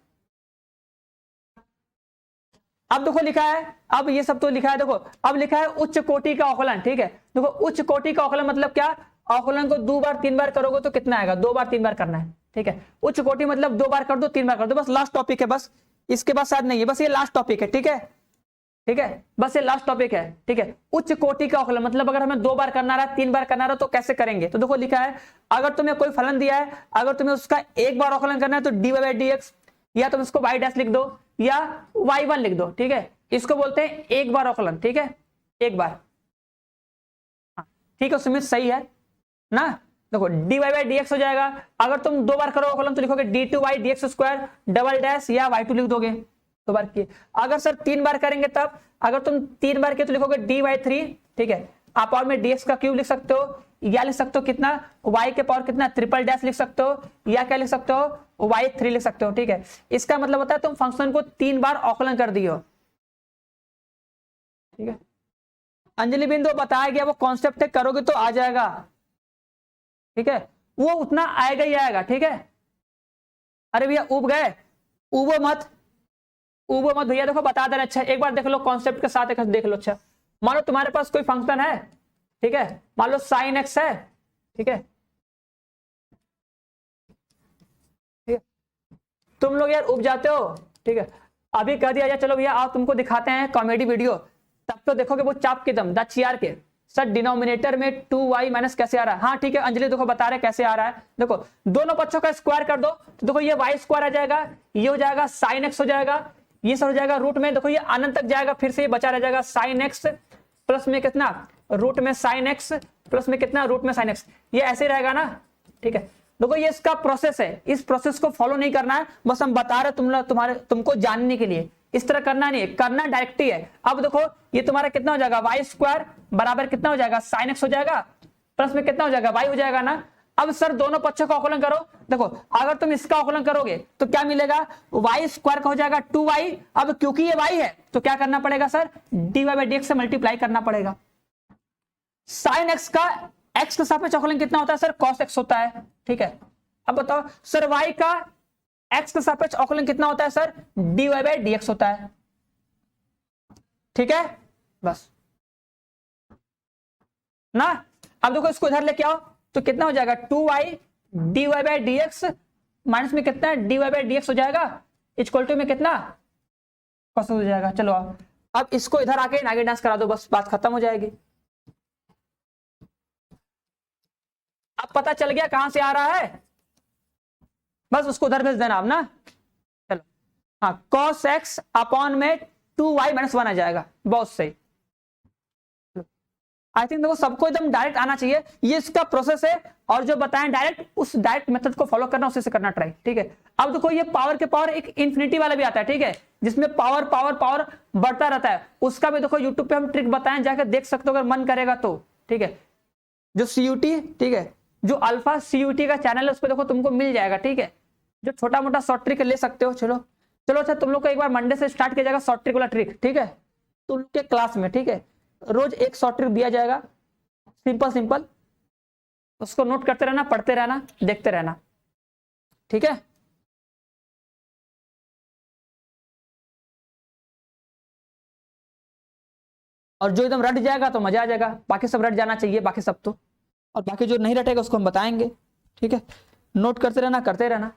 अब देखो लिखा है, अब ये सब तो लिखा है, देखो अब लिखा है उच्च कोटि का औकलन। ठीक है, देखो उच्च कोटि का औकलन मतलब क्या, औकलन को 2 बार 3 बार करोगे तो कितना आएगा, 2 बार 3 बार करना है। ठीक है। उच्च कोटि मतलब 2 बार कर दो, 3 बार कर दो, बस लास्ट टॉपिक है, बस इसके बाद शायद नहीं है, बस ये लास्ट टॉपिक है, ठीक है, ठीक है, बस ये लास्ट टॉपिक है, ठीक है। उच्च कोटि का अवकलन मतलब अगर हमें 2 बार करना रहा, 3 बार करना रहा तो कैसे करेंगे, तो देखो लिखा है, अगर तुम्हें कोई फलन दिया है, अगर तुम्हें उसका 1 बार अवकलन करना है तो dy बाई dx, या तुम इसको y डैश लिख दो या y1 लिख दो, ठीक है, इसको बोलते हैं 1 बार अवकलन, ठीक है, 1 बार, ठीक है, सुमित सही है ना। देखो dy बाई dx हो जाएगा, अगर तुम 2 बार करो अवकलन तो लिखोगे d2 by dx square double dash या y2 लिख दोगे, 2 बार किए। अगर सर 3 बार करेंगे तब, अगर तुम 3 बार किए तो लिखोगे d बाई 3, ठीक है, आप और में dx का क्यूब लिख सकते हो, या लिख सकते हो कितना y के पावर कितना ट्रिपल डैश लिख सकते हो, या क्या लिख सकते हो y3 लिख सकते हो, ठीक है। इसका मतलब होता है तुम फंक्शन को 3 बार अवकलन कर दियो, ठीक है। अंजलि बिंदु बताया गया वो कॉन्सेप्ट है, करोगे तो आ जाएगा, ठीक है, वो उतना आएगा ही आएगा, ठीक है। अरे भैया उब गए, उबो मत भैया, देखो बता देना, अच्छा एक बार देख लो कॉन्सेप्ट के साथ एक देख लो। अच्छा मान लो तुम्हारे पास कोई फंक्शन है, ठीक है, मान लो साइन एक्स है, ठीक है, तुम लोग यार उब जाते हो, ठीक है, अभी कह दिया जाए चलो भैया आओ तुमको दिखाते हैं कॉमेडी वीडियो, तब तो देखोगे वो चाप के दम दचियार के, सर डिनोमिनेटर में 2y माइनस कैसे आ रहा है, हाँ ठीक है अंजलि देखो बता रहे कैसे आ रहा है, देखो दोनों पक्षों का स्क्वायर कर दो तो देखो ये y स्क्वायर आ जाएगा, ये हो जाएगा साइन एक्स हो जाएगा, ये सब हो जाएगा रूट में, देखो ये अनंत तक जाएगा, फिर से ये बचा रह जाएगा साइन एक्स प्लस में कितना रूट में साइन एक्स प्लस में कितना रूट में साइन एक्स, ये ऐसे रहेगा ना, ठीक है। देखो ये इसका प्रोसेस है, इस प्रोसेस को फॉलो नहीं करना है, बस हम बता रहे तुमको जानने के लिए, इस तरह करना नहीं है, करना डायरेक्ट ही है। अब देखो ये तुम्हारा कितना हो जाएगा वाई स्क्वायर बराबर कितना हो जाएगा साइन एक्स हो जाएगा, प्लस में कितना हो जाएगा वाई हो जाएगा ना। अब सर दोनों पक्षों का अवकलन करो, देखो अगर तुम इसका अवकलन करोगे तो क्या मिलेगा, वाई स्क्वायर का हो जाएगा 2y, अब क्योंकि ये y है तो क्या करना पड़ेगा सर, dy बाई dx से मल्टीप्लाई करना पड़ेगा। साइन एक्स का x के सापेक्ष अवकलन कितना होता है सर, cos x होता है, ठीक है। अब बताओ सर y का x के सापेक्ष अवकलन कितना होता है सर, dy बाई dx होता है, ठीक है, बस ना। अब देखो इसको इधर लेके आओ तो कितना हो जाएगा 2y dy by dx minus में कितना dy बाई dx हो जाएगा, इक्वल टू में कितना cos हो जाएगा। चलो अब इसको इधर आके आगे डांस करा दो, बस बात खत्म हो जाएगी। अब पता चल गया कहां से आ रहा है, बस उसको उधर भेज देना आप ना। चलो हाँ cos x अपॉन में 2y माइनस 1 आ जाएगा, बहुत सही। आई थिंक देखो सबको एकदम डायरेक्ट आना चाहिए, ये इसका प्रोसेस है, और जो बताएं डायरेक्ट उस डायरेक्ट मेथड को फॉलो करना, उसी से करना ट्राई, ठीक है। अब देखो ये पावर के पावर एक इन्फिनिटी वाला भी आता है, ठीक है, जिसमें पावर पावर पावर बढ़ता रहता है, उसका भी देखो यूट्यूब पे हम ट्रिक बताएं, जाकर देख सकते हो अगर मन करेगा तो, ठीक है। जो CUT, ठीक है, जो अल्फा CUT का चैनल है उस पर देखो तुमको मिल जाएगा, ठीक है, जो छोटा मोटा शॉर्ट ट्रिक ले सकते हो। चलो चलो अच्छा तुम लोग को एक बार मंडे से स्टार्ट किया जाएगा शॉर्ट ट्रिक वाला ट्रिक, ठीक है, तुम लोग के क्लास में, ठीक है, रोज एक शॉर्ट ट्रिक दिया जाएगा, सिंपल सिंपल, उसको नोट करते रहना, पढ़ते रहना, देखते रहना, ठीक है। और जो एकदम रट जाएगा तो मजा आ जाएगा, बाकी सब रट जाना चाहिए, बाकी सब तो, और बाकी जो नहीं रटेगा उसको हम बताएंगे, ठीक है। नोट करते रहना, करते रहना,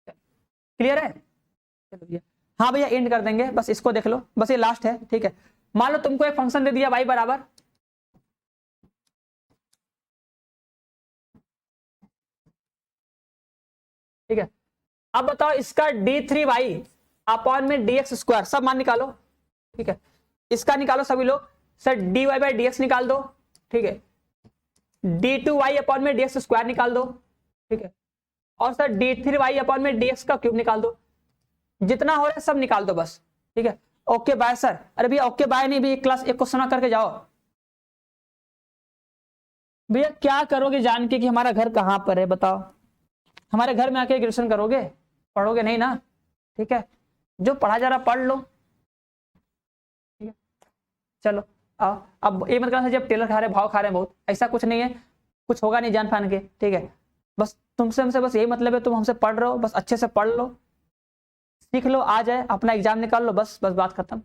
क्लियर है। चलो भैया, हाँ भैया एंड कर देंगे, बस इसको देख लो, बस ये लास्ट है, ठीक है। मान लो तुमको एक फंक्शन दे दिया y बराबर, ठीक है, अब बताओ इसका d3y अपॉन में dx स्क्वायर, सब मान निकालो, ठीक है, इसका निकालो सभी लोग, सर dy बाई dx निकाल दो, ठीक है, d2y अपॉन में dx स्क्वायर निकाल दो, ठीक है, और सर d3y अपॉन में dx का क्यूब निकाल दो, जितना हो रहा है सब निकाल दो बस, ठीक है। ओके बाय सर, अरे भैया ओके बाय नहीं भैया, क्लास एक क्वेश्चन करके जाओ भैया, क्या करोगे जान के कि हमारा घर कहाँ पर है, बताओ, हमारे घर में आके ग्रेजुएशन करोगे, पढ़ोगे नहीं ना, ठीक है, जो पढ़ा जा रहा पढ़ लो, ठीक है। चलो आओ, अब ये मत करना जब टेलर खा रहे भाव खा रहे हैं बहुत, ऐसा कुछ नहीं है, कुछ होगा नहीं जान फान के, ठीक है, बस तुमसे हमसे बस यही मतलब है, तुम हमसे पढ़ रहे हो, बस अच्छे से पढ़ लो, सीख लो, आ जाए अपना एग्जाम निकाल लो, बस बस बात खत्म।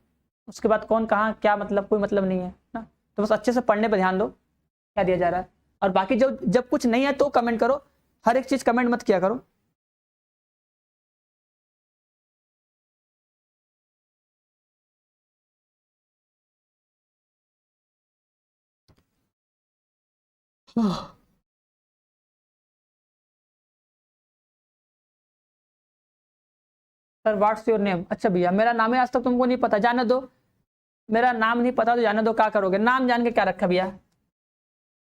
उसके बाद कौन कहाँ क्या मतलब, कोई मतलब नहीं है ना, तो बस अच्छे से पढ़ने पर ध्यान दो, क्या दिया जा रहा है। और बाकी जो जब कुछ नहीं है तो कमेंट करो, हर एक चीज कमेंट मत किया करो, सर व्हाट्स योर नेम? अच्छा भैया मेरा नाम है आज तक तुमको नहीं पता, जाने दो। मेरा नाम नहीं पता तो जाने दो, क्या करोगे? नाम जान के क्या रखा भैया?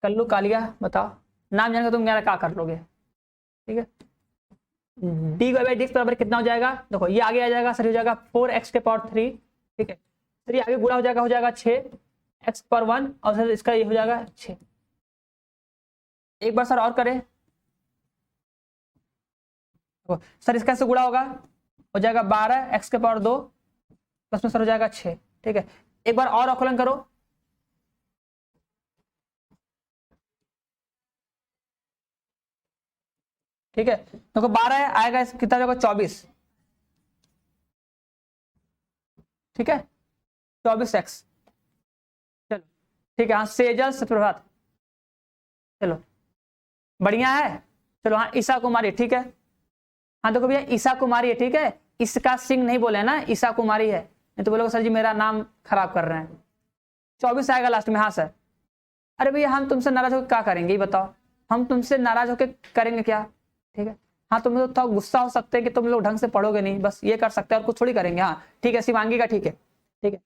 कल्लू कालिया बताओ, नाम जान के तुम मेरा क्या कर लोगे? ठीक है, डी बाई डी बराबर कितना हो जाएगा? देखो ये आगे आ जाएगा सर, हो जाएगा 4x⁻3। ठीक है सर, ये आगे गुणा हो जाएगा 6x⁻1 और सर इसका ये हो जाएगा 6। एक बार सर और करें, देखो सर इसका से गुणा होगा, हो जाएगा 12x⁻2 प्लस में सर हो जाएगा 6। ठीक है, एक बार और आकलन करो। ठीक है, देखो 12 है, आएगा कितना जाएगा? 24। ठीक है 24x। चलो ठीक है, हाँ सेजल सत्यप्रभात, चलो बढ़िया है। चलो हाँ ईसा कुमारी, ठीक है। हाँ देखो भैया ईसा कुमारी है, ठीक है, इसका सिंह नहीं बोले ना, ईसा कुमारी है, नहीं तो बोलोगे सर जी मेरा नाम खराब कर रहे हैं। 24 आएगा लास्ट में। हाँ सर। अरे भैया हम तुमसे नाराज होकर क्या करेंगे ये बताओ? हम तुमसे नाराज होकर करेंगे क्या? ठीक है, हाँ तुम लोग तो गुस्सा हो सकते हैं कि तुम लोग ढंग से पढ़ोगे नहीं, बस ये कर सकते हैं और कुछ थोड़ी करेंगे। हाँ ठीक है, शिवांगी का ठीक है। ठीक है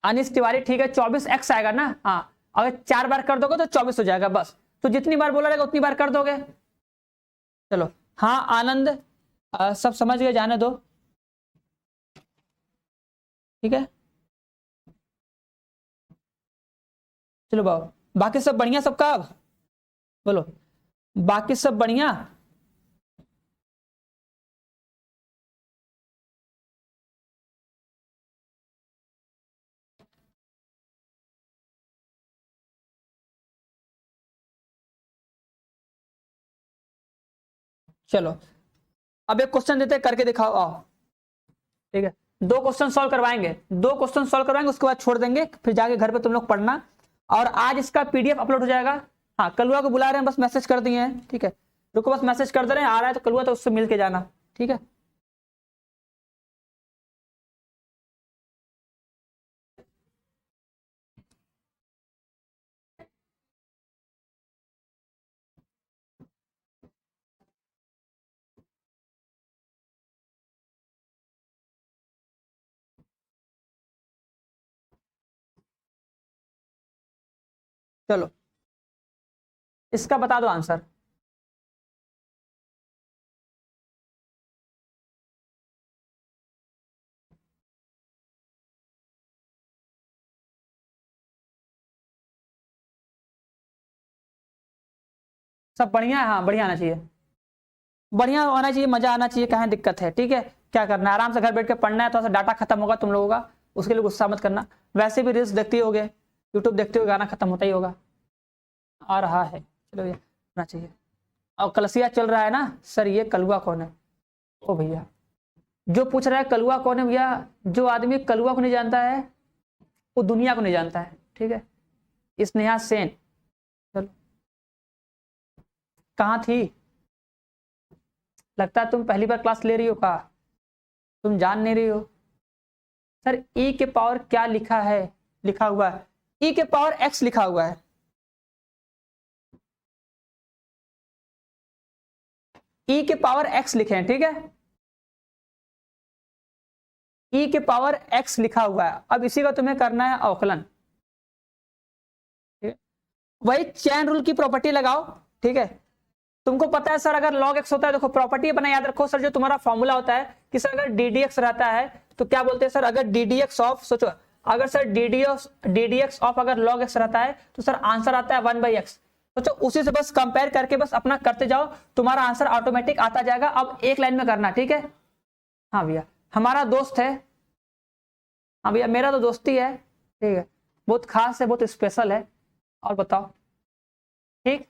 अनिश तिवारी, ठीक है 24x आएगा ना? हाँ अगर 4 बार कर दोगे तो 24 हो जाएगा बस, तो जितनी बार बोला रहेगा उतनी बार कर दोगे। चलो हाँ आनंद, सब समझ गए, जाने दो। ठीक है चलो बाकी सब बढ़िया सबका? बोलो बाकी सब बढ़िया? चलो अब एक क्वेश्चन देते हैं, करके दिखाओ आओ। ठीक है 2 क्वेश्चन सॉल्व करवाएंगे, 2 क्वेश्चन सॉल्व करवाएंगे, उसके बाद छोड़ देंगे, फिर जाके घर पे तुम लोग पढ़ना। और आज इसका पीडीएफ अपलोड हो जाएगा। हाँ कलुआ को बुला रहे हैं, बस मैसेज कर दिए हैं। ठीक है रुको बस मैसेज कर दे रहे हैं, आ रहा है तो कलुआ तो उससे मिल के जाना। ठीक है चलो इसका बता दो आंसर। सब बढ़िया है? हाँ बढ़िया आना चाहिए, बढ़िया होना चाहिए, मजा आना चाहिए, कहाँ दिक्कत है? ठीक है क्या करना है, आराम से घर बैठ के पढ़ना है, थोड़ा सा डाटा खत्म होगा तुम लोगों का, उसके लिए गुस्सा मत करना। वैसे भी रील्स देखते ही होगे, यूट्यूब देखते हुए गाना खत्म होता ही होगा। आ रहा है चलो ये होना चाहिए। और कलसिया चल रहा है ना सर, ये कलुआ कौन है? ओ भैया जो पूछ रहा है कलुआ कौन है, भैया जो आदमी कलुआ को नहीं जानता है वो दुनिया को नहीं जानता है। ठीक है स्नेहा सेन, चलो कहाँ थी? लगता है तुम पहली बार क्लास ले रही हो, कहा तुम जान नहीं रही हो। सर ई के पावर क्या लिखा है? लिखा हुआ है ई के पावर एक्स लिखा हुआ है। ई के पावर एक्स लिखे हैं, ठीक है ई के पावर एक्स लिखा हुआ है। अब इसी का तुम्हें करना है अवकलन। वही चैन रूल की प्रॉपर्टी लगाओ। ठीक है तुमको पता है सर अगर log x होता है, देखो प्रॉपर्टी अपना याद रखो सर, जो तुम्हारा फॉर्मूला होता है कि सर अगर ddx रहता है तो क्या बोलते हैं सर, अगर ddx ऑफ, सोचो अगर सर ddx ऑफ अगर log x रहता है तो सर आंसर आता है 1/x। सोचो उसी से बस कंपेयर करके बस अपना करते जाओ, तुम्हारा आंसर ऑटोमेटिक आता जाएगा। अब एक लाइन में करना, ठीक है? हाँ भैया हमारा दोस्त है, हाँ भैया मेरा तो दोस्ती है, ठीक है बहुत खास है, बहुत स्पेशल है। और बताओ ठीक,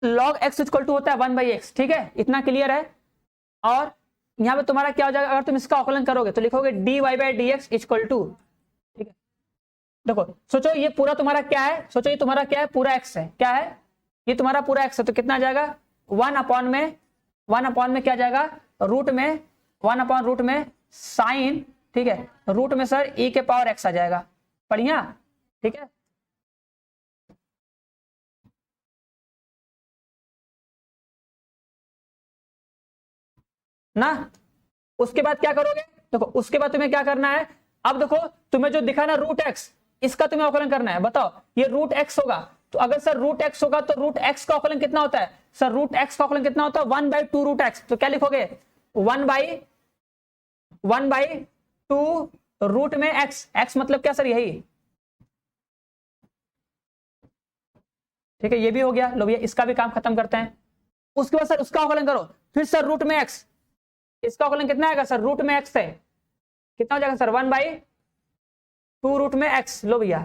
log x इक्वल टू होता है 1/x, ठीक है इतना क्लियर है। और यहां पे तुम्हारा क्या हो जाएगा, अगर तुम इसका आकलन करोगे तो लिखोगे dy/dx इक्वल टू, ठीक है देखो सोचो ये पूरा तुम्हारा क्या है, सोचो ये तुम्हारा क्या है, पूरा x है, क्या है ये तुम्हारा पूरा x है, तो कितना आ जाएगा 1/में क्या जाएगा, रूट में 1/रूट में साइन, ठीक है, रूट में सर ई के पावर एक्स आ जाएगा, बढ़िया, ठीक है। ना उसके बाद क्या करोगे, देखो उसके बाद तुम्हें क्या करना है, अब देखो तुम्हें जो दिखा ना रूट एक्स, इसका तुम्हें अवकलन करना है। बताओ ये रूट एक्स होगा, तो अगर सर रूट एक्स होगा तो रूट एक्स का अवकलन कितना होता है सर, रूट एक्स का अवकलन कितना होता है 1/2 रूट एक्स, तो क्या लिखोगे 1/2 रूट में एक्स, एक्स मतलब क्या सर यही, ठीक है, ये भी हो गया। लो भैया इसका भी काम खत्म करते हैं। उसके बाद सर उसका अवकलन करो, फिर सर रूट में एक्स, इसका अवकलन कितना आएगा सर, रूट में एक्स से कितना हो जाएगा सर 1/2 रूट में एक्स। लो भैया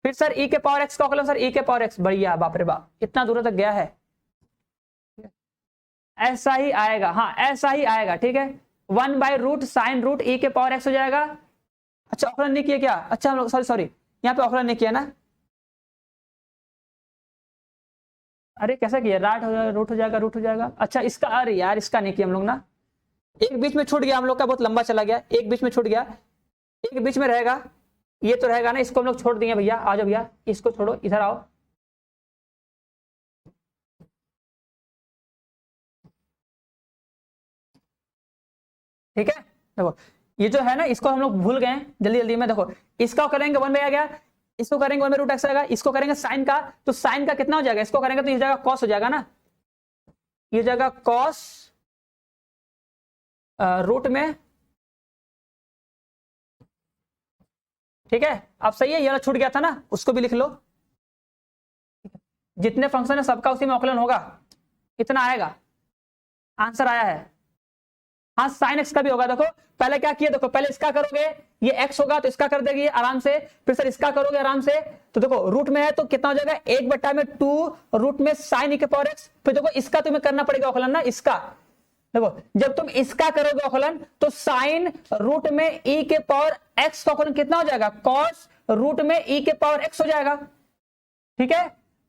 फिर सर ई के पावर एक्स का अवकलन सर ई के पावर एक्स, बढ़िया, बाप रे बाप इतना दूर तक गया है, ऐसा ही आएगा, हाँ ऐसा ही आएगा, ठीक है। 1/रूट साइन रूट ई के पावर एक्स हो जाएगा। अच्छा अवकलन नहीं किया क्या, अच्छा हम लोग सॉरी सॉरी यहाँ पे अवकलन नहीं किया ना, अरे कैसा किया, राट हो जाएगा, रूट हो जाएगा, रूट हो जाएगा, अच्छा इसका, अरे यार इसका नहीं किया हम लोग ना, एक बीच में छूट गया हम लोग का, बहुत लंबा चला गया, एक बीच में छूट गया, एक बीच में रहेगा, ये तो रहेगा ना, इसको हम लोग छोड़ दिए भैया, आ जाओ भैया इसको छोड़ो, इधर आओ, ठीक है। देखो ये जो है ना इसको हम लोग भूल गए जल्दी जल्दी में, देखो इसका करेंगे 1 आ गया, इसको करेंगे 1/रूट एक्स आएगा, इसको करेंगे साइन का, तो साइन का कितना हो जाएगा, इसको करेंगे तो ये जाएगा कॉस हो जाएगा ना, ये जाएगा कॉस रूट में, ठीक है। अब सही है, ये वाला छूट गया था ना, उसको भी लिख लो, जितने फंक्शन है सबका उसी में अवकलन होगा, इतना आएगा, आंसर आया है। हाँ साइन एक्स का भी होगा, देखो पहले क्या किया, देखो पहले इसका करोगे, ये एक्स होगा तो इसका कर देगी आराम से, फिर सर इसका करोगे आराम से, तो देखो रूट में है तो कितना हो जाएगा 1/2 रूट में साइन ई के पावर एक्स, फिर देखो इसका तुम्हें करना पड़ेगा अवकलन ना, इसका देखो जब तुम इसका करोगे अवकलन तो साइन रूट में ई के पावर एक्स का अवकलन कितना हो जाएगा, कॉस रूट में ई के पावर एक्स हो जाएगा, ठीक है।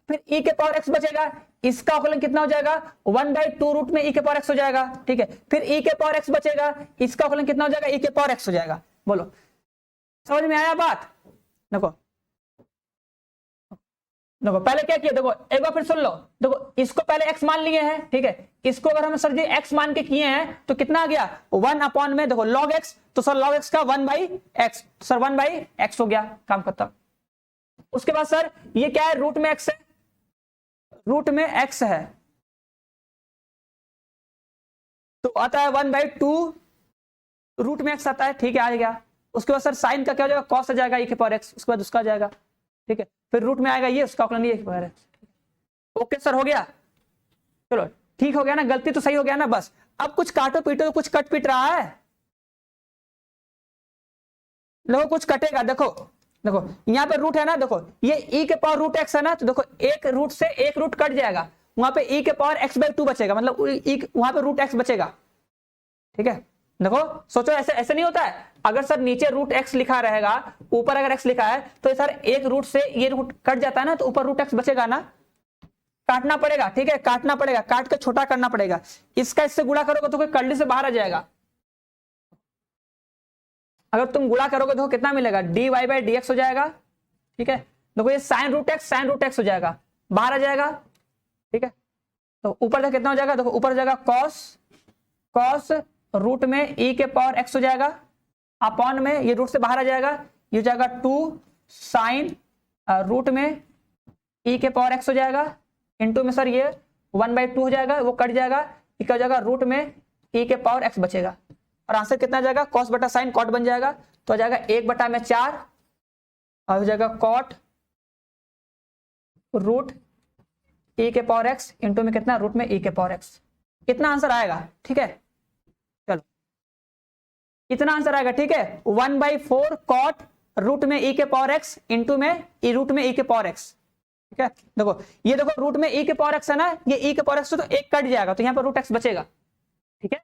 फिर ई के पावर एक्स बचेगा, इसका अवकलन कितना हो जाएगा 1/2 रूट में ई के पावर एक्स हो जाएगा, ठीक है। फिर ई के पावर एक्स बचेगा, इसका अवकलन कितना हो जाएगा ई के पावर एक्स हो जाएगा। बोलो समझ में आया बात, देखो देखो पहले क्या किया, देखो एक बार फिर सुन लो, देखो इसको पहले x मान लिए हैं, ठीक है, इसको अगर हम सर जी x मान के किए हैं तो कितना आ गया 1 में देखो log x, तो सर log x का 1/x, सर 1/x हो गया, काम खत्म। उसके बाद सर ये क्या है, रूट में x है, रूट में x है तो आता है 1/2 रूट में x आता है, ठीक है आ गया। उसके बाद सर साइन का क्या हो जाएगा, कॉस आ जाएगा e के पावर x, उसके बाद उसका आ जाएगा, ठीक है। फिर रूट में आएगा ये, उसका अवकलन ये है, ओके सर हो गया, चलो ठीक हो गया ना, गलती तो सही हो गया ना, बस अब कुछ काटो पीटो, कुछ कट पीट रहा है, देखो कुछ कटेगा, देखो देखो यहाँ पे रूट है ना, देखो ये e के पावर रूट एक्स है ना, तो देखो एक रूट से एक रूट कट जाएगा, वहां पे e के पावर x/2 बचेगा, मतलब वहां पे रूट एक्स बचेगा, ठीक है। देखो सोचो ऐसे ऐसे नहीं होता है, अगर सर नीचे रूट एक्स लिखा रहेगा, ऊपर अगर एक्स लिखा है तो सर एक रूट से ये रूट कट जाता है ना, तो ऊपर रूट एक्स बचेगा ना, काटना पड़ेगा, ठीक है, काटना पड़ेगा, काट के छोटा करना पड़ेगा, इसका इससे गुणा करोगे तो कोई कल्डी से बाहर आ जाएगा, अगर तुम गुणा करोगे तो कितना मिलेगा dy/dx हो जाएगा, ठीक है। देखो ये साइन रूट एक्स हो जाएगा, बाहर आ जाएगा, ठीक है। तो ऊपर तक कितना हो जाएगा, देखो ऊपर जाएगा कॉस रूट में e के पावर x हो जाएगा, अपॉन में ये रूट से बाहर आ जाएगा, ये हो जाएगा 2 साइन रूट में e के पावर x हो जाएगा, इंटू में सर ये 1/2 हो जाएगा, वो कट जाएगा, ये क्या हो जाएगा रूट में e के पावर x बचेगा, और आंसर कितना आ जाएगा कॉस बटा साइन कॉट बन जाएगा, तो आ जाएगा 1/4 और हो जाएगा कॉट रूट e के पावर x इंटू में कितना रूट में e के पावर x, इतना आंसर आएगा, ठीक है। चलो इतना आंसर आएगा, ठीक है, 1/4 कॉट रूट में e के पावर x इंटू में रूट में e के पावर x, ठीक है। देखो ये देखो रूट में e के पावर x है ना, ये e के पावर x तो एक कट जाएगा, तो यहाँ पर रूट x बचेगा, ठीक है,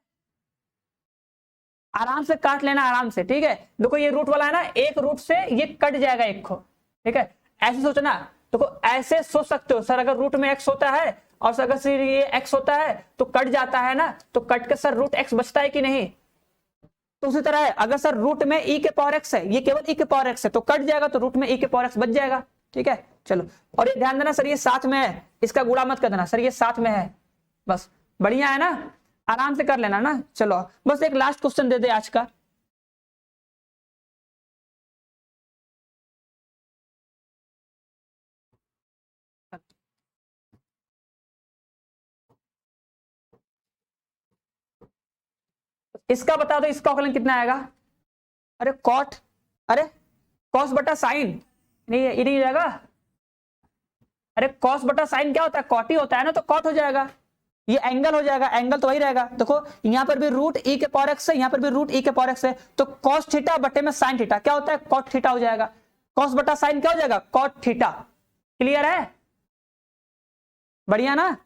आराम से काट लेना आराम से, ठीक है। देखो ये रूट वाला है ना, एक रूट से ये कट जाएगा एक को, ठीक है, ऐसे सोचना, देखो ऐसे सोच सकते हो सर, अगर रूट में x होता है और सर अगर ये x होता है तो कट जाता है ना, तो कट के सर रूट x बचता है कि नहीं, तो उसी तरह है, अगर सर रूट में e के पावर x है, ये केवल e के पावर x है तो कट जाएगा, तो रूट में e के पावर x बच जाएगा। ठीक है चलो, और ये ध्यान देना सर ये साथ में है, इसका गुणा मत कर देना सर, ये साथ में है बस। बढ़िया है ना, आराम से कर लेना ना। चलो बस एक लास्ट क्वेश्चन दे दे आज का। इसका बता दो, इसका औकलन कितना आएगा? अरे कॉट, अरे कॉस बटा साइन, नहीं ये नहीं जाएगा। अरे कॉस बटा साइन क्या होता है? कॉट ही होता है ना, तो कॉट हो जाएगा। ये एंगल हो जाएगा, एंगल तो वही रहेगा। देखो यहाँ पर भी रूट ई के पावर एक्स है, यहाँ पर भी रूट ई के पावर एक्स है, तो कॉस थीटा बटे में साइन थीटा क्या होता है? कॉट थीटा हो जाएगा। कॉस बटा साइन क्या हो जाएगा? Cot theta. क्लियर है? बढ़िया ना,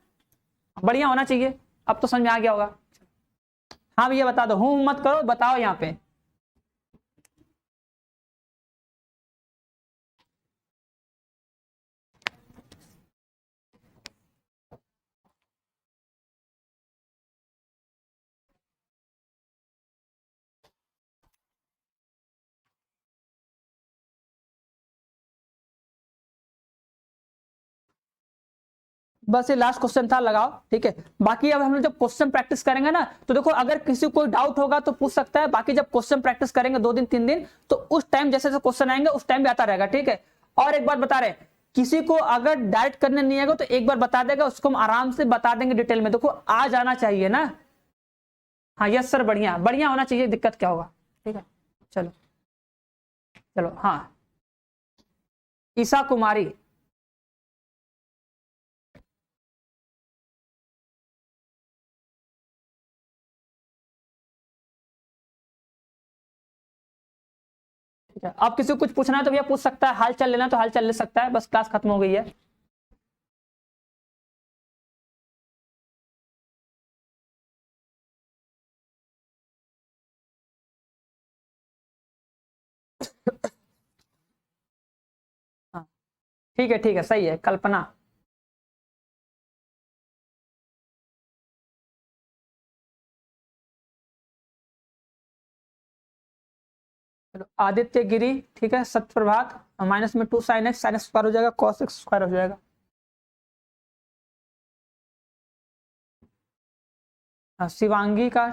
बढ़िया होना चाहिए। अब तो समझ में आ गया होगा। हाँ भैया बता दो, हूं मत करो, बताओ यहाँ पे। बस ये लास्ट क्वेश्चन था, लगाओ। ठीक है, बाकी अब हम लोग जब क्वेश्चन प्रैक्टिस करेंगे ना, तो देखो अगर किसी को डाउट होगा तो पूछ सकता है, बाकी जब क्वेश्चन प्रैक्टिस करेंगे 2 दिन 3 दिन, तो उस टाइम जैसे जैसे क्वेश्चन आएंगे उस टाइम भी आता रहेगा। ठीक है, और एक बात बता रहे, किसी को अगर डायरेक्ट करने नहीं आएगा तो एक बार बता देगा, उसको हम आराम से बता देंगे डिटेल में। देखो आ जाना चाहिए ना। हाँ यस सर, बढ़िया बढ़िया होना चाहिए, दिक्कत क्या होगा। ठीक है चलो, चलो हाँ, ईशा कुमारी। ठीक है, अब किसी को कुछ पूछना है तो भैया पूछ सकता है, हाल चाल लेना तो हाल चाल ले सकता है। बस क्लास खत्म हो गई है। हाँ ठीक है सही है, कल्पना। चलो आदित्य गिरी, ठीक है, सत्यप्रभात, माइनस में 2 sine x, sine x square हो जाएगा, कॉस एक्स स्क्वायर हो जाएगा। हाँ, शिवांगी का,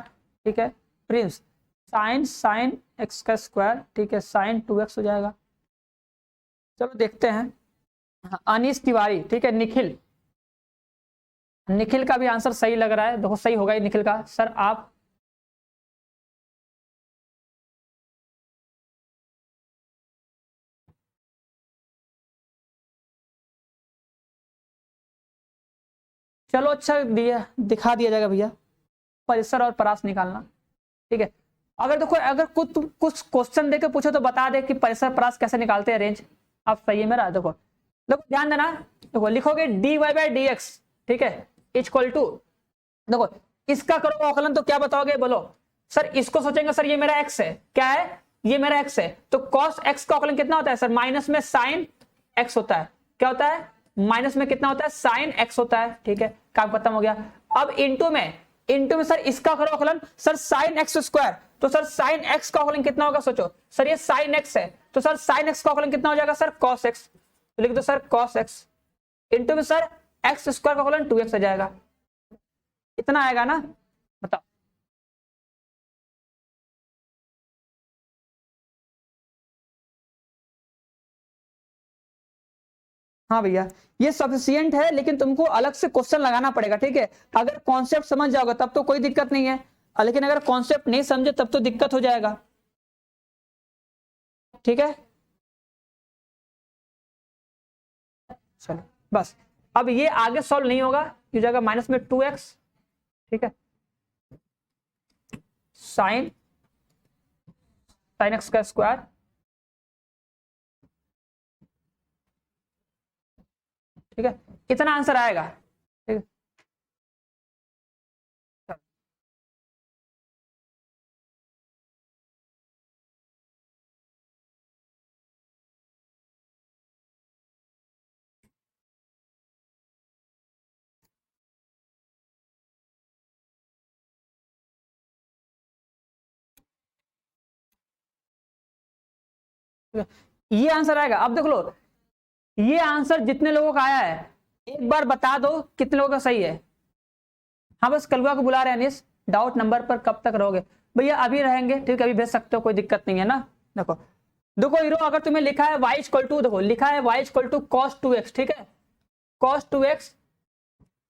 ठीक है, प्रिंस, साइन साइन एक्स का स्क्वायर, ठीक है, साइन 2x हो जाएगा। चलो देखते हैं। हाँ, अनीश तिवारी, ठीक है, निखिल, निखिल का भी आंसर सही लग रहा है, देखो सही होगा ही निखिल का। सर आप, चलो अच्छा दिया, दिखा दिया जाएगा भैया, परिसर और परास निकालना। ठीक है, अगर देखो अगर कुछ क्वेश्चन देके पूछो तो बता दे कि परिसर परास कैसे निकालते हैं रेंज। आप सही है मेरा। देखो देखो ध्यान देना, देखो लिखोगे dy बाई डी एक्स, ठीक है, इक्वल टू, देखो इसका करो अवकलन तो क्या बताओगे? बोलो सर, इसको सोचेंगे सर ये मेरा x है, क्या है? ये मेरा x है, तो cos x का अवकलन कितना होता है सर? माइनस में साइन x होता है। क्या होता है? माइनस में कितना होता है? साइन x होता है। ठीक है, काम खत्म हो गया। अब इंटू में सर इसका करो अवकलन, सर साइन एक्स स्क्वायर, तो सर साइन एक्स का अवकलन कितना होगा? सोचो सर, ये साइन एक्स है, तो सर साइन एक्स का अवकलन कितना हो जाएगा सर? Cos x. तो लिख दो सर कॉस एक्स, इंटू में सर एक्स स्क्वायर का अवकलन 2x आ जाएगा। इतना आएगा ना, बताओ। हाँ भैया, ये सफिशियंट है, लेकिन तुमको अलग से क्वेश्चन लगाना पड़ेगा। ठीक है, अगर कॉन्सेप्ट समझ जाओगे तब तो कोई दिक्कत नहीं है, लेकिन अगर कॉन्सेप्ट नहीं समझे तब तो दिक्कत हो जाएगा। ठीक है चलो, बस अब ये आगे सॉल्व नहीं होगा, ये जाएगा माइनस में 2x, ठीक है, साइन साइन एक्स का स्क्वायर, ठीक है, इतना आंसर आएगा। ठीक है ये आंसर आएगा। अब देख लो, ये आंसर जितने लोगों का आया है एक बार बता दो कितने लोगों का सही है। हाँ बस कलुआ को बुला रहे हैं अनिश, डाउट नंबर पर कब तक रहोगे भैया? अभी रहेंगे, ठीक है, अभी भेज सकते हो, कोई दिक्कत नहीं है ना। देखो देखो हीरो, अगर तुम्हें लिखा है y इक्वल टू, देखो लिखा है y equal to cos 2x, ठीक है, cos 2x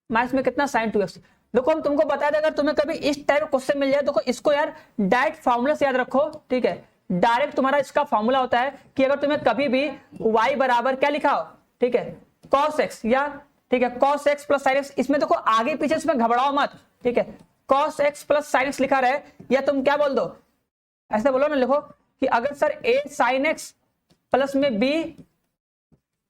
माइनस में कितना sin 2x। देखो हम तुमको बता दें, अगर तुम्हें कभी इस टाइप का क्वेश्चन मिल जाए, देखो इसको यार डायरेक्ट फार्मूला से याद रखो, ठीक है। डायरेक्ट तुम्हारा इसका फार्मूला होता है कि अगर तुम्हें कभी भी y बराबर क्या लिखा हो, ठीक है, cos x, या ठीक है cos x plus sin x, इसमें देखो आगे पीछे इसमें घबराओ मत, ठीक है, cos x plus sin x लिखा रहे, या तुम क्या बोल दो, ऐसे बोलो ना, लिखो कि अगर sir a sin x plus में b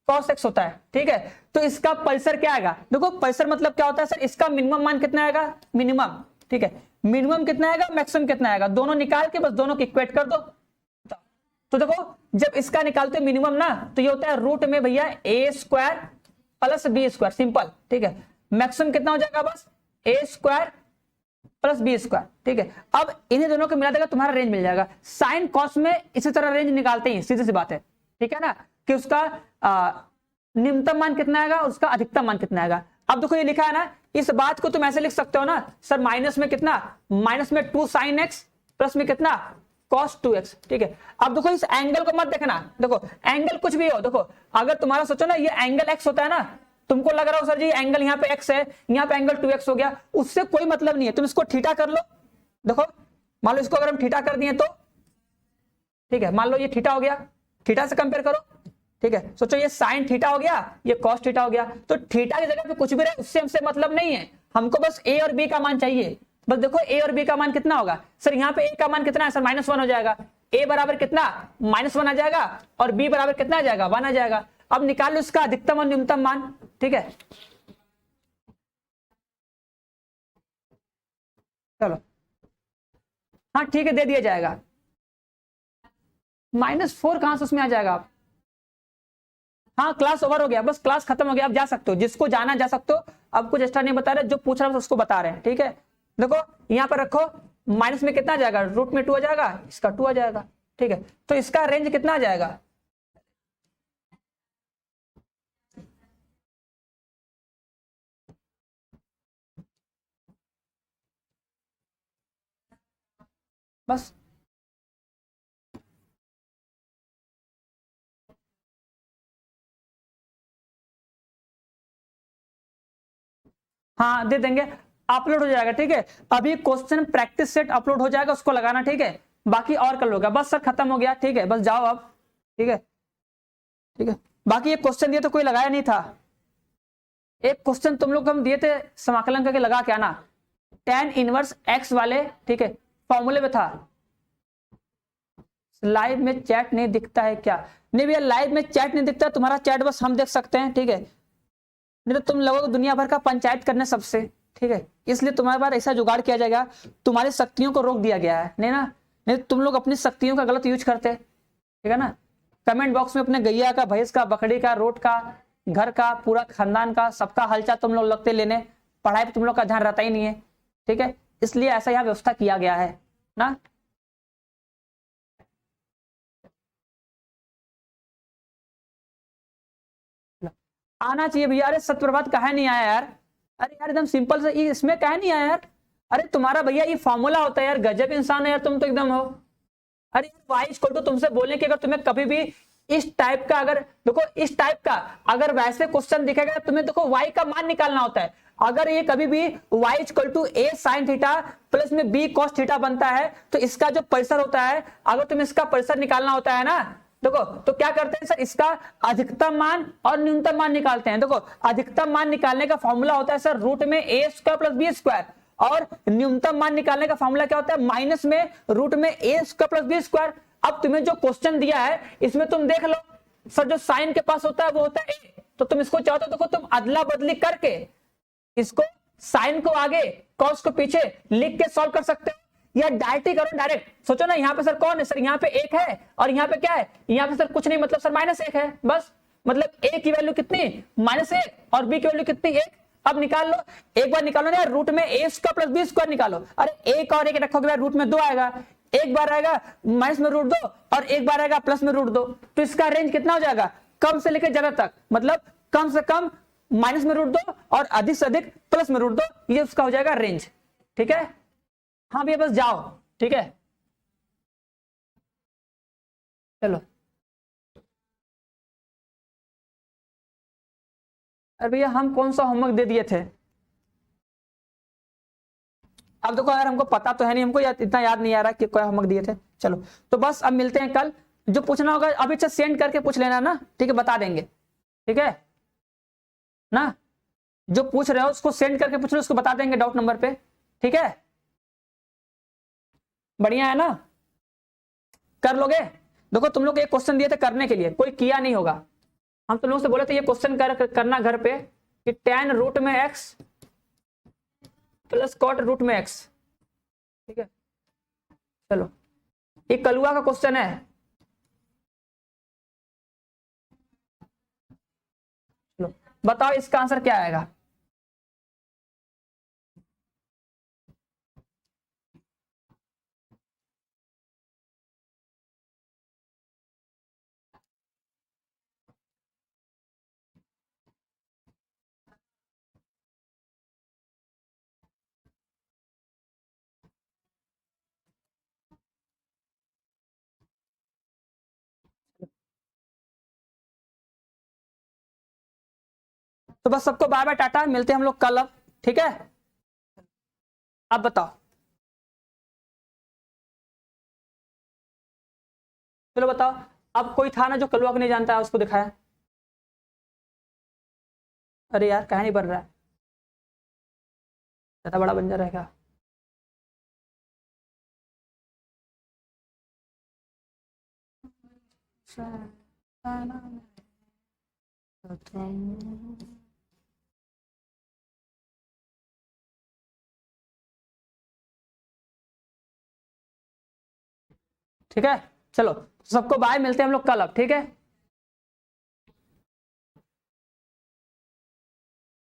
cos x होता है, ठीक है, तो इसका पल्सर क्या आएगा? देखो पल्सर मतलब क्या होता है सर, इसका मिनिमम मान कितना आएगा, मिनिमम, ठीक है, मिनिमम कितना आएगा, मैक्सिमम कितना आएगा, दोनों निकाल के बस दोनों को इक्वेट कर दो। तो देखो जब इसका निकालते मिनिमम ना, तो ये होता है रूट में भैया a square plus b square, simple, ठीक है। मैक्सिमम कितना हो जाएगा, बस a square plus B square, ठीक है। अब इन्हीं दोनों को मिला देगा, तुम्हारा रेंज मिल जाएगा। साइन कॉस में इसी तरह रेंज निकालते हैं, सीधी सी बात है, ठीक है ना, कि उसका न्यूनतम मान कितना आएगा, उसका अधिकतम मान कितना आएगा। अब देखो ये लिखा है ना, इस बात को तुम ऐसे लिख सकते हो ना सर, माइनस में कितना, माइनस में 2 sin x प्लस में कितना cos 2x, ठीक है। अब देखो इस एंगल को मत देखना, देखो एंगल कुछ भी हो, देखो अगर तुम्हारा सोचो ना ये एंगल x होता है ना, तुमको लग रहा हो सर जी एंगल यहाँ पे x है, यहाँ पे एंगल 2x हो गया, उससे कोई मतलब नहीं है, तुम इसको थीटा कर लो। देखो मान लो इसको अगर हम थीटा कर दिए तो, ठीक है, मान लो ये थीटा हो गया, थीटा से कंपेयर करो, ठीक है, सोचो ये साइन थीटा हो गया, ये कॉस थीटा हो गया, तो थीटा की जगह पे कुछ भी रहे उससे हमसे मतलब नहीं है, हमको बस a और b का मान चाहिए। बस देखो a और b का मान कितना होगा सर, यहाँ पे a का मान कितना है सर, -1 हो जाएगा, a बराबर कितना -1 आ जाएगा, और b बराबर कितना आ जाएगा, 1 आ जाएगा। अब निकाल लो इसका अधिकतम और न्यूनतम मान, ठीक है, चलो हाँ ठीक है, दे दिया जाएगा। -4 कहां से उसमें आ जाएगा आप? हाँ क्लास ओवर हो गया, बस क्लास खत्म हो गया, आप जा सकते हो, जिसको जाना जा सकते हो। अब कुछ एक्स्ट्रा नहीं बता रहे, जो पूछ रहा है उसको बता रहे हैं, ठीक है। देखो यहाँ पर रखो, माइनस में कितना आ जाएगा, रूट में 2 आ जाएगा, इसका 2 आ जाएगा, ठीक है, तो इसका रेंज कितना आ जाएगा, बस हाँ दे देंगे, अपलोड हो जाएगा, ठीक है। अभी क्वेश्चन प्रैक्टिस सेट अपलोड हो जाएगा, उसको लगाना, ठीक है, बाकी और कर लोगे, बस सर खत्म हो गया, ठीक है, बस जाओ अब, ठीक है, ठीक है। बाकी ये क्वेश्चन दिए तो कोई लगाया नहीं था, एक क्वेश्चन तुम लोग को हम दिए थे समाकलन करके लगा के आना, tan इनवर्स x वाले, ठीक है, फॉर्मूले में था। लाइव में चैट नहीं दिखता है क्या? नहीं भैया लाइव में चैट नहीं दिखता, तुम्हारा चैट बस हम देख सकते हैं, ठीक है, नहीं तो तुम लोगों को दुनिया भर का पंचायत करने सबसे, ठीक है, इसलिए तुम्हारे पास ऐसा जुगाड़ किया जाएगा, तुम्हारी शक्तियों को रोक दिया गया है, नहीं ना, नहीं तुम लोग अपनी शक्तियों का गलत यूज करते, ठीक है ना। कमेंट बॉक्स में अपने गैया का, भैंस का, बकरी का, रोट का, घर का, पूरा खानदान का, सबका हालचाल तुम लोग लगते लेने, पढ़ाई पे तुम लोग का ध्यान रहता ही नहीं है, ठीक है, इसलिए ऐसा यहाँ व्यवस्था किया गया है ना। आना चाहिए भैया, अरे सत्यप्रभात कहा नहीं आया यार, अरे यार एकदम सिंपल से इसमें कहा नहीं आया यार, अरे तुम्हारा भैया ये फॉर्मूला होता है यार, गजब इंसान है यार तुम तो एकदम हो। अरे वाई इक्वल टू तुमसे बोलने की, अगर तुम्हें कभी भी इस टाइप का, अगर देखो इस टाइप का अगर वैसे क्वेश्चन दिखेगा, तुम्हें देखो वाई का मान निकालना होता है। अगर ये कभी भी y equal to a sin theta plus में b cos थीटा बनता है, तो इसका जो परिसर होता है, अगर तुम्हें इसका परिसर निकालना होता है ना, देखो तो क्या करते हैं सर, इसका अधिकतम मान और न्यूनतम मान निकालते हैं। देखो अधिकतम मान निकालने का फॉर्मूला होता है सर रूट में a square plus B square, और न्यूनतम मान निकालने का फॉर्मूला क्या होता है, माइनस में रूट में a square plus B square. अब तुम्हें जो क्वेश्चन दिया है इसमें तुम देख लो सर, जो साइन के पास होता है वो होता है a, तो तुम इसको चाहो तो देखो तुम अदला बदली करके इसको साइन को आगे कॉस को पीछे लिख के सॉल्व कर सकते हो, या डायरेक्ट ही करो, डायरेक्ट सोचो ना, यहाँ पे सर कौन है सर, यहाँ पे 1 है, और यहाँ पे क्या है, यहाँ पे सर कुछ नहीं, मतलब सर -1 है, बस मतलब a की वैल्यू कितनी -1 और b की वैल्यू कितनी 1। अब निकाल लो, एक बार निकालो ना, रूट में a square plus B square निकालो, अरे 1 और 1 रखोगे रूट में 2 आएगा, एक बार आएगा माइनस में √2 और एक बार आएगा प्लस में √2, तो इसका रेंज कितना हो जाएगा, कम से लेकर ज्यादा तक, मतलब कम से कम माइनस में √2 और अधिक से अधिक प्लस में √2, ये उसका हो जाएगा रेंज। ठीक है, हाँ भैया बस जाओ। ठीक है, चलो। अरे भैया हम कौन सा होमवर्क दे दिए थे, अब देखो यार हमको पता तो है नहीं, हमको इतना याद नहीं आ रहा कि कोई होमवर्क दिए थे। चलो तो बस अब मिलते हैं कल, जो पूछना होगा अभी अच्छा सेंड करके पूछ लेना ना, ठीक है, बता देंगे। ठीक है ना, जो पूछ रहे हो उसको सेंड करके पूछ रहे हो, उसको बता देंगे डाउट नंबर पे। ठीक है, बढ़िया है ना, कर लोगे। देखो तुम लोग एक क्वेश्चन दिए थे करने के लिए, कोई किया नहीं होगा, हम तुम लोग से बोले थे ये क्वेश्चन करना घर पे कि tan रूट में x प्लस कॉट रूट में x। ठीक है, चलो ये कलुआ का क्वेश्चन है। चलो बताओ इसका आंसर क्या आएगा। तो बस सबको बाय बाय टाटा, मिलते हैं हम लोग कल अब। ठीक है, अब बताओ। चलो बताओ, अब कोई था ना जो कलुआ को नहीं जानता है, उसको दिखाया। अरे यार कहा नहीं बन रहा है, ज्यादा बड़ा बंजर रहेगा। ठीक है, चलो सबको बाय, मिलते हैं हम लोग कल अब। ठीक है,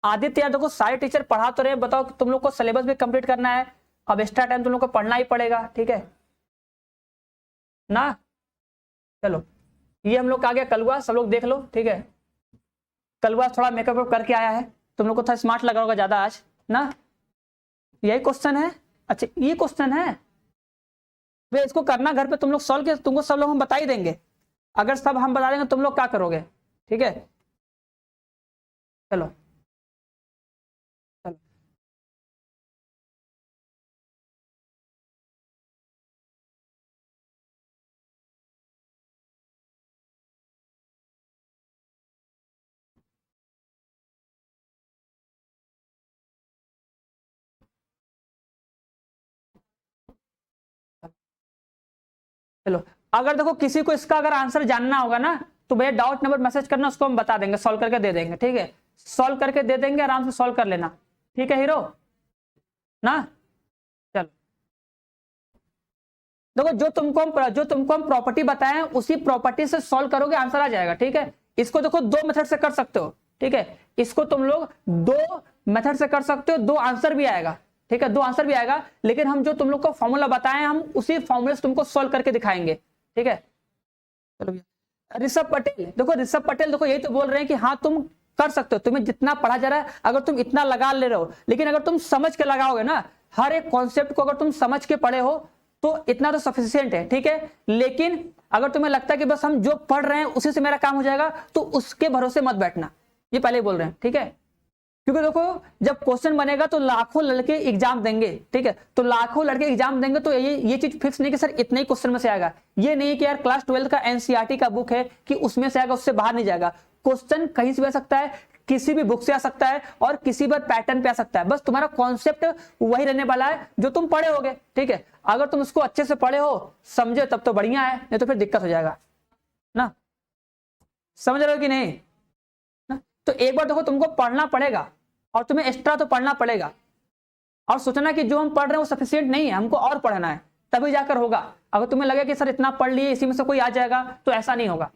आदित्य यार देखो सारे टीचर पढ़ा तो रहे, बताओ तुम लोग को सिलेबस भी कंप्लीट करना है, अब एक्स्ट्रा टाइम तुम लोग को पढ़ना ही पड़ेगा। ठीक है ना, चलो ये हम लोग का आ गया कलुआ, सब लोग देख लो। ठीक है, कलुआ थोड़ा मेकअप करके आया है, तुम लोग को थोड़ा स्मार्ट लगा होगा ज्यादा आज ना। यही क्वेश्चन है, अच्छा ये क्वेश्चन है वे, इसको करना घर पे तुम लोग सॉल्व के, तुमको सब लोग हम बता ही देंगे, अगर सब हम बता देंगे तुम लोग क्या करोगे। ठीक है, चलो चलो। चलो अगर देखो किसी को इसका अगर आंसर जानना होगा ना, तो भैया डाउट नंबर मैसेज करना, उसको हम बता देंगे, सॉल्व करके दे देंगे। ठीक है, सॉल्व करके दे देंगे, आराम से सॉल्व कर लेना। ठीक है हीरो ना, चलो देखो जो तुमको हम प्रॉपर्टी बताए उसी प्रॉपर्टी से सॉल्व करोगे, आंसर आ जाएगा। ठीक है, इसको देखो दो मेथड से कर सकते हो। ठीक है, इसको तुम लोग दो मेथड से कर सकते हो, दो आंसर भी आएगा। ठीक है, दो आंसर भी आएगा, लेकिन हम जो तुम लोग को फॉर्मूला बताए हम उसी फॉर्मूले से तुमको सॉल्व करके दिखाएंगे। ठीक है, चलो भैया ऋषभ पटेल, देखो ऋषभ पटेल देखो यही तो बोल रहे हैं कि हाँ तुम कर सकते हो, तुम्हें जितना पढ़ा जा रहा है अगर तुम इतना लगा ले रहे हो, लेकिन अगर तुम समझ के लगाओगे ना, हर एक कॉन्सेप्ट को अगर तुम समझ के पढ़े हो तो इतना तो सफिशियंट है। ठीक है, लेकिन अगर तुम्हें लगता है कि बस हम जो पढ़ रहे हैं उसी से मेरा काम हो जाएगा, तो उसके भरोसे मत बैठना, ये पहले ही बोल रहे हैं। ठीक है, क्योंकि देखो जब क्वेश्चन बनेगा तो लाखों लड़के एग्जाम देंगे। ठीक है, तो लाखों लड़के एग्जाम देंगे, तो ये चीज फिक्स नहीं कि सर इतने ही क्वेश्चन में से आएगा, ये नहीं कि यार क्लास 12 का एनसीईआरटी का बुक है कि उसमें से आएगा, उससे बाहर नहीं जाएगा। क्वेश्चन कहीं से भी आ सकता है, किसी भी बुक से आ सकता है, और किसी भी पैटर्न पे आ सकता है, बस तुम्हारा कॉन्सेप्ट वही रहने वाला है जो तुम पढ़े होगे। ठीक है, अगर तुम उसको अच्छे से पढ़े हो, समझे, तब तो बढ़िया है, नहीं तो फिर दिक्कत हो जाएगा ना। समझ रहे हो कि नहीं ना? तो एक बार देखो तुमको पढ़ना पड़ेगा, और तुम्हें एक्स्ट्रा तो पढ़ना पड़ेगा, और सोचना कि जो हम पढ़ रहे हैं वो सफिशिएंट नहीं है, हमको और पढ़ना है, तभी जाकर होगा। अगर तुम्हें लगे कि सर इतना पढ़ लिए इसी में से कोई आ जाएगा, तो ऐसा नहीं होगा।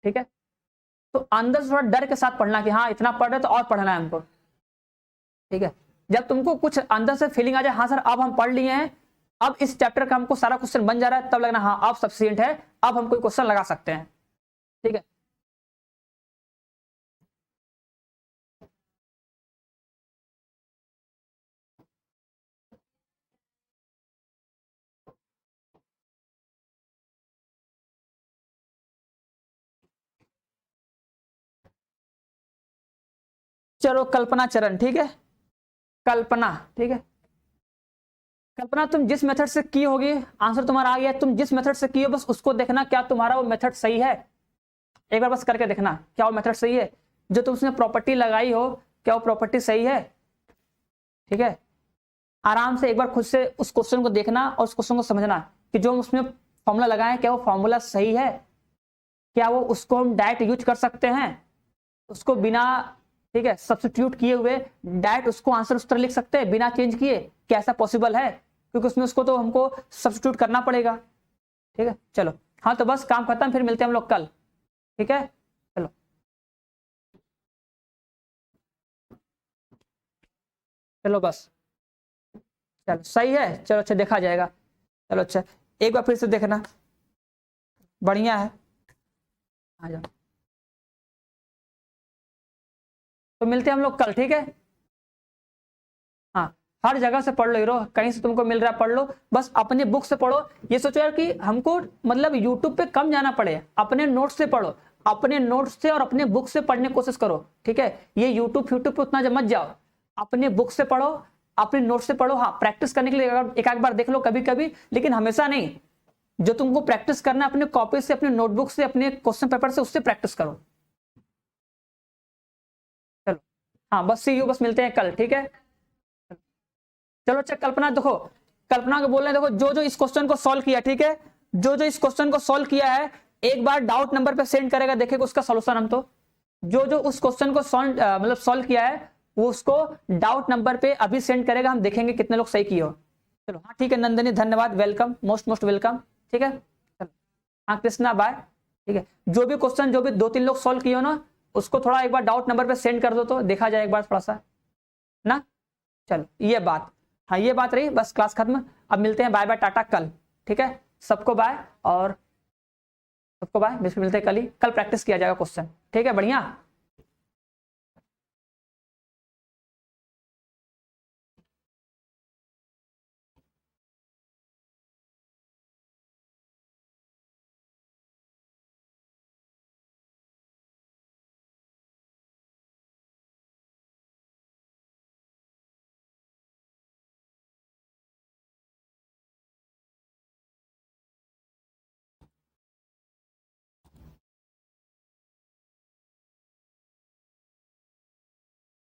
ठीक है, तो अंदर से थोड़ा डर के साथ पढ़ना कि हाँ इतना पढ़ रहे तो और पढ़ना है हमको। ठीक है, जब तुमको कुछ अंदर से फीलिंग आ जाए हाँ सर अब हम पढ़ लिए हैं, अब इस चैप्टर का हमको सारा क्वेश्चन बन जा रहा है, तब लगना हाँ अब सफिशिएंट है, अब हम कोई क्वेश्चन लगा सकते हैं। ठीक है, चलो कल्पना चरण, ठीक है, कल्पना, ठीक है, कल्पना तुम जिस मेथड से की होगी, आंसर तुम्हारा आ गया, तुम जिस मेथड से की हो बस उसको देखना क्या तुम्हारा वो मेथड सही है, एक बार बस करके देखना क्या वो मेथड सही है, जो तुम उसमें प्रॉपर्टी लगाई हो क्या वो प्रॉपर्टी सही है। ठीक है, आराम से एक बार खुद से उस क्वेश्चन को देखना और उस क्वेश्चन को समझना कि जो हम उसमें फॉर्मूला लगाए क्या वो फॉर्मूला सही है, क्या वो उसको हम डायरेक्ट यूज कर सकते हैं, उसको बिना, ठीक है, सब्स्टिट्यूट किए हुए डायरेक्ट उसको आंसर उस तरह लिख सकते हैं बिना चेंज किए, क्या ऐसा पॉसिबल है, क्योंकि उसमें उसको तो हमको सब्स्टिट्यूट करना पड़ेगा। ठीक है, चलो हाँ तो बस काम खत्म, फिर मिलते हैं हम लोग कल। ठीक है, चलो चलो बस, चलो सही है, चलो अच्छा देखा जाएगा, चलो अच्छा एक बार फिर से देखना, बढ़िया है, आ जाओ, तो मिलते हैं हम लोग कल। ठीक है, हाँ हर जगह से पढ़ लो हीरो, कहीं से तुमको मिल रहा है पढ़ लो, बस अपने बुक से पढ़ो, ये सोचो यार कि हमको मतलब यूट्यूब पे कम जाना पड़े, अपने नोट्स से पढ़ो, अपने नोट्स से और अपने बुक से पढ़ने की कोशिश करो। ठीक है, ये यूट्यूब पे उतना मत जाओ, अपने बुक से पढ़ो, अपने नोट्स से पढ़ो, हाँ प्रैक्टिस करने के लिए एक आध बार देख लो कभी कभी, लेकिन हमेशा नहीं, जो तुमको प्रैक्टिस करना है अपने कॉपी से, अपने नोटबुक से, अपने क्वेश्चन पेपर से, उससे प्रैक्टिस करो। चलो हाँ बस सी यू, बस मिलते हैं कल। ठीक है, चलो अच्छा कल्पना देखो, कल्पना को बोल रहे हैं देखो जो जो इस क्वेश्चन को सॉल्व किया, ठीक है, जो जो इस क्वेश्चन को सॉल्व किया है एक बार डाउट नंबर पे सेंड करेगा, देखेगा उसका सॉल्यूशन हम तो, जो जो उस क्वेश्चन को मतलब सॉल्व किया है वो उसको डाउट नंबर पे अभी सेंड करेगा, हम देखेंगे कितने लोग सही किए हो। चलो हाँ ठीक है नंदिनी, धन्यवाद, वेलकम, मोस्ट मोस्ट वेलकम। ठीक है, चलो हाँ कृष्णा बाय। ठीक है, जो भी क्वेश्चन जो भी 2-3 लोग सॉल्व किए हो ना, उसको थोड़ा एक बार डाउट नंबर पे सेंड कर दो तो देखा जाए एक बार थोड़ा सा ना। चलो ये बात, हाँ ये बात रही, बस क्लास खत्म, अब मिलते हैं, बाय बाय टाटा कल। ठीक है, सबको बाय, और सबको बाय, मिलते हैं कल ही, कल प्रैक्टिस किया जाएगा क्वेश्चन। ठीक है, बढ़िया।